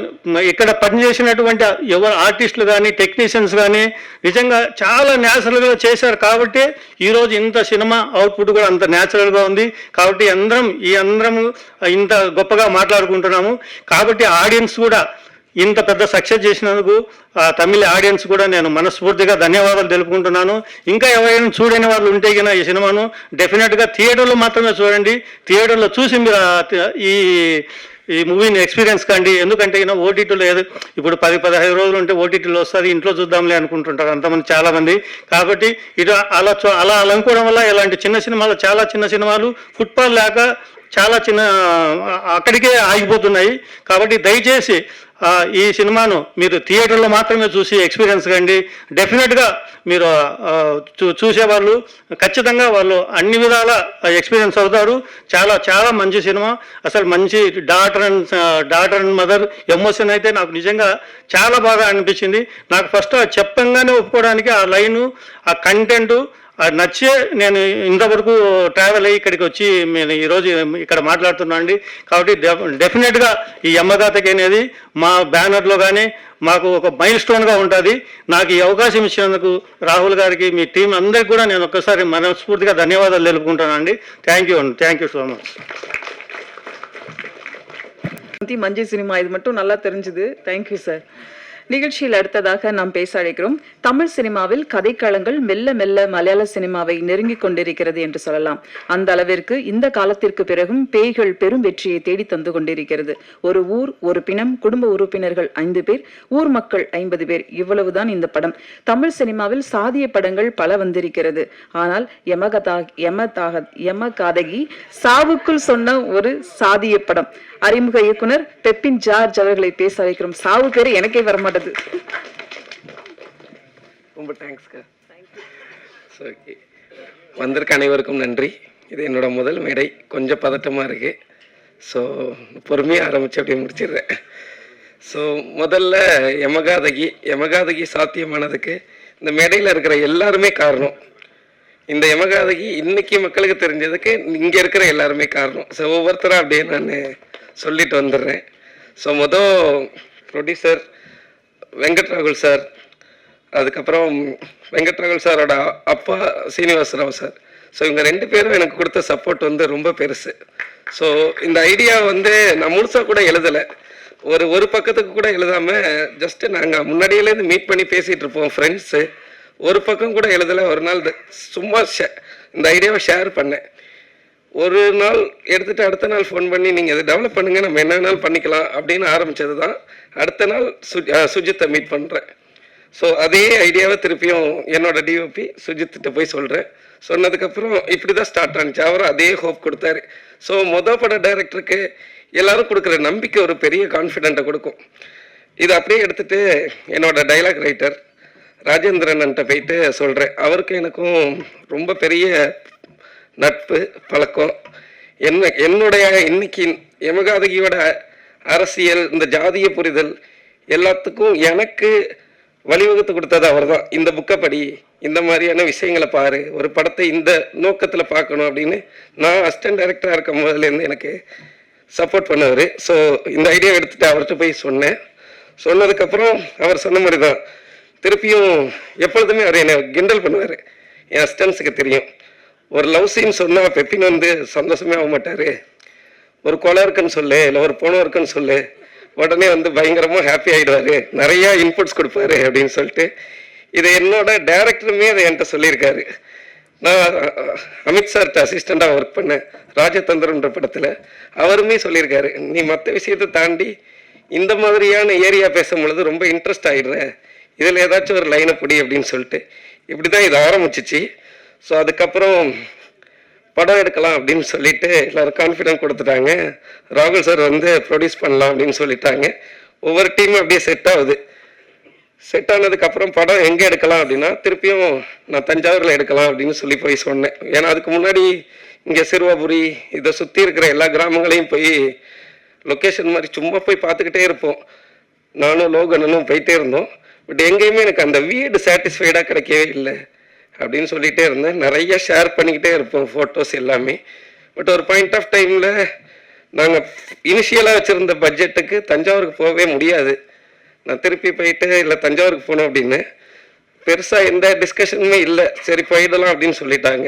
Speaker 10: ఇక్కడ పనిచేసినటువంటి ఎవరు ఆర్టిస్టులు కానీ టెక్నీషియన్స్ కానీ నిజంగా చాలా న్యాచురల్గా చేశారు. కాబట్టి ఈరోజు ఇంత సినిమా అవుట్పుట్ కూడా అంత న్యాచురల్గా ఉంది. కాబట్టి అందరం ఇంత గొప్పగా మాట్లాడుకుంటున్నాము. కాబట్టి ఆడియన్స్ కూడా ఇంత పెద్ద సక్సెస్ చేసినందుకు తమిళ ఆడియన్స్ కూడా నేను మనస్ఫూర్తిగా ధన్యవాదాలు తెలుపుకుంటున్నాను. ఇంకా ఎవరైనా చూడని వాళ్ళు ఉంటే కన్నా ఈ సినిమాను డెఫినెట్గా థియేటర్లో మాత్రమే చూడండి. థియేటర్లో చూసి మీరు ఈ మూవీని ఎక్స్పీరియన్స్ కండి. ఎందుకంటే ఓటీటీలో ఇప్పుడు 10-15 రోజులు ఉంటే ఓటీటీలో వస్తుంది, ఇంట్లో చూద్దాంలే అనుకుంటుంటారు అంతమంది చాలామంది. కాబట్టి ఇటు అలా అనుకోవడం వల్ల ఇలాంటి చాలా చిన్న సినిమాలు ఫుట్పాల్ లేక చాలా అక్కడికే ఆగిపోతున్నాయి. కాబట్టి దయచేసి ఈ సినిమాను మీరు థియేటర్లో మాత్రమే చూసి ఎక్స్పీరియన్స్ కండి. డెఫినెట్గా మీరు చూసేవాళ్ళు ఖచ్చితంగా వాళ్ళు అన్ని విధాల ఎక్స్పీరియన్స్ అవుతారు. చాలా చాలా మంచి సినిమా. అసలు మంచి డాటర్ అండ్ మదర్ ఎమోషన్ అయితే నాకు నిజంగా చాలా బాగా అనిపించింది. నాకు ఫస్ట్ చెప్పంగానే ఒప్పుకోవడానికి ఆ లైను, ఆ కంటెంట్ అది నచ్చే నేను ఇంతవరకు ట్రావెల్ అయ్యి ఇక్కడికి వచ్చి నేను ఈరోజు ఇక్కడ మాట్లాడుతున్నాను అండి. కాబట్టి డెఫినెట్గా ఈ యమగాథకి అనేది మా బ్యానర్లో కానీ మాకు ఒక మైల్ స్టోన్గా ఉంటుంది. నాకు ఈ అవకాశం ఇచ్చినందుకు రాహుల్ గారికి, మీ టీం అందరికి కూడా నేను ఒక్కసారి మనస్ఫూర్తిగా ధన్యవాదాలు తెలుపుకుంటానండి. Thank you so much.
Speaker 1: மஞ்சள் சினிமா இது மட்டும் நல்லா தெரிஞ்சுது. Thank you sir. நிகழ்ச்சியில் அடுத்ததாக நாம் பேச அழைக்கிறோம். தமிழ் சினிமாவில் கதைக்களங்கள் மெல்ல மெல்ல மலையாள சினிமாவை நெருங்கிக் கொண்டிருக்கிறது என்று சொல்லலாம். அந்த அளவிற்கு இந்த காலத்திற்கு பிறகும் பேய்கள் பெரும் வெற்றியை தேடி தந்து கொண்டிருக்கிறது. ஒரு ஊர், ஒரு பிணம், குடும்ப உறுப்பினர்கள் 5 பேர், ஊர் மக்கள் 50 பேர், இவ்வளவுதான் இந்த படம். தமிழ் சினிமாவில் சாதிய படங்கள் பல வந்திருக்கிறது. ஆனால் யமகாதகி சாவுக்குள் சொன்ன ஒரு சாதிய படம். அறிமுக இயக்குனர் பெப்பின் ஜார்ஜ் அவர்களை பேச வைக்கிறோம். சாவு பேரு எனக்கே வரமாட்டது.
Speaker 15: ரொம்ப தேங்க்ஸ்க்கா. ஓகே, வந்திருக்க அனைவருக்கும் நன்றி. இது என்னோட முதல் மேடை, கொஞ்சம் பதட்டமாக இருக்குது. ஸோ பொறுமையாக ஆரம்பித்து அப்படியே முடிச்சிடுறேன். ஸோ முதல்ல யமகாதகி சாத்தியமானதுக்கு இந்த மேடையில் இருக்கிற எல்லாருமே காரணம். இந்த யமகாதகி இன்னைக்கு மக்களுக்கு தெரிஞ்சதுக்கு இங்கே இருக்கிற எல்லாருமே காரணம். ஸோ ஒவ்வொருத்தராக அப்படியே நான் சொல்லிட்டு வந்துடுறேன். ஸோ ப்ரொடியூசர் வெங்கட் ராகுல் சார், அதுக்கப்புறம் வெங்கட் ராகுல் சாரோட அப்பா சீனிவாசராவ் சார். ஸோ இவங்க 2 பேரும் எனக்கு கொடுத்த சப்போர்ட் வந்து ரொம்ப பெருசு. ஸோ இந்த ஐடியா வந்து நான் முழுசாக கூட எழுதலை, ஒரு பக்கத்துக்கு கூட எழுதாமல் ஜஸ்ட்டு நாங்கள் முன்னாடியிலேருந்து மீட் பண்ணி பேசிகிட்டு இருப்போம் ஃப்ரெண்ட்ஸு. ஒரு பக்கம் கூட எழுதலை. ஒரு நாள் சும்மா இந்த ஐடியாவை ஷேர் பண்ணேன். ஒரு நாள் எடுத்துகிட்டு அடுத்த நாள் ஃபோன் பண்ணி நீங்கள் இதை டெவலப் பண்ணுங்கள், நம்ம என்ன வேணாலும் பண்ணிக்கலாம் அப்படின்னு ஆரம்பித்தது தான். அடுத்த நாள் சுஜித்தை மீட் பண்ணுறேன். ஸோ அதே ஐடியாவை திருப்பியும் என்னோட டிஓபி சுஜித்திட்ட போய் சொல்கிறேன். சொன்னதுக்கப்புறம் இப்படி தான் ஸ்டார்ட் ஆனிச்சு. அவரும் அதே ஹோப் கொடுத்தாரு. ஸோ பட டைரக்டருக்கு எல்லாரும் கொடுக்குற நம்பிக்கை ஒரு பெரிய கான்ஃபிடென்ட்டை கொடுக்கும். இதை அப்படியே எடுத்துகிட்டு என்னோட டைலாக் ரைட்டர் ராஜேந்திரன்ட்ட போயிட்டு சொல்கிறேன். அவருக்கும் எனக்கும் ரொம்ப பெரிய நட்பு பழக்கம். என்னுடைய இன்னைக்கு யமகாதகியோட அரசியல், இந்த ஜாதிய புரிதல் எல்லாத்துக்கும் எனக்கு வழிவகுத்து கொடுத்தது அவர் தான். இந்த புக்கை படி, இந்த மாதிரியான விஷயங்களை பாரு, ஒரு படத்தை இந்த நோக்கத்தில் பார்க்கணும் அப்படின்னு நான் அசிஸ்டன்ட் டைரக்டராக இருக்கும் போதுலேருந்து எனக்கு சப்போர்ட் பண்ணவர். ஸோ இந்த ஐடியா எடுத்துகிட்டு அவர்கிட்ட போய் சொன்னேன். சொன்னதுக்கப்புறம் அவர் சொன்ன மாதிரி தான் திருப்பியும் எப்பொழுதுமே அவர் என்னை கிண்டல் பண்ணுவார். என் அசிஸ்டன்ஸுக்கு தெரியும், ஒரு லவ் சீன் சொன்னால் பெப்பின் வந்து சந்தோஷமே ஆக மாட்டார். ஒரு கொலை இருக்குன்னு சொல்லு, இல்லை ஒரு போனம் இருக்குன்னு சொல்லு, உடனே வந்து பயங்கரமாக ஹாப்பி ஆகிடுவார், நிறையா இன்புட்ஸ் கொடுப்பாரு அப்படின்னு சொல்லிட்டு இதை என்னோட டைரக்டருமே அதை என்கிட்ட சொல்லியிருக்காரு. நான் அமித் சார்கிட்ட அசிஸ்டண்ட்டாக ஒர்க் பண்ணேன் ராஜதந்திரன்ற படத்தில். அவருமே சொல்லியிருக்காரு, நீ மற்ற விஷயத்தை தாண்டி இந்த மாதிரியான ஏரியா பேசும் பொழுது ரொம்ப இன்ட்ரெஸ்ட் ஆகிடுற, இதில் ஏதாச்சும் ஒரு லைனை பிடி அப்படின்னு சொல்லிட்டு இப்படி தான் இது ஆரம்பிச்சிச்சு. ஸோ அதுக்கப்புறம் படம் எடுக்கலாம் அப்படின்னு சொல்லிட்டு எல்லோரும் கான்ஃபிடென்ட் கொடுத்துட்டாங்க. ராகுல் சார் வந்து ப்ரொடியூஸ் பண்ணலாம் அப்படின்னு சொல்லிட்டாங்க. ஒவ்வொரு டீமும் அப்படியே செட் ஆகுது. செட் ஆனதுக்கப்புறம் படம் எங்கே எடுக்கலாம் அப்படின்னா திருப்பியும் நான் தஞ்சாவூரில் எடுக்கலாம் அப்படின்னு சொல்லி போய் சொன்னேன். ஏன்னா அதுக்கு முன்னாடி இங்கே சிறுவாபுரி இதை சுற்றி இருக்கிற எல்லா கிராமங்களையும் போய் லொக்கேஷன் மாதிரி சும்மா போய் பார்த்துக்கிட்டே இருப்போம். நானும் லோகனனும் போயிட்டே இருந்தோம். பட் எங்கேயுமே எனக்கு அந்த வீடு சாட்டிஸ்ஃபைடாக கிடைக்கவே இல்லை அப்படின்னு சொல்லிகிட்டே இருந்தேன். நிறைய ஷேர் பண்ணிக்கிட்டே இருப்போம் ஃபோட்டோஸ் எல்லாமே. பட் ஒரு பாயிண்ட் ஆஃப் டைமில் நாங்கள் இனிஷியலாக வச்சுருந்த பட்ஜெட்டுக்கு தஞ்சாவூருக்கு போகவே முடியாது. நான் திருப்பி போயிட்டு இல்லை தஞ்சாவூருக்கு போகணும் அப்படின்னு பெருசாக எந்த டிஸ்கஷனுமே இல்லை. சரி போயிடலாம் அப்படின்னு சொல்லிட்டாங்க.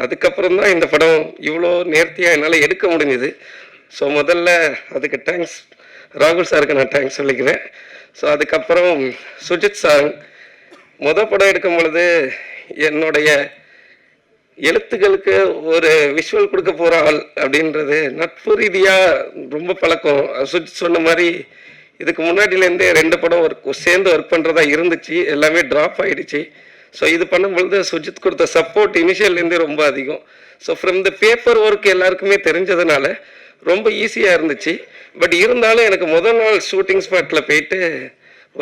Speaker 15: அதுக்கப்புறம் தான் இந்த படம் இவ்வளோ நேர்த்தியாக என்னால் எடுக்க முடிஞ்சுது. ஸோ முதல்ல அதுக்கு தேங்க்ஸ் ராகுல் சாருக்கு நான் தேங்க்ஸ் சொல்லிக்கிறேன். ஸோ அதுக்கப்புறம் சுஜித் சார் படம் எடுக்கும் பொழுது என்னுடைய எழுத்துக்களுக்கு ஒரு விஷுவல் கொடுக்க போகிற ஆள் அப்படின்றது நட்பு ரீதியாக ரொம்ப பழக்கம். சுஜித் சொன்ன மாதிரி இதுக்கு முன்னாடியிலேருந்தே 2 படம் சேர்ந்து ஒர்க் பண்ணுறதா இருந்துச்சு, எல்லாமே ட்ராப் ஆகிடுச்சு. ஸோ இது பண்ணும்பொழுது சுஜித் கொடுத்த சப்போர்ட் இனிஷியல்லேருந்தே ரொம்ப அதிகம். So from the paper work எல்லாருக்குமே தெரிஞ்சதுனால ரொம்ப ஈஸியாக இருந்துச்சு. பட் இருந்தாலும் எனக்கு முதல் நாள் ஷூட்டிங் ஸ்பாட்டில் போயிட்டு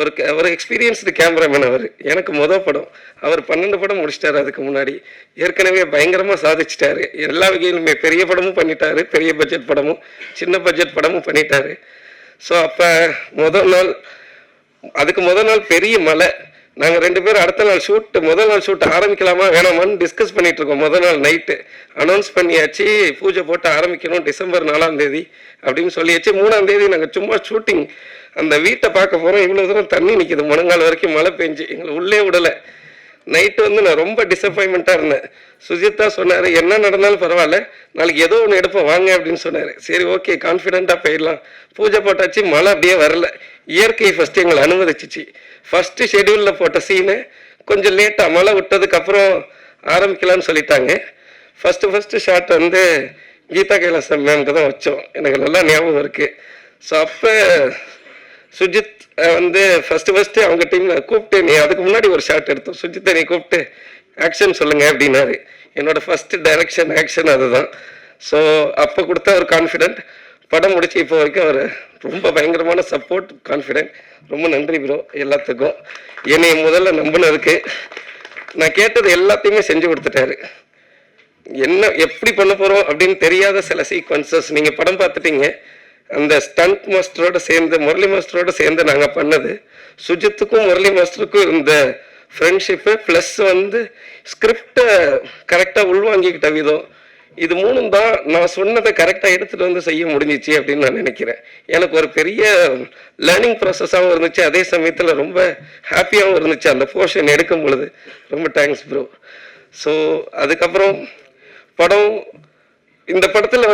Speaker 15: ஒரு எக்ஸ்பீரியன்ஸ்டு கேமராமேன் அவர். எனக்கு படம் அவர் 12 படம் முடிச்சிட்டாரு. அதுக்கு முன்னாடி ஏற்கனவே பயங்கரமாக சாதிச்சிட்டாரு. எல்லா வகையிலுமே பெரிய படமும் பண்ணிட்டாரு, பெரிய பட்ஜெட் படமும் சின்ன பட்ஜெட் படமும் பண்ணிட்டாரு. ஸோ அப்போ அதுக்கு முதல் நாள் பெரிய மழை. நாங்கள் 2 பேரும் முதல் நாள் ஷூட் ஆரம்பிக்கலாமா வேணாமான்னு டிஸ்கஸ் பண்ணிட்டு இருக்கோம். முதல் நாள் நைட்டு அனௌன்ஸ் பண்ணியாச்சு, பூஜை போட்டு ஆரம்பிக்கணும் டிசம்பர் 4ஆம் தேதி அப்படின்னு சொல்லியாச்சு. 3ஆம் தேதி நாங்கள் சும்மா ஷூட்டிங் அந்த வீட்டை பார்க்க போகிறோம். இவ்வளோ தூரம் தண்ணி நிற்கிது, முழங்கால் வரைக்கும் மழை பெஞ்சு எங்களை உள்ளே விடலை. நைட்டு நான் ரொம்ப டிசப்பாயின்மெண்ட்டாக இருந்தேன். சுஜித் தான் சொன்னார், என்ன நடந்தாலும் பரவாயில்ல, நாளைக்கு ஏதோ ஒன்று எடுப்போம் வாங்க அப்படின்னு சொன்னார். சரி ஓகே, கான்ஃபிடென்ட்டாக போயிடலாம். பூஜை போட்டாச்சு, மழை அப்படியே வரல. இயற்கை ஃபஸ்ட்டு எங்களை அனுமதிச்சிச்சு. ஃபஸ்ட்டு ஷெடியூலில் போட்ட சீனு கொஞ்சம் லேட்டாக மழை விட்டதுக்கப்புறம் ஆரம்பிக்கலான்னு சொல்லிட்டாங்க. ஃபஸ்ட்டு ஷாட் கீதா கைலாசம் மேம்க்கு தான் வச்சோம். எனக்கு நல்லா ஞாபகம் இருக்குது. ஸோ அப்போ சுஜித் ஃபஸ்ட்டு அவங்க டீமில் கூப்பிட்டு, நீ அதுக்கு முன்னாடி ஒரு ஷாட் எடுத்தோம், சுஜித்தை நீ கூப்பிட்டு ஆக்ஷன் சொல்லுங்க அப்படின்னாரு. என்னோட ஃபஸ்ட்டு டைரக்ஷன் ஆக்ஷன் அதுதான். ஸோ அப்போ கொடுத்த ஒரு கான்ஃபிடென்ட். படம் முடிச்சு இப்போ வரைக்கும் அவர் ரொம்ப பயங்கரமான சப்போர்ட், கான்ஃபிடென்ட். ரொம்ப நன்றி ப்ரோ எல்லாத்துக்கும். என்னை முதல்ல நம்பினதுக்கு. நான் கேட்டது எல்லாத்தையுமே செஞ்சு கொடுத்துட்டாரு. என்ன எப்படி பண்ண போகிறோம் அப்படின்னு தெரியாத சில சீக்வன்சஸ் நீங்கள் படம் பார்த்துட்டீங்க. அந்த ஸ்டண்ட் மாஸ்டரோட சேர்ந்து முரளி மாஸ்டரோட சேர்ந்து நாங்கள் பண்ணது. சுஜித்துக்கும் முரளி மாஸ்டருக்கும் இந்த ஃப்ரெண்ட்ஷிப்பு ப்ளஸ் ஸ்கிரிப்டை கரெக்டாக உள்வாங்கிக்கிட்ட விதம், இது 3 தான் நான் சொன்னதை கரெக்டாக எடுத்துகிட்டு செய்ய முடிஞ்சிச்சு அப்படின்னு நான் நினைக்கிறேன். எனக்கு ஒரு பெரிய லேர்னிங் ப்ராசஸாகவும் இருந்துச்சு, அதே சமயத்தில் ரொம்ப ஹாப்பியாகவும் இருந்துச்சு அந்த போர்ஷன் எடுக்கும் பொழுது. ரொம்ப தேங்க்ஸ் ப்ரோ. ஸோ அதுக்கப்புறம் இந்த படத்தில்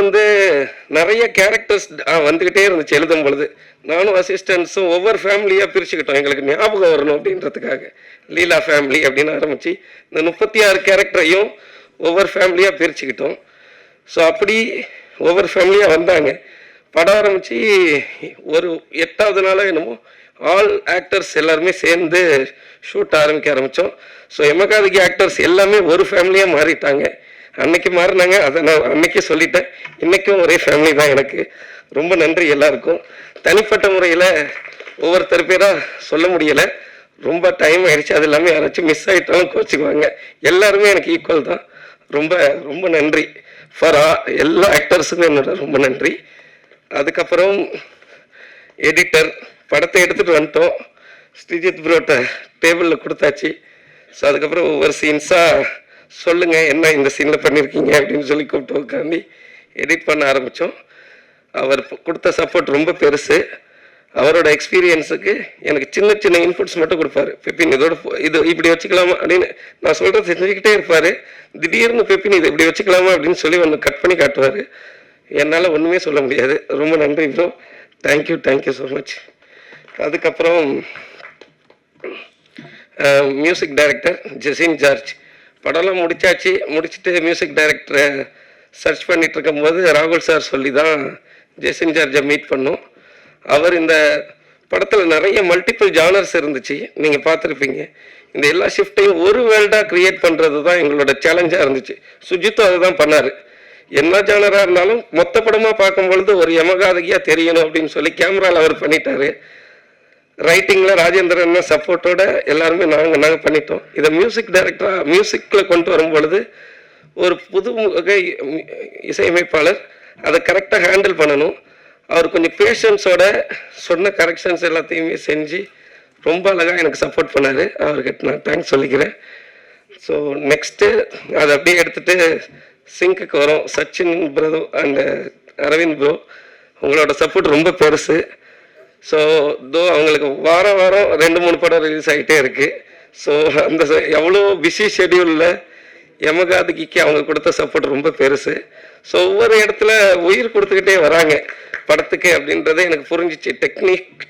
Speaker 15: நிறைய கேரக்டர்ஸ் வந்துக்கிட்டே இருந்துச்சு எழுதும் பொழுது. நானும் அசிஸ்டன்ஸும் ஒவ்வொரு ஃபேமிலியாக பிரிச்சுக்கிட்டோம், எங்களுக்கு ஞாபகம் வரணும் அப்படின்றதுக்காக. லீலா ஃபேமிலி அப்படின்னு ஆரம்பித்து இந்த 36 கேரக்டரையும் ஒவ்வொரு ஃபேமிலியாக பிரிச்சுக்கிட்டோம். ஸோ அப்படி ஒவ்வொரு ஃபேமிலியாக வந்தாங்க. படம் ஆரம்பித்து ஒரு 8வது நாளாக என்னமோ ஆல் ஆக்டர்ஸ் எல்லாருமே சேர்ந்து ஷூட் ஆரம்பித்தோம். ஸோ எமகாதகி ஆக்டர்ஸ் எல்லாமே ஒரு ஃபேமிலியாக மாறிட்டாங்க. அன்னைக்கு மாறினாங்க, அதை நான் அன்னைக்கே சொல்லிட்டேன். இன்றைக்கும் ஒரே ஃபேமிலி தான் எனக்கு. ரொம்ப நன்றி எல்லாருக்கும். தனிப்பட்ட முறையில் ஒவ்வொருத்தர் பேராக சொல்ல முடியலை, ரொம்ப டைம் ஆயிடுச்சு. அது எல்லாமே யாராச்சும் மிஸ் ஆகிட்டாலும் கோச்சிக்குவாங்க. எல்லாருமே எனக்கு ஈக்குவல் தான். ரொம்ப ரொம்ப நன்றி ஃபார் எல்லா ஆக்டர்ஸுக்கும் என்னோட ரொம்ப நன்றி. அதுக்கப்புறம் எடிட்டர், படத்தை எடுத்துகிட்டு வந்துட்டோம். ஸ்ரீஜித் ப்ரோட்ட டேபிளில் கொடுத்தாச்சு. ஸோ அதுக்கப்புறம் ஒவ்வொரு சீன்ஸாக சொல்லுங்கள் என்ன இந்த சீனில் பண்ணியிருக்கீங்க அப்படின்னு சொல்லி கூப்பிட்டு உட்காந்து எடிட் பண்ண ஆரம்பித்தோம். அவர் கொடுத்த சப்போர்ட் ரொம்ப பெருசு. அவரோட எக்ஸ்பீரியன்ஸுக்கு எனக்கு சின்ன சின்ன இன்புட்ஸ் மட்டும் கொடுப்பாரு. பெப்பின் இதோட இது இப்படி வச்சுக்கலாமா அப்படின்னு நான் சொல்கிறது செஞ்சுக்கிட்டே இருப்பார். திடீர்னு பெப்பின் இதை இப்படி வச்சுக்கலாமா அப்படின்னு சொல்லி ஒன்று கட் பண்ணி காட்டுவார். என்னால் ஒன்றுமே சொல்ல முடியாது. ரொம்ப நன்றி ப்ரோ. Thank you so much. அதுக்கப்புறம் மியூசிக் டைரக்டர் ஜெசின் ஜார்ஜ். படம்லாம் முடிச்சுட்டு மியூசிக் டைரக்டரை சர்ச் பண்ணிட்டு இருக்கும்போது ராகுல் சார் சொல்லி தான் ஜெசின் ஜார்ஜை மீட் பண்ணோம். அவர் இந்த படத்தில் நிறைய மல்டிபிள் ஜானர்ஸ் இருந்துச்சு, நீங்கள் பார்த்துருப்பீங்க. இந்த எல்லா ஷிஃப்டையும் ஒரு வேர்ல்டாக க்ரியேட் பண்ணுறது தான் எங்களோட சேலஞ்சாக இருந்துச்சு. சுஜித்தும் அதை தான் பண்ணார். என்ன ஜானராக இருந்தாலும் மொத்த படமாக பார்க்கும்பொழுது ஒரு யமகாதகியாக தெரியணும் அப்படின்னு சொல்லி கேமராவில் அவர் பண்ணிட்டாரு. ரைட்டிங்கில் ராஜேந்திரன் சப்போர்ட்டோட எல்லாருமே நாங்கள் பண்ணிட்டோம். இதை மியூசிக் டைரக்டராக மியூசிக்கில் கொண்டு வரும் பொழுது ஒரு புது வகை இசையமைப்பாளர் அதை கரெக்டாக ஹேண்டில் பண்ணணும். அவர் கொஞ்சம் பேஷன்ஸோட சொன்ன கரெக்ஷன்ஸ் எல்லாத்தையுமே செஞ்சு ரொம்ப அழகாக எனக்கு சப்போர்ட் பண்ணார். அவர்கிட்ட நான் தேங்க்ஸ் சொல்லிக்கிறேன். ஸோ நெக்ஸ்ட்டு அதை அப்படியே எடுத்துகிட்டு சிங்குக்கு வரோம். Sachin bro and Aravind bro, உங்களோட சப்போர்ட் ரொம்ப பெருசு. ஸோ அவங்களுக்கு வாரம் 2-3 படம் ரிலீஸ் ஆகிட்டே இருக்குது. ஸோ அந்த எவ்வளோ பிஸி ஷெடியூலில் யமகாதகிக்கு அவங்க கொடுத்த சப்போர்ட் ரொம்ப பெருசு. ஸோ ஒவ்வொரு இடத்துல உயிர் கொடுத்துக்கிட்டே வராங்க படத்துக்கு அப்படின்றத எனக்கு புரிஞ்சிச்சு.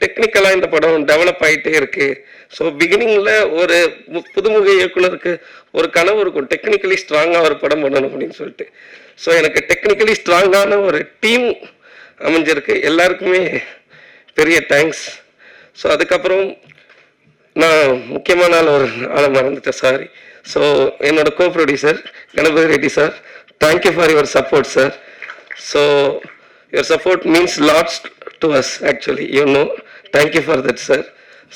Speaker 15: டெக்னிக்கலாக இந்த படம் டெவலப் ஆகிட்டே இருக்குது. ஸோ பிகினிங்கில் ஒரு புதுமுக இயக்குனருக்கு ஒரு கனவு இருக்கும், டெக்னிக்கலி ஸ்ட்ராங்காக ஒரு படம் பண்ணணும் அப்படின்னு சொல்லிட்டு. ஸோ எனக்கு டெக்னிக்கலி ஸ்ட்ராங்கான ஒரு டீம் அமைஞ்சிருக்கு. எல்லாருக்குமே பெரிய தேங்க்ஸ். ஸோ அதுக்கப்புறம் நான் முக்கியமான ஒரு ஆளை மறந்துட்டேன், சாரி. ஸோ என்னோட co producer Ganapathi Reddy sir, thank you for your support sir. So your support means lots to us actually, you know. Thank you for that, sir.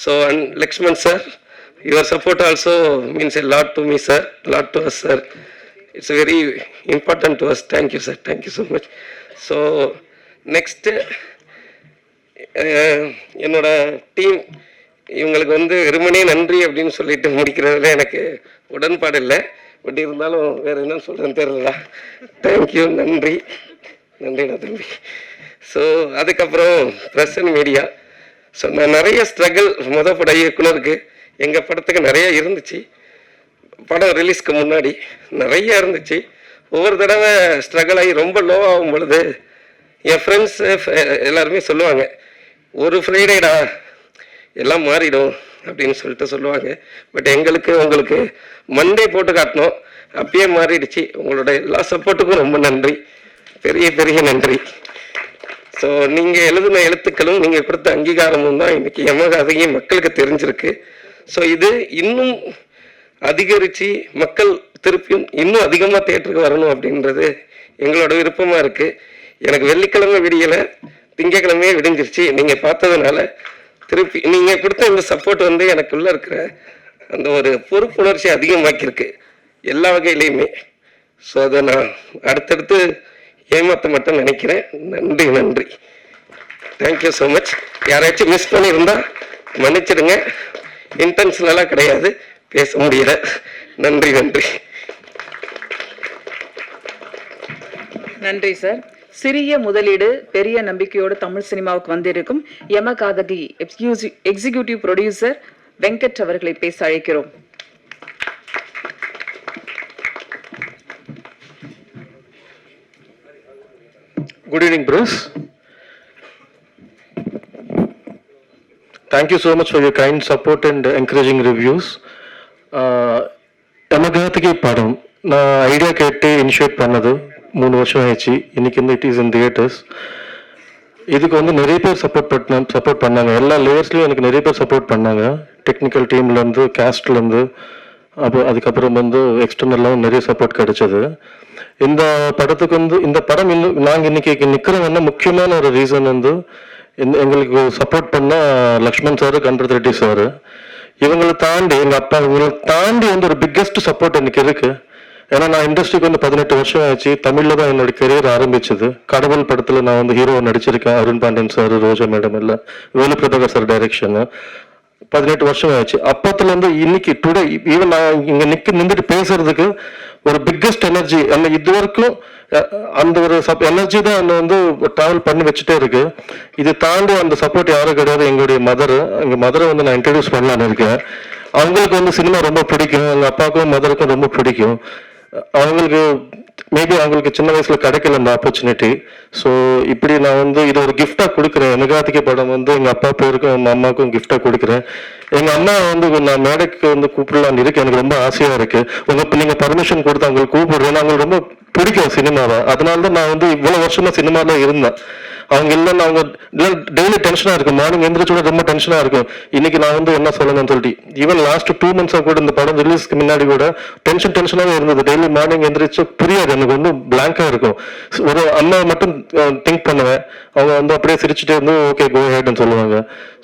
Speaker 15: So, and Lakshman sir, your support also means a lot to me, sir, lot to us, sir. It's very important to us. Thank you, sir. Thank you so much. So, next, என்னோட team இவங்களுக்கு வந்து வெறுமனே நன்றி அப்படின்னு சொல்லிட்டு முடிக்கிறதுல எனக்கு உடன்பாடு இல்லை. பட் இருந்தாலும் வேறு என்ன சொல்கிறேன்னு தெரியல. தேங்க்யூ, நன்றி, நன்றிடா தம்பி. ஸோ அதுக்கப்புறம் ப்ரெஸ் அண்ட் மீடியா. ஸோ நான் நிறைய ஸ்ட்ரகிள் பட இயக்குனருக்கு எங்கள் படத்துக்கு நிறைய இருந்துச்சு. படம் ரிலீஸ்க்கு முன்னாடி நிறைய இருந்துச்சு. ஒவ்வொரு தடவை ஸ்ட்ரகிள் ஆகி ரொம்ப லோ ஆகும் பொழுது என் ஃப்ரெண்ட்ஸு எல்லாருமே சொல்லுவாங்க, ஒரு ஃப்ரைடேடா எல்லாம் மாறிடும் அப்படின்னு சொல்லிட்டு சொல்லுவாங்க. பட் எங்களுக்கு உங்களுக்கு மண்டே போட்டு காட்டணும், அப்பயே மாறிடுச்சு. உங்களோட எல்லா சப்போர்ட்டுக்கும் ரொம்ப நன்றி, பெரிய பெரிய நன்றி. ஸோ நீங்கள் எழுதின எழுத்துக்களும் நீங்கள் கொடுத்த அங்கீகாரமும் தான் இன்னைக்கு யமகாதையும் மக்களுக்கு தெரிஞ்சிருக்கு. ஸோ இது இன்னும் அதிகரித்து மக்கள் திருப்பியும் இன்னும் அதிகமாக தியேட்டருக்கு வரணும் அப்படின்றது எங்களோட விருப்பமாக இருக்குது. எனக்கு வெள்ளிக்கிழமை விடியலை, திங்கக்கிழமையே விடிஞ்சிருச்சு. நீங்கள் பார்த்ததுனால திருப்பி நீங்கள் கொடுத்த இந்த சப்போர்ட் வந்து எனக்குள்ளே இருக்கிற அந்த ஒரு பொறுப்புணர்ச்சி அதிகமாக்கியிருக்கு எல்லா வகையிலையுமே. ஸோ அதை நான் அடுத்தடுத்து ஏமாற்ற மட்டும் நினைக்கிறேன். நன்றி, நன்றி, தேங்க்யூ ஸோ மச். யாராச்சும் மிஸ் பண்ணியிருந்தா மன்னிச்சிடுங்க, இன்டென்ஷனலாக கிடையாது, பேச முடியல. நன்றி, நன்றி.
Speaker 1: நன்றி சார். சிறிய முதலீடு பெரிய நம்பிக்கையோடு தமிழ் சினிமாவுக்கு வந்திருக்கும் யமகாதகி எக்ஸிகியூட்டிவ் ப்ரொடியூசர் வெங்கட் அவர்களை பேச அழைக்கிறோம்.
Speaker 16: Good evening, Bruce. Thank you so much for your kind support and encouraging reviews. யமகாதகி படம் நான் ஐடியா கேட்டு இனிஷியேட் பண்ணது 3 வருஷம் ஆயிடுச்சு. இன்னைக்கு வந்து இட் இஸ் இன் தியேட்டர்ஸ். இதுக்கு வந்து நிறைய பேர் சப்போர்ட் பண்ணாங்க. எல்லா லேயர்ஸ்லையும் எனக்கு நிறைய பேர் சப்போர்ட் பண்ணாங்க. டெக்னிக்கல் டீம்லேருந்து, கேஸ்ட்லேருந்து, அதுக்கப்புறம் வந்து எக்ஸ்டர்னலாகவும் நிறைய சப்போர்ட் கிடைச்சது. இந்த படத்துக்கு வந்து இந்த படம் இன்னும் நாங்கள் இன்னைக்கு நிற்கிறோம்னா முக்கியமான ஒரு ரீசன் வந்து எங்களுக்கு சப்போர்ட் பண்ண லக்ஷ்மண் சார், கணபதி ரெட்டி சார், இவங்களை தாண்டி எங்கள் அப்பா, இவங்களை தாண்டி வந்து ஒரு பிக்கெஸ்ட் சப்போர்ட் எனக்கு இருக்கு. ஏன்னா நான் இண்டஸ்ட்ரிக்கு வந்து 18 வருஷம் ஆச்சு. தமிழில் தான் என்னோட கெரியர் ஆரம்பிச்சது. கடவுள் படத்தில் நான் வந்து ஹீரோ நடிச்சிருக்கேன். அருண் பாண்டியன் சார், ரோஜா மேடம், இல்லை வேலு பிரபாகர் சார் டைரக்ஷனு. 18 வருஷம் ஆச்சு. அப்பத்துல இருந்து இன்னைக்கு டுடே ஈவன் நான் இங்க நின்றுட்டு பேசுறதுக்கு ஒரு பிக்கெஸ்ட் எனர்ஜி என்ன இது வரைக்கும் அந்த ஒரு எனர்ஜி தான் என்ன வந்து டிராவல் பண்ணி வச்சுட்டே இருக்கு. இது தாண்டி அந்த சப்போர்ட் யாரும் கிடையாது. எங்களுடைய எங்க மதரை வந்து நான் இன்ட்ரடியூஸ் பண்ணலான்னு இருக்கேன். அவங்களுக்கு வந்து சினிமா ரொம்ப பிடிக்கும். எங்க அப்பாவுக்கும் மதருக்கும் ரொம்ப பிடிக்கும். அவங்களுக்கு மேபி அவங்களுக்கு சின்ன வயசுல கிடைக்கல அந்த ஆப்பர்ச்சுனிட்டி. ஸோ இப்படி நான் வந்து இது ஒரு கிஃப்டா கொடுக்குறேன். யமகாதகி படம் வந்து எங்க அப்பா பேருக்கும் எங்க அம்மாவுக்கும் கிஃப்டா கொடுக்குறேன். எங்க அம்மா வந்து நான் மேடைக்கு வந்து கூப்பிடலான்னு இருக்கு. எனக்கு ரொம்ப ஆசையா இருக்கு. நீங்க பர்மிஷன் கொடுத்து அவங்களுக்கு கூப்பிடுறேன். அவங்களுக்கு ரொம்ப பிடிக்கும் சினிமாவை. அதனால தான் நான் வந்து இவ்வளவு வருஷமா சினிமால இருந்தேன். அவங்க இல்லைன்னு அவங்க டெய்லி டென்ஷனா இருக்கும். மார்னிங் எந்திரிச்சோட ரொம்ப டென்ஷனா இருக்கும். இன்னைக்கு நான் வந்து என்ன சொல்லணும்னு சொல்லிட்டு ஈவன் லாஸ்ட் 2 months கூட இந்த படம் ரிலீஸ்க்கு முன்னாடி கூட டென்ஷனாவே இருந்தது. டெய்லி மார்னிங் எந்திரிச்சு புரியாது, எனக்கு வந்து பிளாங்கா இருக்கும். ஒரு அம்மா மட்டும் திங்க் பண்ணுவேன். அவங்க வந்து அப்படியே சிரிச்சுட்டே இருந்து ஓகே கோ ஹெட்னு சொல்லுவாங்க.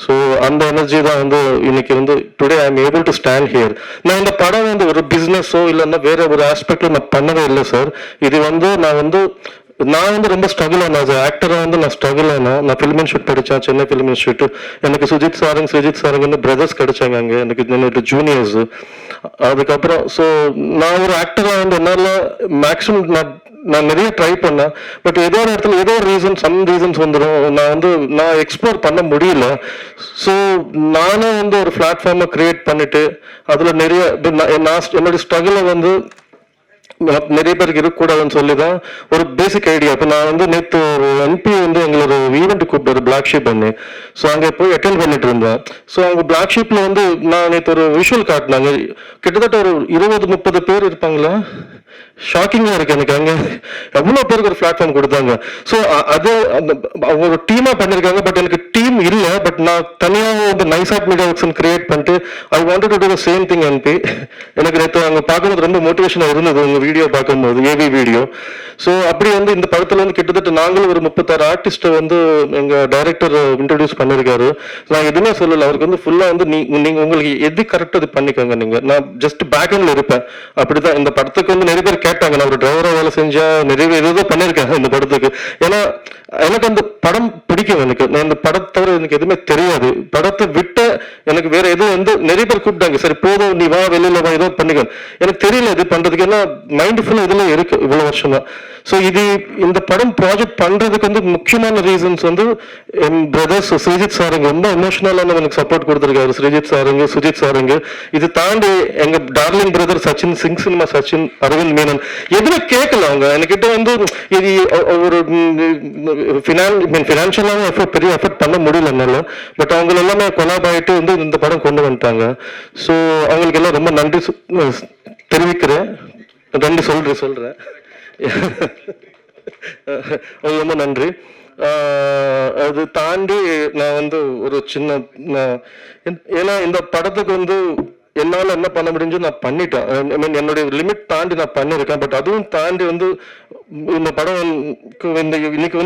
Speaker 16: ஸோ அந்த எனர்ஜி தான் வந்து இன்னைக்கு வந்து today I am able to stand here. நான் இந்த படம் வந்து ஒரு பிஸ்னஸோ இல்லைன்னா வேற ஒரு ஆஸ்பெக்ட்ல நான் பண்ணவே இல்லை சார். இது வந்து நான் வந்து ரொம்ப ஸ்ட்ரகிள் ஆனேன். ஆஸ் ஆக்டரா வந்து நான் ஸ்ட்ரகிள் ஆனேன். நான் ஃபிலிம் இன்ஸ்டியூட் படித்தேன், சென்னை ஃபிலிம் இன்ஸ்டியூட். எனக்கு சுஜித் சாருங்க பிரதர்ஸ் கிடைச்சாங்க அங்கே, எனக்கு என்னோட ஜூனியர்ஸ். அதுக்கப்புறம் ஸோ நான் ஒரு ஆக்டரா வந்து என்னால் மேக்ஸிமம் நான் நிறைய ட்ரை பண்ணேன். பட் ஏதோ ஒரு இடத்துல ஏதோ ஒரு சம் ரீசன்ஸ் வந்துடும். நான் எக்ஸ்ப்ளோர் பண்ண முடியல. ஸோ நானும் வந்து ஒரு பிளாட்ஃபார்மை கிரியேட் பண்ணிட்டு அதில் நிறைய என்னோட ஸ்ட்ரகிளை வந்து நிறைய பேருக்கு இருக்கக்கூடாதுன்னு சொல்லி தான் ஒரு பேசிக் ஐடியா. இப்போ நான் வந்து நேற்று ஒரு MP வந்து எங்களோட ஈவெண்ட் கூப்பிட்டு பிளாக் ஷீப் பண்ணி, ஸோ அங்கே போய் அட்டென்ட் பண்ணிட்டு இருந்தேன். ஸோ அவங்க பிளாக் ஷீப்ல வந்து நான் நேற்று ஒரு விஷுவல் காட்டினாங்க. கிட்டத்தட்ட ஒரு 20-30 பேர் இருப்பாங்களா, ஷாக்கிங்காக இருக்குது எனக்கு. அங்கே எவ்வளோ பேருக்கு ஒரு பிளாட்ஃபார்ம் கொடுத்தாங்க. ஸோ அது ஒரு டீமாக பண்ணியிருக்காங்க. பட் எனக்கு டீம் இல்லை. பட் நான் தனியாக வந்து நைசாட் மீடியா ஒர்க்ஸ் கிரியேட் பண்ணிட்டு I wanted to do the same thing NP. எனக்கு நேற்று அங்கே பார்க்கும்போது ரொம்ப மோட்டிவேஷனாக இருந்தது உங்கள் வீடியோ பார்க்கும்போது, ஏவி வீடியோ. ஸோ அப்படி வந்து இந்த படத்தில் வந்து கிட்டத்தட்ட நாங்களும் ஒரு 36 ஆர்டிஸ்ட்டை வந்து எங்கள் டைரக்டர் இன்ட்ரடியூஸ் பண்ணியிருக்காரு. நான் எதுவுமே சொல்லலை. அவருக்கு வந்து ஃபுல்லாக வந்து நீங்கள் உங்களுக்கு எது கரெக்டாக அது பண்ணிக்கோங்க. நீங்கள் நான் ஜஸ்ட் பேக்எண்டில் இருப்பேன். அப்படிதான் இந்த படத்துக்கு வந்து நிறைய பேர் கேட்டாங்க. நான் ஒரு டிரைவராக வேலை செஞ்சேன், நிறைய ஏதோ பண்ணியிருக்கேன் இந்த படத்துக்கு. ஏன்னா எனக்கு அந்த படம் பிடிக்கும். எனக்கு நான் இந்த படத்தை தவிர எனக்கு எதுவுமே தெரியாது. படத்தை விட்ட எனக்கு வேற எதுவும் வந்து நிறைய பேர் கூப்பிட்டாங்க, சரி போதும் நீ வா வெளியில வா ஏதோ பண்ணிக்க. எனக்கு தெரியல இது பண்றதுக்கு. ஏன்னா மைண்ட் ஃபுல்லாக இதுல இருக்கு இவ்வளவு வருஷம் தான். ஸோ இந்த படம் ப்ராஜெக்ட் பண்றதுக்கு வந்து முக்கியமான ரீசன்ஸ் வந்து என் பிரதர்ஸ் ஸ்ரீஜித் சாருங்க ரொம்ப எமோஷனலான எனக்கு சப்போர்ட் கொடுத்துருக்காரு. ஸ்ரீஜித் சாருங்க, சுஜித் சாருங்க. இது தாண்டி எங்க darling brother Sachin, Sync cinema Sachin, Aravind Menon எதுவுமே கேட்கல. அவங்க என்கிட்ட வந்து இது ஒரு ஃபினான்ஷியலாக பெரிய எஃபர்ட் பண்ண முடியல என்னால. பட் அவங்க எல்லாமே கொலாப் ஆகிட்டு வந்து இந்த படம் கொண்டு வந்துட்டாங்க. ஸோ அவங்களுக்கு எல்லாம் ரொம்ப நன்றி தெரிவிக்கிறேன். நன்றி சொல்றேன். ரொம்ப நன்றி. அது தாண்டி நான் வந்து ஒரு சின்ன ஏன்னா இந்த படத்துக்கு வந்து என்னால் என்ன பண்ண முடிஞ்சு நான் பண்ணிட்டேன். ஐ மீன் என்னுடைய லிமிட் தாண்டி நான் பண்ணியிருக்கேன். பட் அதுவும் தாண்டி வந்து இந்த படம் இன்னைக்கு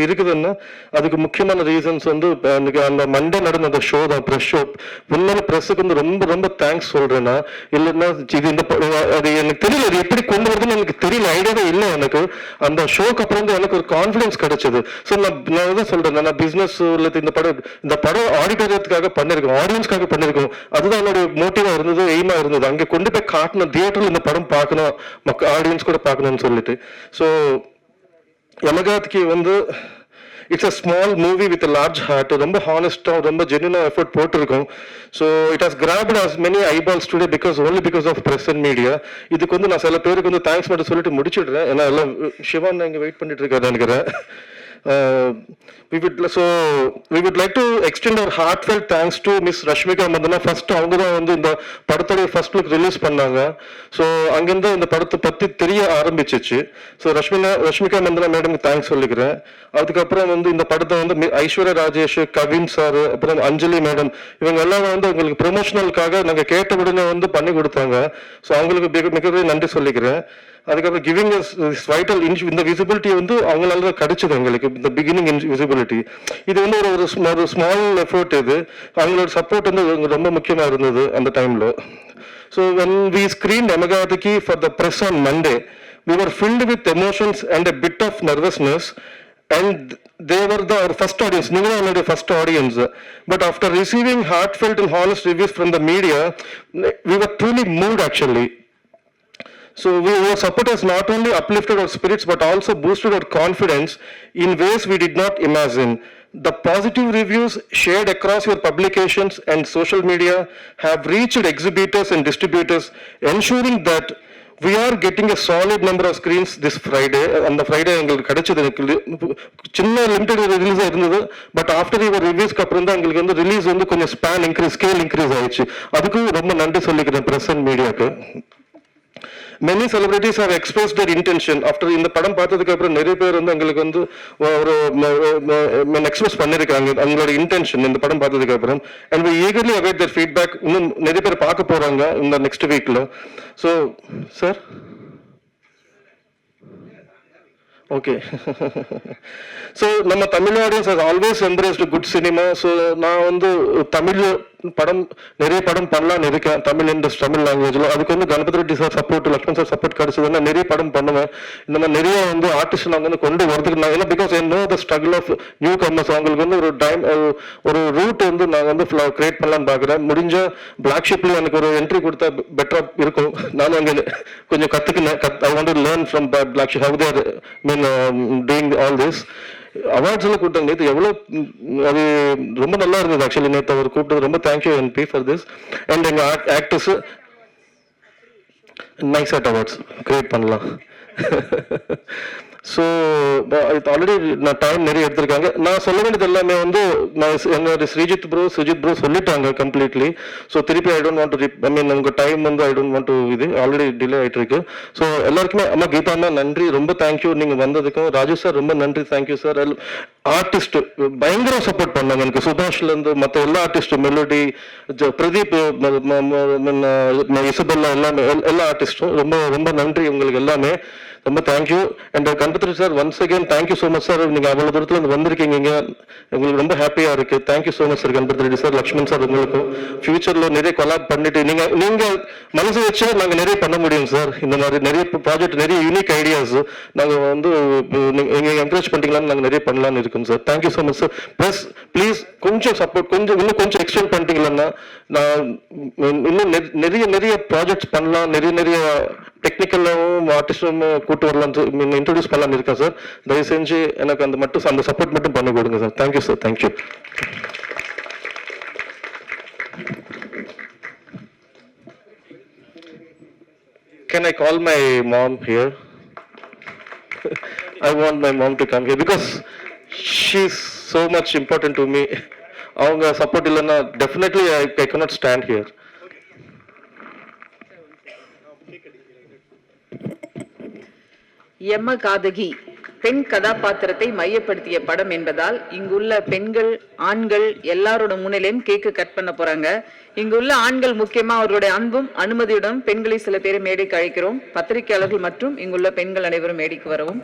Speaker 16: இருக்குதுன்னா அதுக்கு முக்கியமான ரீசன்ஸ் வந்து எனக்கு அந்த மண்டே நடந்த அந்த ஷோ தான், ப்ரெஸ் ஷோ. முன்னாடி ப்ரெஸ்ஸுக்கு வந்து ரொம்ப ரொம்ப தேங்க்ஸ் சொல்றேன்னா. இல்லைன்னா இது அது எனக்கு தெரியல, அது எப்படி கொண்டு வருதுன்னு எனக்கு தெரியல, ஐடியாவே இல்லை எனக்கு. அந்த ஷோக்கு அப்புறம் வந்து எனக்கு ஒரு கான்ஃபிடன்ஸ் கிடைச்சது. ஸோ நான் எதாவது சொல்றேன், நான் பிசினஸ் இந்த படம் ஆடிட்டோரியத்துக்காக பண்ணிருக்கோம், ஆடியன்ஸ்க்காக பண்ணிருக்கோம். அதுதான் என்னோட மோட்டிவா இருந்தது, எய்மா இருந்தது. அங்கே கொண்டு போய் காட்டணும், தியேட்டர்ல இந்த படம் பார்க்கணும், ஆடியன்ஸ் கூட பார்க்கணும்னு சொல்லிட்டு. ஸோ யமகாத்கி வந்து it's a small movie with large heart. ரொம்ப ஹானஸ்டா ரொம்ப ஜென்யூனா எஃபர்ட் போட்டிருக்கோம். So it has grabbed as many eyeballs today only because of press and media. இதுக்கு வந்து நான் சில பேருக்கு வந்து தேங்க்ஸ் மட்டும் சொல்லிட்டு முடிச்சிடுறேன். ஏன்னா எல்லாம் சிவான் இங்கே வெயிட் பண்ணிட்டு இருக்காரு நினைக்கிறேன். we would like to extend our heartfelt thanks to Miss Rashmika Mandana. First அவங்க தான் வந்து இந்த படத்தோட ஃபர்ஸ்ட் லுக் ரிலீஸ் பண்ணாங்க. ஸோ அங்கிருந்து இந்த படத்தை பற்றி தெரிய ஆரம்பிச்சிச்சு. ஸோ ரஷ்மிகா மந்தனா மேடம்க்கு தேங்க்ஸ் சொல்லிக்கிறேன். அதுக்கப்புறம் வந்து இந்த படத்தை வந்து ஐஸ்வர்யா ராஜேஷ், கவின் சார், அப்புறம் அஞ்சலி மேடம், இவங்க எல்லாம் வந்து உங்களுக்கு ப்ரொமோஷனலுக்காக நாங்கள் கேட்ட உடனே வந்து பண்ணி கொடுத்தாங்க. ஸோ அவங்களுக்கு மிகப்பெரிய நன்றி சொல்லிக்கிறேன். அதுக்கப்புறம் கிவிங் வைட்டல் இந்த விசிபிலிட்டி வந்து அவங்களால தான் கிடைச்சது எங்களுக்கு, இந்த பிகினிங் விசிபிலிட்டி. இது வந்து ஒரு ஸ்மால் எஃபர்ட். இது அவங்களோட சப்போர்ட் வந்து ரொம்ப முக்கியமாக இருந்தது அந்த டைம்ல. So when we screened Yamagathiki for the press on Monday, we were filled with emotions and a bit of nervousness, and they were our first audience. நீங்களும் என்னுடைய first audience. But after receiving heartfelt and honest reviews from the media, we were truly moved actually. So your support has not only uplifted our spirits but also boosted our confidence in ways we did not imagine. The positive reviews shared across your publications and social media have reached exhibitors and distributors, ensuring that we are getting a solid number of screens this Friday. On the Friday எங்களுக்கு கிடைச்சது சின்ன limited ரிலீஸாக இருந்தது. But after your ரிலீஸ்க்கு அப்புறம் தான் எங்களுக்கு வந்து release வந்து கொஞ்சம் ஸ்கேல் இன்க்ரீஸ் ஆயிடுச்சு. அதுக்கும் ரொம்ப நன்றி சொல்லிக்கிறேன் பிரஸ் அண்ட் மீடியாவுக்கு. Many celebrities have expressed their intention. After இந்த படம் பார்த்ததுக்கு அப்புறம் நிறைய பேர் வந்து எங்களுக்கு வந்து ஒரு எக்ஸ்பிரஸ் பண்ணிருக்காங்க அவங்களோட இன்டென்ஷன் இந்த படம் பார்த்ததுக்கு அப்புறம். And we eagerly await their feedback. இன்னும் நிறைய பேர் பார்க்க போறாங்க இந்த நெக்ஸ்ட் வீக்ல. So sir okay. ஸோ நம்ம Tamil audience has always embraced good cinema. So நான் வந்து தமிழ் படம் நிறைய படம் பண்ணலான்னு இருக்கேன், தமிழ் இண்டஸ்ட்ரி, தமிழ் லாங்குவேஜில். அதுக்கு வந்து Ganapathi Reddy sir support, Lakshman sir support கிடைச்சதுன்னா நிறைய படம் பண்ணுவேன். இந்த மாதிரி நிறைய வந்து ஆர்டிஸ்ட் நாங்கள் வந்து கொண்டு வரதுக்கு நான் ஏன்னா because I know the struggle of newcomers. அவங்களுக்கு வந்து ஒரு ரூட் வந்து நாங்கள் வந்து கிரியேட் பண்ணலான்னு பார்க்குறேன். முடிஞ்ச பிளாக் ஷிப்ல எனக்கு ஒரு என்ட்ரி கொடுத்தா பெட்டராக இருக்கும். நானும் அங்கே கொஞ்சம் கற்றுக்கினேன். I want to learn from Black Sheep how they're mean doing all this. Awards எல்லாம் கூப்பிட்டாங்க நேற்று, எவ்வளோ அது ரொம்ப நல்லா இருந்தது ஆக்சுவலி. நேற்று அவர் கூப்பிட்டது ரொம்ப thank you NP for this. And எங்கள் actors nice ad awards create பண்ணலாம். ஸோ இது ஆல்ரெடி நான் டைம் நிறைய எடுத்திருக்காங்க. நான் சொல்ல வேண்டியது எல்லாமே வந்து நான் என்னோட சுஜித் ப்ரோ சொல்லிட்டாங்க கம்ப்ளீட்லி. ஸோ திருப்பி I don't want to I mean உங்கள் டைம் வந்து ஐ டோன்ட் வாண்ட் டு இது ஆல்ரெடி டிலே ஆகிட்டு இருக்கு. ஸோ எல்லாருக்குமே அம்மா கீதா அம்மா நன்றி, ரொம்ப தேங்க்யூ நீங்கள் வந்ததுக்கும். ராஜு சார் ரொம்ப நன்றி, தேங்க்யூ சார். ஆர்டிஸ்ட் பயங்கர சப்போர்ட் பண்ணாங்க எனக்கு, சுபாஷ்லேருந்து மற்ற எல்லா ஆர்டிஸ்ட்டும், மெலோடி, பிரதீப், இசபெல்லா, எல்லாமே எல்லா ஆர்டிஸ்ட்டும் ரொம்ப ரொம்ப நன்றி உங்களுக்கு எல்லாமே, ரொம்ப thank you. And Ganapathi sir once again thank you so much sir. நீங்கள் அவ்வளோ தூரத்தில் வந்து வந்திருக்கீங்க, எங்களுக்கு ரொம்ப ஹாப்பியாக இருக்குது. Thank you so much sir Ganapathi Reddy sir, Lakshman sir. உங்களுக்கும் ஃபியூச்சரில் நிறைய கொலாப் பண்ணிட்டு நீங்கள் மனசு வச்சா நாங்கள் நிறைய பண்ண முடியும் சார். இந்த மாதிரி நிறைய ப்ராஜெக்ட், நிறைய யூனிக் ஐடியாஸ் நாங்கள் வந்து நீங்கள் என்கரேஜ் பண்ணிட்டீங்களான்னு நாங்கள் நிறைய பண்ணலான்னு இருக்கோம் sir. Thank you so much sir. Plus please கொஞ்சம் சப்போர்ட், இன்னும் கொஞ்சம் எக்ஸ்டெண்ட் பண்ணிட்டீங்களா நான் இன்னும் நிறைய ப்ராஜெக்ட்ஸ் பண்ணலாம், நிறைய டெக்னிக்கலாகவும் ஆர்டிஸ்டும் கூட்டு வரலாம், இன்ட்ரோடியூஸ் பண்ணலான்னு இருக்கேன் சார். தயவு செஞ்சு எனக்கு அந்த சப்போர்ட் மட்டும் பண்ணி கொடுங்க sir. Thank you sir, thank you. Can I call my mom here? I want my mom to come here because she's so much important to me. அவங்க சப்போர்ட் இல்லைன்னா definitely I cannot stand here.
Speaker 1: யமகாதகி பெண் கதாபாத்திரத்தை மையப்படுத்திய படம் என்பதால் இங்குள்ள பெண்கள், ஆண்கள் எல்லாரோட முன்னிலையும் கேக்கு கட் பண்ண போறாங்க. இங்குள்ள ஆண்கள் முக்கியமா அவர்களுடைய அன்பும் அனுமதியுடன் பெண்களை சில பேரை மேடைக்கு அழைக்கிறோம். பத்திரிகையாளர்கள் மற்றும் இங்குள்ள பெண்கள் அனைவரும் மேடைக்கு வரவும்.